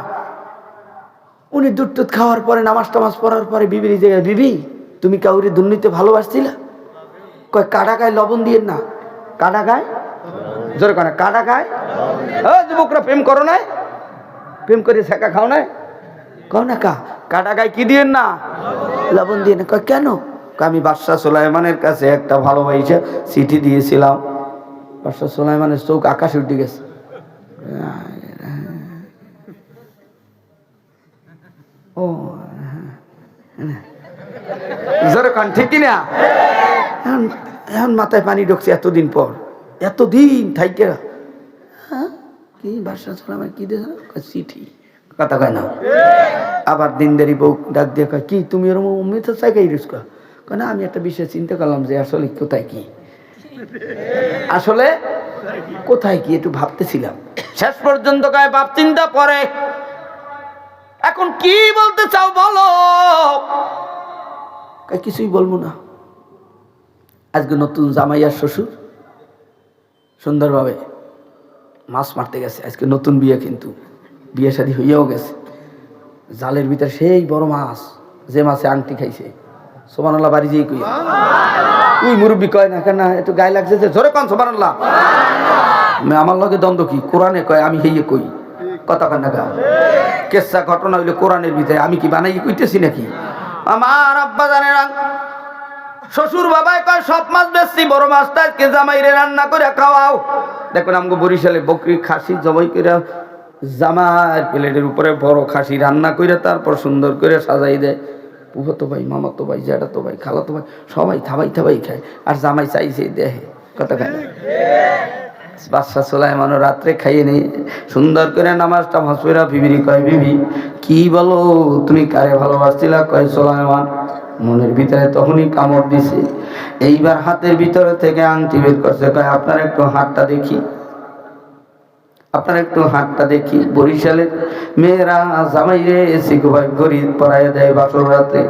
উনি দুধ টুধ খাওয়ার পরে নামাজ টামাজ পড়ার পরে বিবির জায়গায়, বিবি তুমি কাউরে দুর্নীতি ভালোবাসছিলা? কয় কাটা গায়ে লবণ দিয়ে না, কাটা খায়, জোরে করে কাটা খায়। যুবকরা প্রেম করো নাই, প্রেম করে শেখা খাও নাই, কও না কাটা খায় কি দিয়ে না, লবণ দিয়ে না। কেন? আমি বাদশাহ সুলাইমানের কাছে একটা ভালোবাসা চিঠি দিয়েছিলাম, বাদশাহ সুলাইমানের চোখ আকাশে উঠে গেছে। ও জোরে কান ঠিক কিনা? এখন মাথায় পানি ঢুকছে এতদিন পর, এতদিন থাইকে কি বাদশাহ সুলাইমান কি দিয়েছে, চিঠি, কথা কয় না। আবার দিনদারি বউ ডাক দিয়ে কয় কি তুমি ওরকম অমৃত চাইকাই রুস্কা, কেন আমি একটা বিষয় চিন্তা করলাম যে আসলে কোথায় কি, আসলে কোথায় কি একটু ভাবতেছিলাম। শেষ পর্যন্ত কয় ভাব চিন্তা পরে, এখন কি বলতে চাও বলো। কিছুই বলবো না, আজকে নতুন জামাইয়ার শ্বশুর সুন্দরভাবে মাছ মারতে গেছে, আজকে নতুন বিয়ে, কিন্তু বিয়ে শাদী হইয়াও গেছে। জালের ভিতরে সেই বড় মাছ, যে মাছে আংটি খাইছে, সুবহানাল্লাহ বাড়ি যেই কই ওই মুরব্বী কয় না কেন একটু গায়ে লাগছে যে জোরে কন সুবহানাল্লাহ। আমার লগে দ্বন্দ্ব কি, কোরআনে কয় আমি হইয়ে কই, কথা কন না গা। কেসা ঘটনা হইলে কোরআনের ভিতরে, আমি কি বানাই কইতেছি নাকি? আমার আব্বা জানে না, শ্বশুর বাবাই কয় সব মাছ বেশি, বড় মাছটা আজকে জামাইরে রান্না করে খাওয়াও। দেখুন আমাকে বরিশালে বকরি খাসি জবাই করে জামার প্লেটের উপরে বড় খাসি রান্না করে তারপর সুন্দর করে সাজাই দেয়। ফুফাতো ভাই, মামাতো ভাই, জ্যাঠাতো ভাই, খালাতো ভাই সবাই থাবাই থাবাই খায়, আর জামাই চাইছে দেহে, কথা খায় না। বাদশাহ সুলাইমানও রাত্রে খাইয়ে নেই, সুন্দর করে নামাজটা হাসুরা বিবিরি কয় বিবি কি বলো তুমি কারে ভালোবাসছিলা? কয় সুলাইমান। মনের ভিতরে তখনই কামড় দিছে, এইবার হাতের ভিতরে থেকে আংটি বের করছে, কয় আপনার একটু হাতটা দেখি, আপনার একটু হাতটা দেখি। বরিশালের মেয়েরা জামাইরে সিকুভাই গরিব পরাইয়া দেয় বাসর রাতে,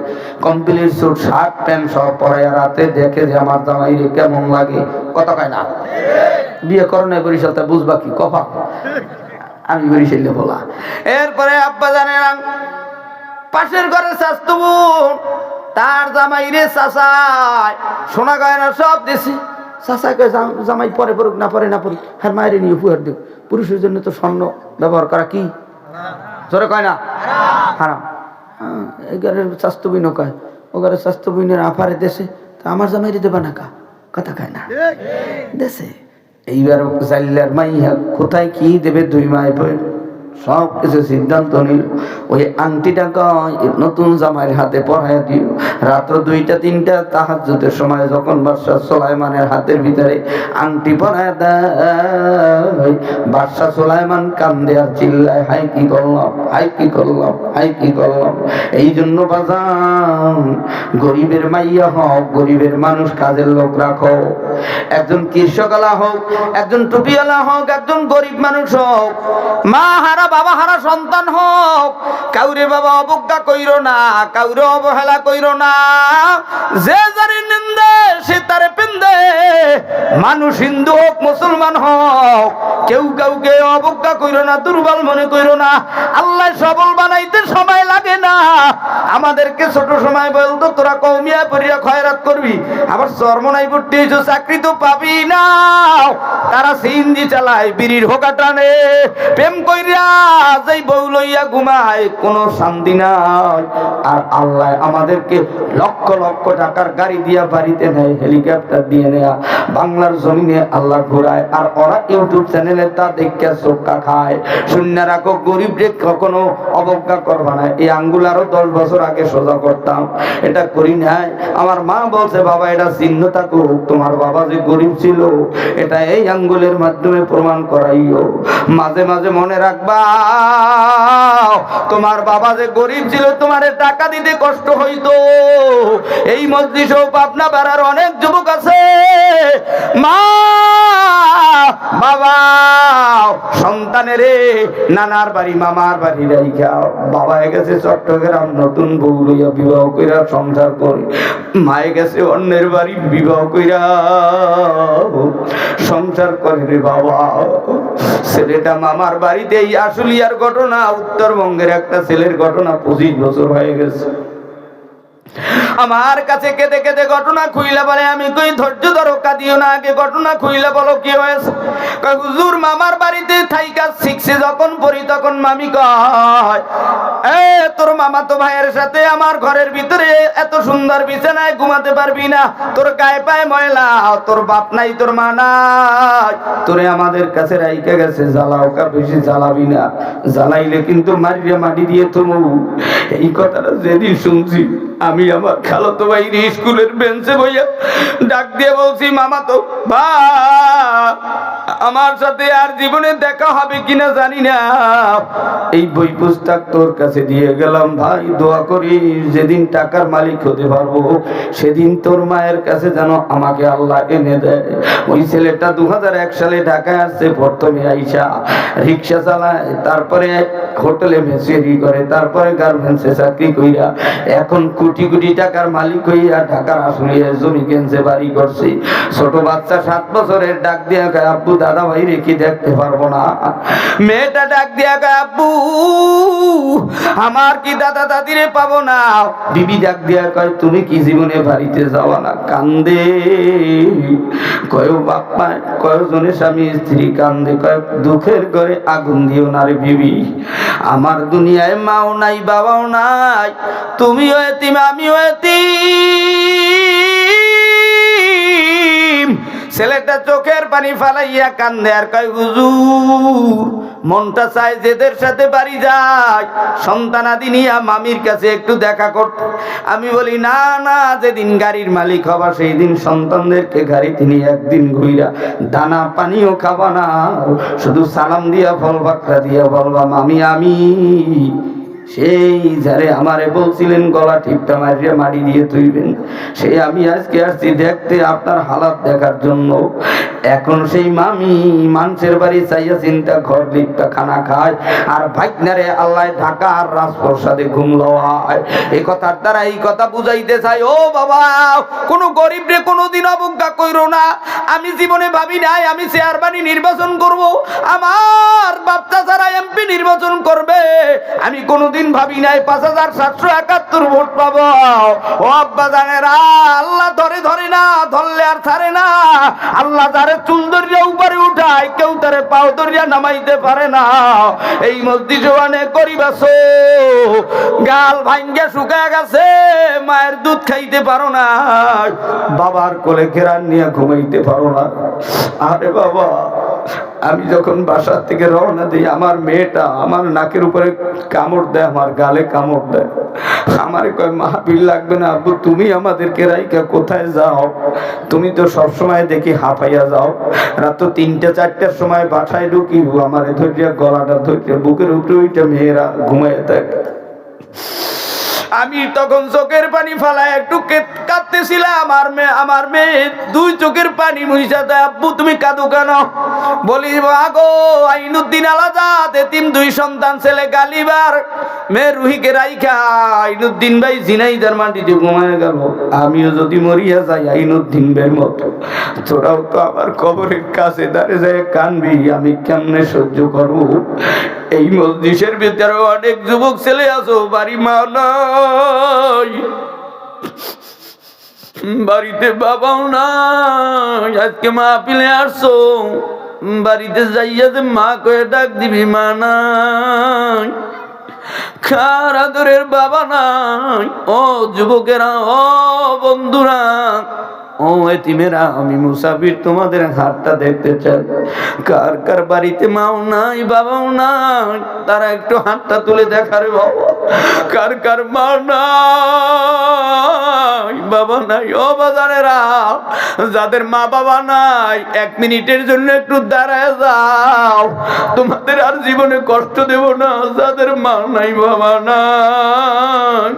কমপ্লিট স্যুট শার্ট প্যান্ট সব পরাইয়া রাতে দেখে যে আমার জামাইরে কেমন লাগে, কথা কয় না। বিয়ে করো না বরিশালটা বুঝবা কি কফা, আমি বরিশালে বলা। এরপরে আব্বা জানে না, পাশের ঘরে স্বাস্থ্য বোন তার জামাইরে চাচায় সোনা গয়না সব দিছে। চাচাকে জামাই পরে পড়ুক না পরে না পড়ুক, হ্যাঁ মায়ের নিয়ে উপহার দেব। পুরুষের জন্য তো স্বর্ণ ব্যবহার করা কি জোরে কয় না হারাম। এই ঘরের স্বাস্থ্য বইন কয়, ও ঘরের স্বাস্থ্য বইনের আফারে দেশে, তা আমার জামাইরে দেবা না কা, কথা খায় না দেশে। এইবার জাইলার মাইয়া কোথায় কি দেবে, দুই মায় পড়ে সব কিছু সিদ্ধান্ত নিল। ওই আংটিটা নতুন জামাইয়ের হাতে পরাইয়া দিল। রাত্র 2টা 3টা তাহাজ্জুদের সময় যখন বাদশাহ সুলাইমানের হাতের ভিতরে আংটি পরাইয়া দেয়, বাদশাহ সুলাইমান কান্দে আর চিল্লায়, হাই কি করলাম, হাই কি করলাম, হাই কি করলাম। এই জন্য বাজান গরিবের মাইয়া হোক, গরিবের মানুষ কাজের লোক রাখো, একজন কৃষকওয়ালা হোক, একজন টুপিওয়ালা হোক, একজন গরিব মানুষ হোক, মা হারা বাবা হারা সন্তান হোক, কাউরে বাবা অবজ্ঞা কইরো না, কাউরে অবহেলা কইরো না। যে যারে নিন্দে সে তারে পিন্দে, মানুষ হিন্দু হোক মুসলমান হোক, কেউ কাউকে অবজ্ঞা কইরো না, দুর্বল মনে কইরো না। আল্লাহ সবল বানাইতে সময় লাগে না। আমাদেরকে ছোট সময় বলতো তোরা কওমিয়া পড়িয়া খয়রাত করবি, আবার চরমনাই ভর্তি হইছো, চাকরি তো পাবি না। তারা সিএনজি চালায়, বিড়ির হোকা টানে, প্রেম কইরা যেই বউ লইয়া ঘুমায়, কোনো শান্তি নাই। আর আল্লাহ আমাদেরকে লক্ষ লক্ষ টাকার গাড়ি দিয়া বাড়িতে নেয়, হেলিকপ্টার দিয়ে নেয়া, বাংলার জমিনে আল্লাহ ঘুরায়, আর ওরা ইউটিউব চ্যানেলে তা দেখে চোখা খায়। শূন্য রাখো, গরিবরে কখনো অবজ্ঞা করবা না। এই আঙ্গুল আরো 10 বছর আগে সোজা করতাম, এটা করি নাই। আমার মা বলছে বাবা এটা চিহ্ন থাকুক, তোমার বাবা যে গরিব ছিল এটা এই আঙ্গুলের মাধ্যমে প্রমাণ করাইও। মাঝে মাঝে মনে রাখবা তোমার বাবা যে গরিব ছিল, তোমারে টাকা দিতে কষ্ট হইতো। এই মজলিসেও পাবনা পাড়ার অনেক যুবক আছে, মা বাবা সন্তানের নানার বাড়ি মামার বাড়ি রাইখাও, বাবা গেছে চট্টগ্রাম নতুন বউ লইয়া বিবাহ কইরা সংসার করে, মায়ে গেছে অন্যের বাড়ি বিবাহ কইরা সংসার করে রে বাবা। ছেলেটা মামার বাড়িতে, এই আশুলিয়ার ঘটনা, উত্তরবঙ্গের একটা ছেলের ঘটনা, 25 বছর হয়ে গেছে। আমার কাছে কেঁদে কেঁদে ঘটনা খুইলা বলে, আমি কই ধৈর্য ধরো, কাঁদিও না, আগে ঘটনা খুইলা বলো কি হয়েছে। কয় হুজুর মামার বাড়িতে থাইকা শিখছে যখন পড়ি তখন মামি কয়, এ তোর মামা তো ভাইয়ের সাথে আমার ঘরের ভিতরে এত সুন্দর বিছানায় ঘুমাতে পারবি না, তোর গায়ে পায়ে ময়লা, তোর বাপ নাই তোর মা নাই, তোরে আমাদের কাছে রাইখা গেছে, জ্বালাও কা বেশি জ্বালাবি না, জ্বালাইলে কিন্তু মারিয়া মাটি দিয়ে থমু। এই কথাটা যেদিন শুনছি আমি আমার খালাতো ভাইয়ের স্কুলের বেঞ্চে বইয়া ডাক দিয়ে বলছি, মামা তো ভাই আমার সাথে আর জীবনে দেখা হবে কিনা জানি না, এই বই পুস্তক তোর কাছে দিয়ে গেলাম ভাই, দোয়া করি যেদিন টাকার মালিক হতে পারবো সেদিন তোর মায়ের কাছে যেন আমাকে আল্লাহ এনে দেয়। ওই ছেলেটা 2001 সালে ঢাকায় আসছে, প্রথমে আইসা রিক্সা চালায়, তারপরে হোটেলে মেসেরি করে, তারপরে গার্মেন্টসে চাকরি কইরা এখন কোটি কোটি টাকার মালিক হইয়া ঢাকার আসলিয়া জমি কিনছে, বাড়ি করছে। ছোট বাচ্চা 7 বছরের ডাক দিয়া কয়, আব্বু দাদা ভাই রেখে দেখতে পারবো না। মেয়েটা ডাক দিয়া কয়, আব্বু আমার কি দাদা দাদিরে পাবো না। বিবি ডাক দিয়া কয়, তুমি কি জীবনে বাড়িতে যাওয়া না? কান্দে। কয় বাপ্পা, কয়জনে স্বামী স্ত্রী কান্দে। কয় দুঃখের ঘরে আগুন দিও না রে বিবি, আমার দুনিয়ায় মাও নাই বাবাও নাই, তুমিও এতিম আমিও এতিম। ছেলেটা চোখের পানি ফালাইয়া কান্দে আর কয়, হুজুর মনটা চায় যেদের সাথে বাড়ি যায় সন্তানাদি নিয়া মামির কাছে একটু দেখা করতে। আমি বলি না না, যেদিন গাড়ির মালিক হবা সেই দিন সন্তানদেরকে গাড়িতে নিয়ে একদিন ঘুইরা দানা পানিও খাবা না, শুধু সালাম দিয়া ফল বাকরা দিয়া বলবা মামি আমি। সেই যারে আমারে বলছিলেন গলা টিপটা মারিয়া মারি দিয়ে তুইবেন, সেই আমি আজকে আসছি দেখতে আপনার হালাত দেখার জন্য। এখন সেই মামি মানুষের বাড়ি চাইয়া চিন্তা ঘর লিপটা খানা খায়, আর ভাইকনারে আল্লাহ ঢাকা আর রাজপ্রসাদে ঘুম লওয়ায়। এই কথার দ্বারা এই কথা বুঝাইতে চাই, ও বাবা কোনো গরিব রে কোনোদিন অবজ্ঞা কইরো না। আমি জীবনে ভাবি নাই আমি চেয়ারম্যান নির্বাচন করব, আমার বাচ্চা ছাড়া এমপি নির্বাচন করবে। আমি কোনোদিন ভাবি নাই 5771 ভোট পাবো। ও আব্বা জানেরা, আল্লাহ ধরে ধরে না, ধরলে আর ছাড়ে না। আল্লাহ যারে চুল ধরিয়া উপরে উঠায়, কেউ তারে পাও ধরিয়া নামাইতে পারে না। এই মসজিদ জওয়ানে করিবাছো, গাল ভাঙ্গা শুকায় গেছে, মায়ের দুধ খাইতে পারো না, বাবার কোলে ঘেরান নিয়ে ঘুমাইতে পারো না। আরে বাবা, আমি যখন বাসার থেকে রওনা দিই আমার মেয়েটা আমার নাকের উপরে কামড় দেয়, আমার গালে কামড় দেয়। আমারে কয় মাহফিল লাগবে না আব্বু, তুমি আমাদেরকে রাইকা কোথায় যাও? তুমি তো সবসময় দেখি হাঁপাইয়া যাও। রাত 3টা 4টার সময় বাসায় ঢুকি, আমারে ধরিয়া গলাটা ধরিয়া বুকের উপরে ওইটা মেয়েরা ঘুমাইয়া থাকে। আমি তখন চোখের পানি ফালাই একটু কাঁদতেছিলাম, আমার মেয়ে 2 চোখের পানি মুইসা দেয়। আব্বু তুমি কাঁদো কেন? বলি আগো আইনুদ্দিন আলাজাত এতিম 2 সন্তান, ছেলে গালিবার মেয়ে রুহিকে রাইখা আইনুদ্দিন ভাই ঝিনাইদার মাটিতে ঘুমায় গেল। আমিও যদি মরিয়া যাই আইনুদ্দিন ভাইয়ের মতো, তোরাও তো আমার কবরের কাছে দাঁড়িয়ে যায় কানবি, আমি কেমনে সহ্য করবো? এই মসজিদের ভিতরে অনেক যুবক ছেলে আছো, বাড়ি মা নাই, বাড়িতে বাবাও নাই। আজকে মাহফিলে আসছো, বাড়িতে যাইয়া যে মা কয়ে ডাক দিবি, মা নাই, খার আদরের বাবা নাই। ও যুবকেরা, ও বন্ধুরা, ও এতিমেরা, আমি মুসাফির, তোমাদের হাতটা দেখতে চাই। কার কার বাড়িতে মাও নাই বাবাও নাই, তারা একটু হাতটা তুলে দেখারে বাবা। কার কার মা নাই বাবা নাই? ও বাজারেরা, যাদের মা বাবা নাই 1 মিনিটের জন্য একটু দাঁড়ায় যাও, তোমাদের আর জীবনে কষ্ট দেব না। যাদের মা নাই বাবা নাই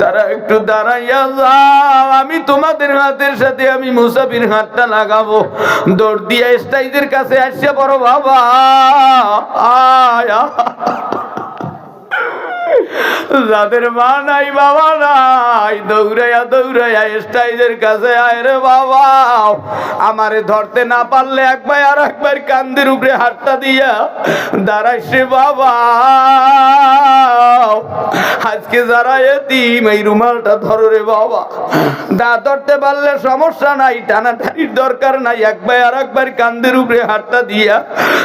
তারা একটু দাঁড়াইয়া যাও, আমি তোমাদের হাতের সাথে আমি মুসাফির হাতটা লাগাবো। দৌড় দিয়া স্টাইজের কাছে আসছে বড় বাবা, আয়া যাদের মা নাই বাবা নাই দৌড়াইয়া দৌড়াইয়া স্টাইজের কাছে আয় রে বাবা। আমারে ধরতে না পারলে একবার আর একবার কান্দের উপরে হাতটা দিয়া দাঁড়াইছে বাবা। আজকে আজকে যারা এতিম এই রুমালটা ধরো রে বাবা, দা ধরতে পারলে সমস্যা নাই, টানাটানির দরকার নাই, একবার আর একবার কান্দের উপরে হাতটা দিয়া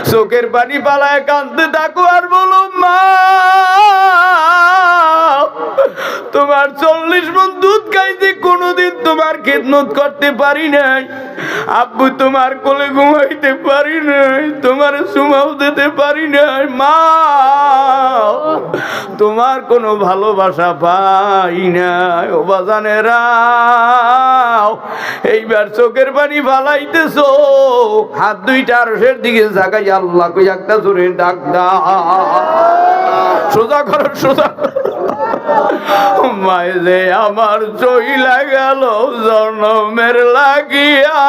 চোখের পানি পালায় কান্দতে থাকো আর বলো মা তোমার 40 মণ দুধ খাইতে কোনোদিন তোমার খেদমত করতে পারি নাই, আব্বু তোমার কোলে ঘুমাইতে পারি নাই, তোমার সুমাও দিতে পারি নাই, মা তোমার কোনো ভালোবাসা পাই নাই। ও বাজানেরা এইবার চোখের পানি ফালাইতেছো, হাত দুইটা আরশের দিকে জাগাই আল্লাহ কই একটা জোরে ডাক দাও, সোজা করো সোজা। মায়ে যে আমার চইলা গেল জনমের লাগিয়া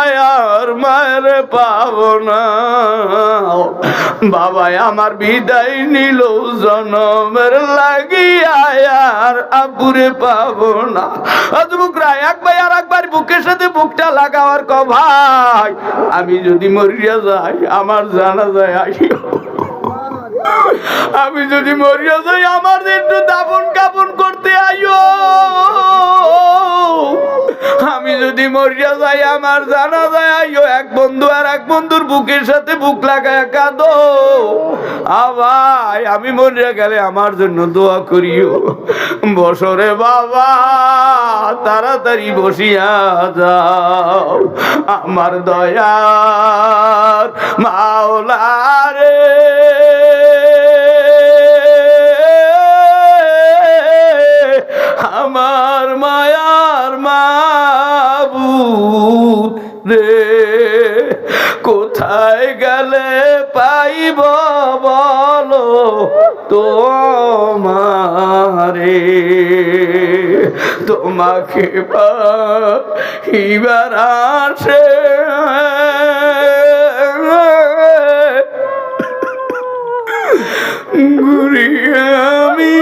আর মায়ের পাব না, বাবাই আমার বিদায় নিল জনমের লাগিয়া আর আব্বুরে পাব না। বুকরা একবার আর একবার বুকের সাথে বুকটা লাগাওয়ার ক ভাই আমি যদি মরিয়া যাই আমার জানা যায় আইও, আমি যদি মরিয়া যাই আমার একটু দাফন কাফন করতে আইও, আমি যদি মরিয়া যাই আমার জানা যায় আইও। এক বন্ধু আর এক বন্ধুর বুকের সাথে বুক লাগায় কাঁদো, ভাই আমি মরিয়া গেলে আমার জন্য দোয়া করিও। বসরে বাবা তাড়াতাড়ি বসিয়া যাও, আমার দয়ার মাওলারে আমার মায়ার মাবুদ রে, কোথায় গেলে পাইব বলো তোমারে, তোমাকে পাইবার আসে ঘুরি আমি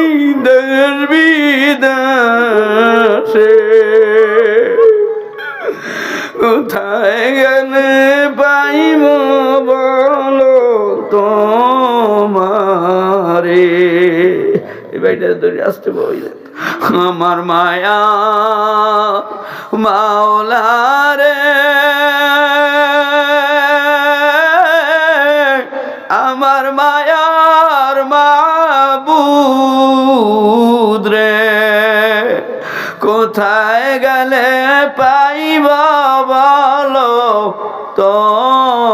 দেশ বিদেশে, কোথায় গেলে পাইব বলো তোমারে। এই বাড়িটা ধরে আসতে বইলে আমার মায়া মাওলারে, আমার মায়ার মাবুদ রে, কোথায় গেলে পাইব বলো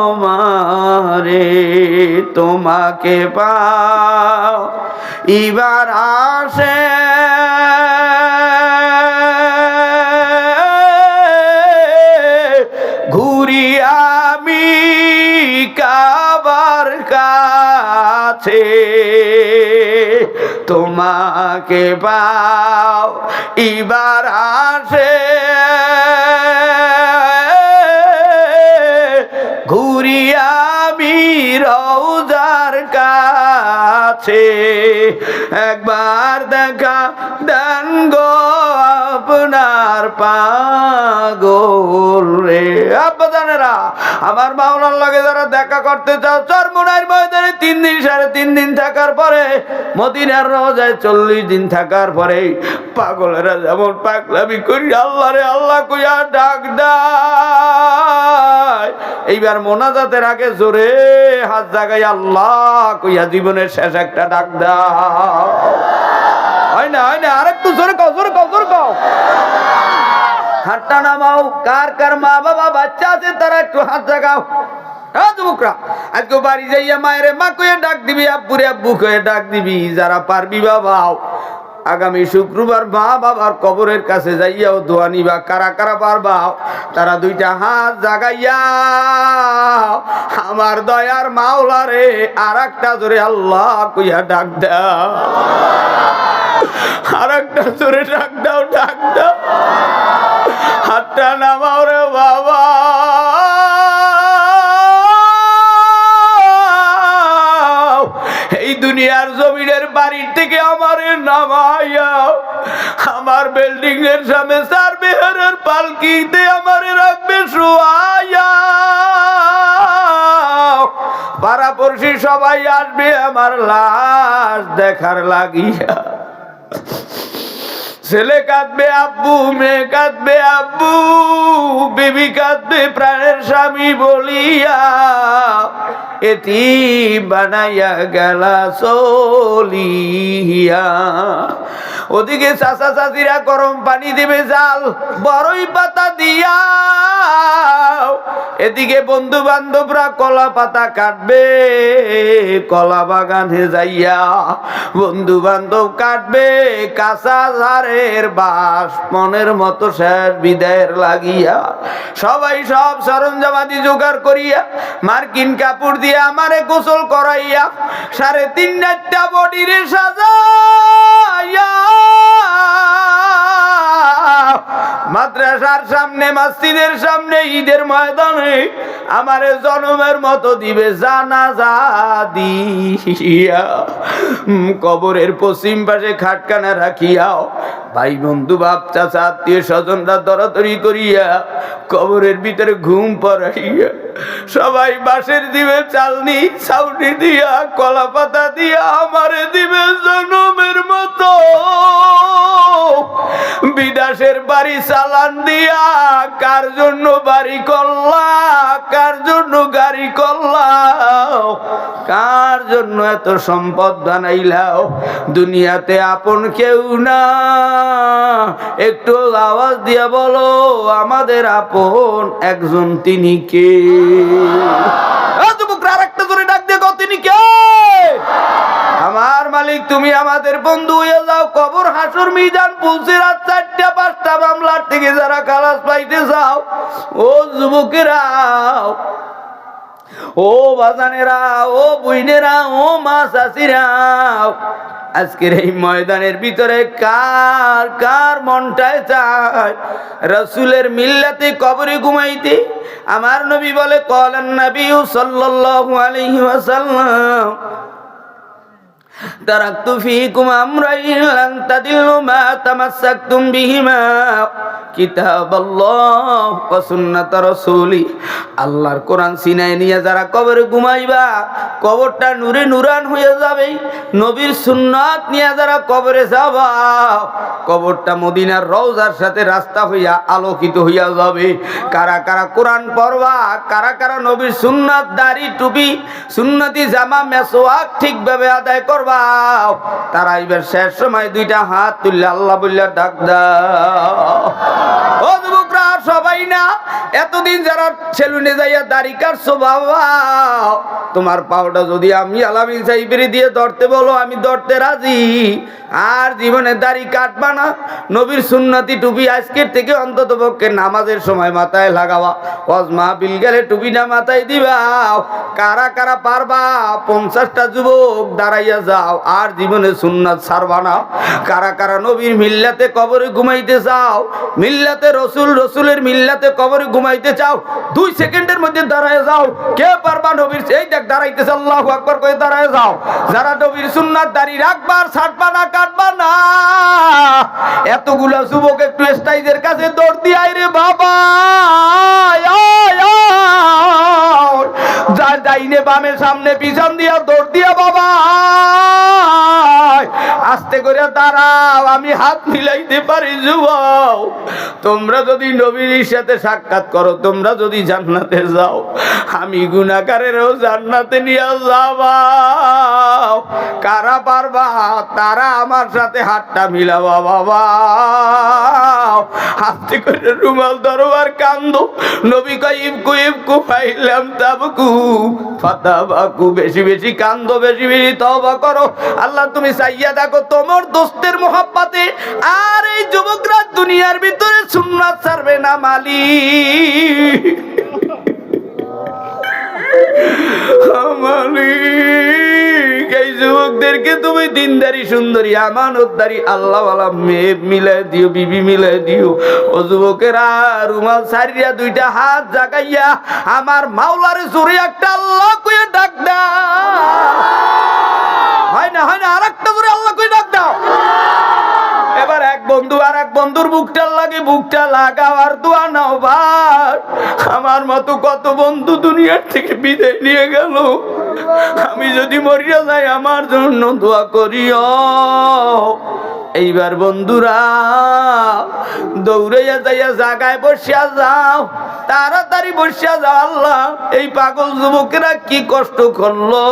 তোমারে, তোমাকে পাও এবার আসে ঘুরি আমি কাবার কাছে, তোমাকে পাও এবার আসে ঘুরি আমি রওজার কাছে, একবার দেখা দেন গো আপনার পাগল রে। আব্বাজানেরা আমার মাওলার লাগে যারা দেখা করতে চাও চরমুনাইর ময়দানে 3 দিন 3.5 দিন থাকার পরে মদিনার রওজায় 40 দিন থাকার পরে পাগলেরা যেমন পাগলামি করি আল্লাহ রে আল্লাহ কইয়া ডাক দেয়, এইবার মোনাজাতের আগে জোরে হাত জাগাই আল্লাহ কইয়া জীবনের শেষ একটা ডাক দাও। হয় না আরেকটু জোরে কও জোরে কও জোরে কও, হাতটা নামাও। কার কার মা বাবা বাচ্চা আছে তারা একটু হাত জাগাও। যুবকরা আজকে বাড়ি যাইয়া মায়ের মা কইয়া ডাক দিবি, আব্বুরে আব্বু কইয়া ডাক দিবি। যারা পারবি বাবা আগামী শুক্রবার মা বাবার কবরের কাছে যাইয়াও দোয়া নিবা। কারা কারা পারবা তারা 2টা হাত জাগাইয়া আমার দয়ার মাওলারে আর একটা জোরে আল্লাহ কইয়া ডাক দাও, আর একটা জোরে ডাক দাও ডাক দাও। হাতটা নামাও রে বাবা, এই দুনিয়ার জমিনের বাড়ির থেকে আমারে নামাইয়া আমার বিল্ডিং এর সামনে 4 বিহারের পালকিতে আমারে রাখবে শোয়াইয়া। পাড়াপড়শি সবাই আসবে আমার লাশ দেখার লাগিয়া। ছেলে কাঁদবে আব্বু, মেয়ে কাঁদবে আব্বু, বিবি কাঁদবে প্রাণের স্বামী বলিয়া, এতিম বানাইয়া গেলা চলিয়া। ওদিকে চাচা চাচিরা গরম পানি দিবে জাল বড়ই পাতা দিয়া, এদিকে বন্ধু বান্ধবরা কলা পাতা কাটবে কলা বাগানে যাইয়া, বন্ধু বান্ধব কাটবে কাঁচা ঝাড়ের বাঁশ মনের মতো শেষ বিদায়ের লাগিয়া। সবাই সব সরঞ্জামাদি জোগাড় করিয়া মার্কিন কাপড় দিয়ে আমারে গোসল করাইয়া 3.5টা বডিরে সাজাইয়া মাদ্রাসার সামনে মসজিদের সামনে ঈদের ময়দানে আমারে জনমের মতো দিবে জানাজা দিয়া। কবরের পশ্চিম পাশে খাটখানা রাখিয়াও ভাই বন্ধু বাপ চাচা আত্মীয় স্বজনরা দরাদরি করিয়া কবরের ভিতরে ঘুম পড়াইয়া সবাই বাঁশের দিবে চালনি ছাউনি দিয়া কলা পাতা দিয়া আমারে দিবে জনমের মতো বিদেশের বাড়ি চালান দিয়া। কার জন্য বাড়ি করলা, কার জন্য গাড়ি করলাও, কার জন্য এত সম্পদ বানাইলাও? দুনিয়াতে আপন কেউ না, একটু আওয়াজ দিয়া বলো আমাদের আপন একজন, তিনি কে? আরেকটা জোরে ডাক দিয়ে কও তিনি কে? আমার মালিক তুমি আমাদের বন্ধু হয়ে যাও। কবর হাসর মিজান পুলসি রাত 4টা 5টা মামলার থেকে যারা খালাস পাইতে যাও, ও যুবকেরা, ও বাজানেরা, ও বুইনেরা, ও মা চাচিরা, আজকের এই ময়দানের ভিতরে কার কার মনটায় চায় রাসূলের মিল্লাতে কবরে ঘুমাইতে? আমার নবী বলে ক্বালান নবী সাল্লাল্লাহু আলাইহি ওয়াসাল্লাম তারাকতু ফীকুম আমরাইন লান তাদিল্লু মা তামাসসাকতুম বিহিমা কিতাবাল্লাহ ওয়া সুন্নাত রাসূলি। আল্লাহর কোরআন সিনায় নিয়ে যারা কবরে ঘুমাইবা কবরটা নূরে নূরান হয়ে যাবে। নবীর সুন্নাত নিয়ে যারা কবরে যাবা কবরটা মদিনার রওজার সাথে রাস্তা হইয়া আলোকিত হইয়া যাবে। কারা কারা কোরআন পড়বা, কারা কারা নবীর সুন্নাত দাড়ি টুপি সুন্নতি জামা মেসওয়াক ঠিকভাবে আদায় করবা, তারা এবার শেষ সময় 2টা হাত তুললে আল্লাহ বললে ডাক দাও। ও যুবকরা সবাই না, এতদিন যারা সেলুনে যাইয়া দাড়ি কাটছো বাবা, তোমার পাওটা যদি আমি আলামিন সাহেবের দিয়ে ধরতে বলো আমি ধরতে রাজি। আর জীবনে দাড়ি কাটবা না, নবীর সুন্নতি টুপি আজকের থেকে অন্তত পক্ষে নামাজের সময় মাথায় লাগাবা। ওয়াজ মাহফিল গেলে টুপিটা মাথায় দিবা। কারা কারা পারবা 50টা যুবক দাঁড়াইয়া যাও, আর জীবনে সুন্নাত ছাড়বা না। কারা কারা নবীর মিল্লাতে কবরে ঘুমাইতে চাও, মিল্লাতে রসুল রসুলের মিল্লাতে কবরে ঘুমাইতে চাও, 2 সেকেন্ডের মধ্যে দাঁড়ায় যাও। কে পারবা নবীর এই দেখ দাঁড়াইতেছে আল্লাহু আকবার কয়ে দাঁড়ায় যাও। যারা নবীর সুন্নাত দাড়ি রাখবা, ছাড়বা না, কাটবা না। এতগুলা যুবক একটু স্টাইজের কাছে দৌড় দিয়াই রে বাবা, যার ডাইনে বামে সামনে পিছন দিয়া দৌড় দিয়া বাবা, আস্তে করে দাঁড়াও, আমি হাত মিলাইতে পারি। যুবক তোমরা যদি নবীর সাথে সাক্ষাৎ করো, তোমরা যদি জান্নাতে যাও, আমি গুনাহগারেরও জান্নাতে নিয়ে যাবা। কারা পারবা তারা আমার সাথে হাতটা মিলাবা বাবা। হাতে করে রুমাল ধরো আর কান্দো। নবী কয় ইবকু ইবকু ফাইলাম তাবকু ফাতাবাকু, বেশি বেশি কান্দো, বেশি বেশি তওবা করো। আল্লাহ তুমি চাইয়া দেখো তোমার দোস্তের মোহাব্বতে আর এই যুবকরা দুনিয়ার ভিতরে সুন্নাত ছাড়বে না মালিক। মালিক এই যুবকদেরকে তুমি দিনদারি সুন্দরী আমানতদারি আল্লাহওয়ালা মেয়ে মিলাই দিও, বিবি মিলাই দিও। ও যুবকেরা রুমাল ছাড়িয়া 2টা হাত জাগাইয়া আমার মাওলারে জোরে একটা আল্লাহ কইয়া ডাক দাও। হয় না হয় না, আরেকটা জোরে আল্লাহ কইয়া ডাক দাও। এবার এক বন্ধু আর এক বন্ধুর বুকটা লাগে, বুকটা লাগাও আর দোয়া নাও। ভাই আমার মতো কত বন্ধু দুনিয়ার থেকে বিদায় নিয়ে গেল, আমি যদি মরিয়া যাই আমার জন্য দোয়া করিও। এইবার বন্ধুরা দৌড়াইয়া যাইয়া জায়গায় বসিয়া যাও, তাড়াতাড়ি বসিয়া যাও। আল্লাহ, এই পাগল যুবকেরা কি কষ্ট করলো।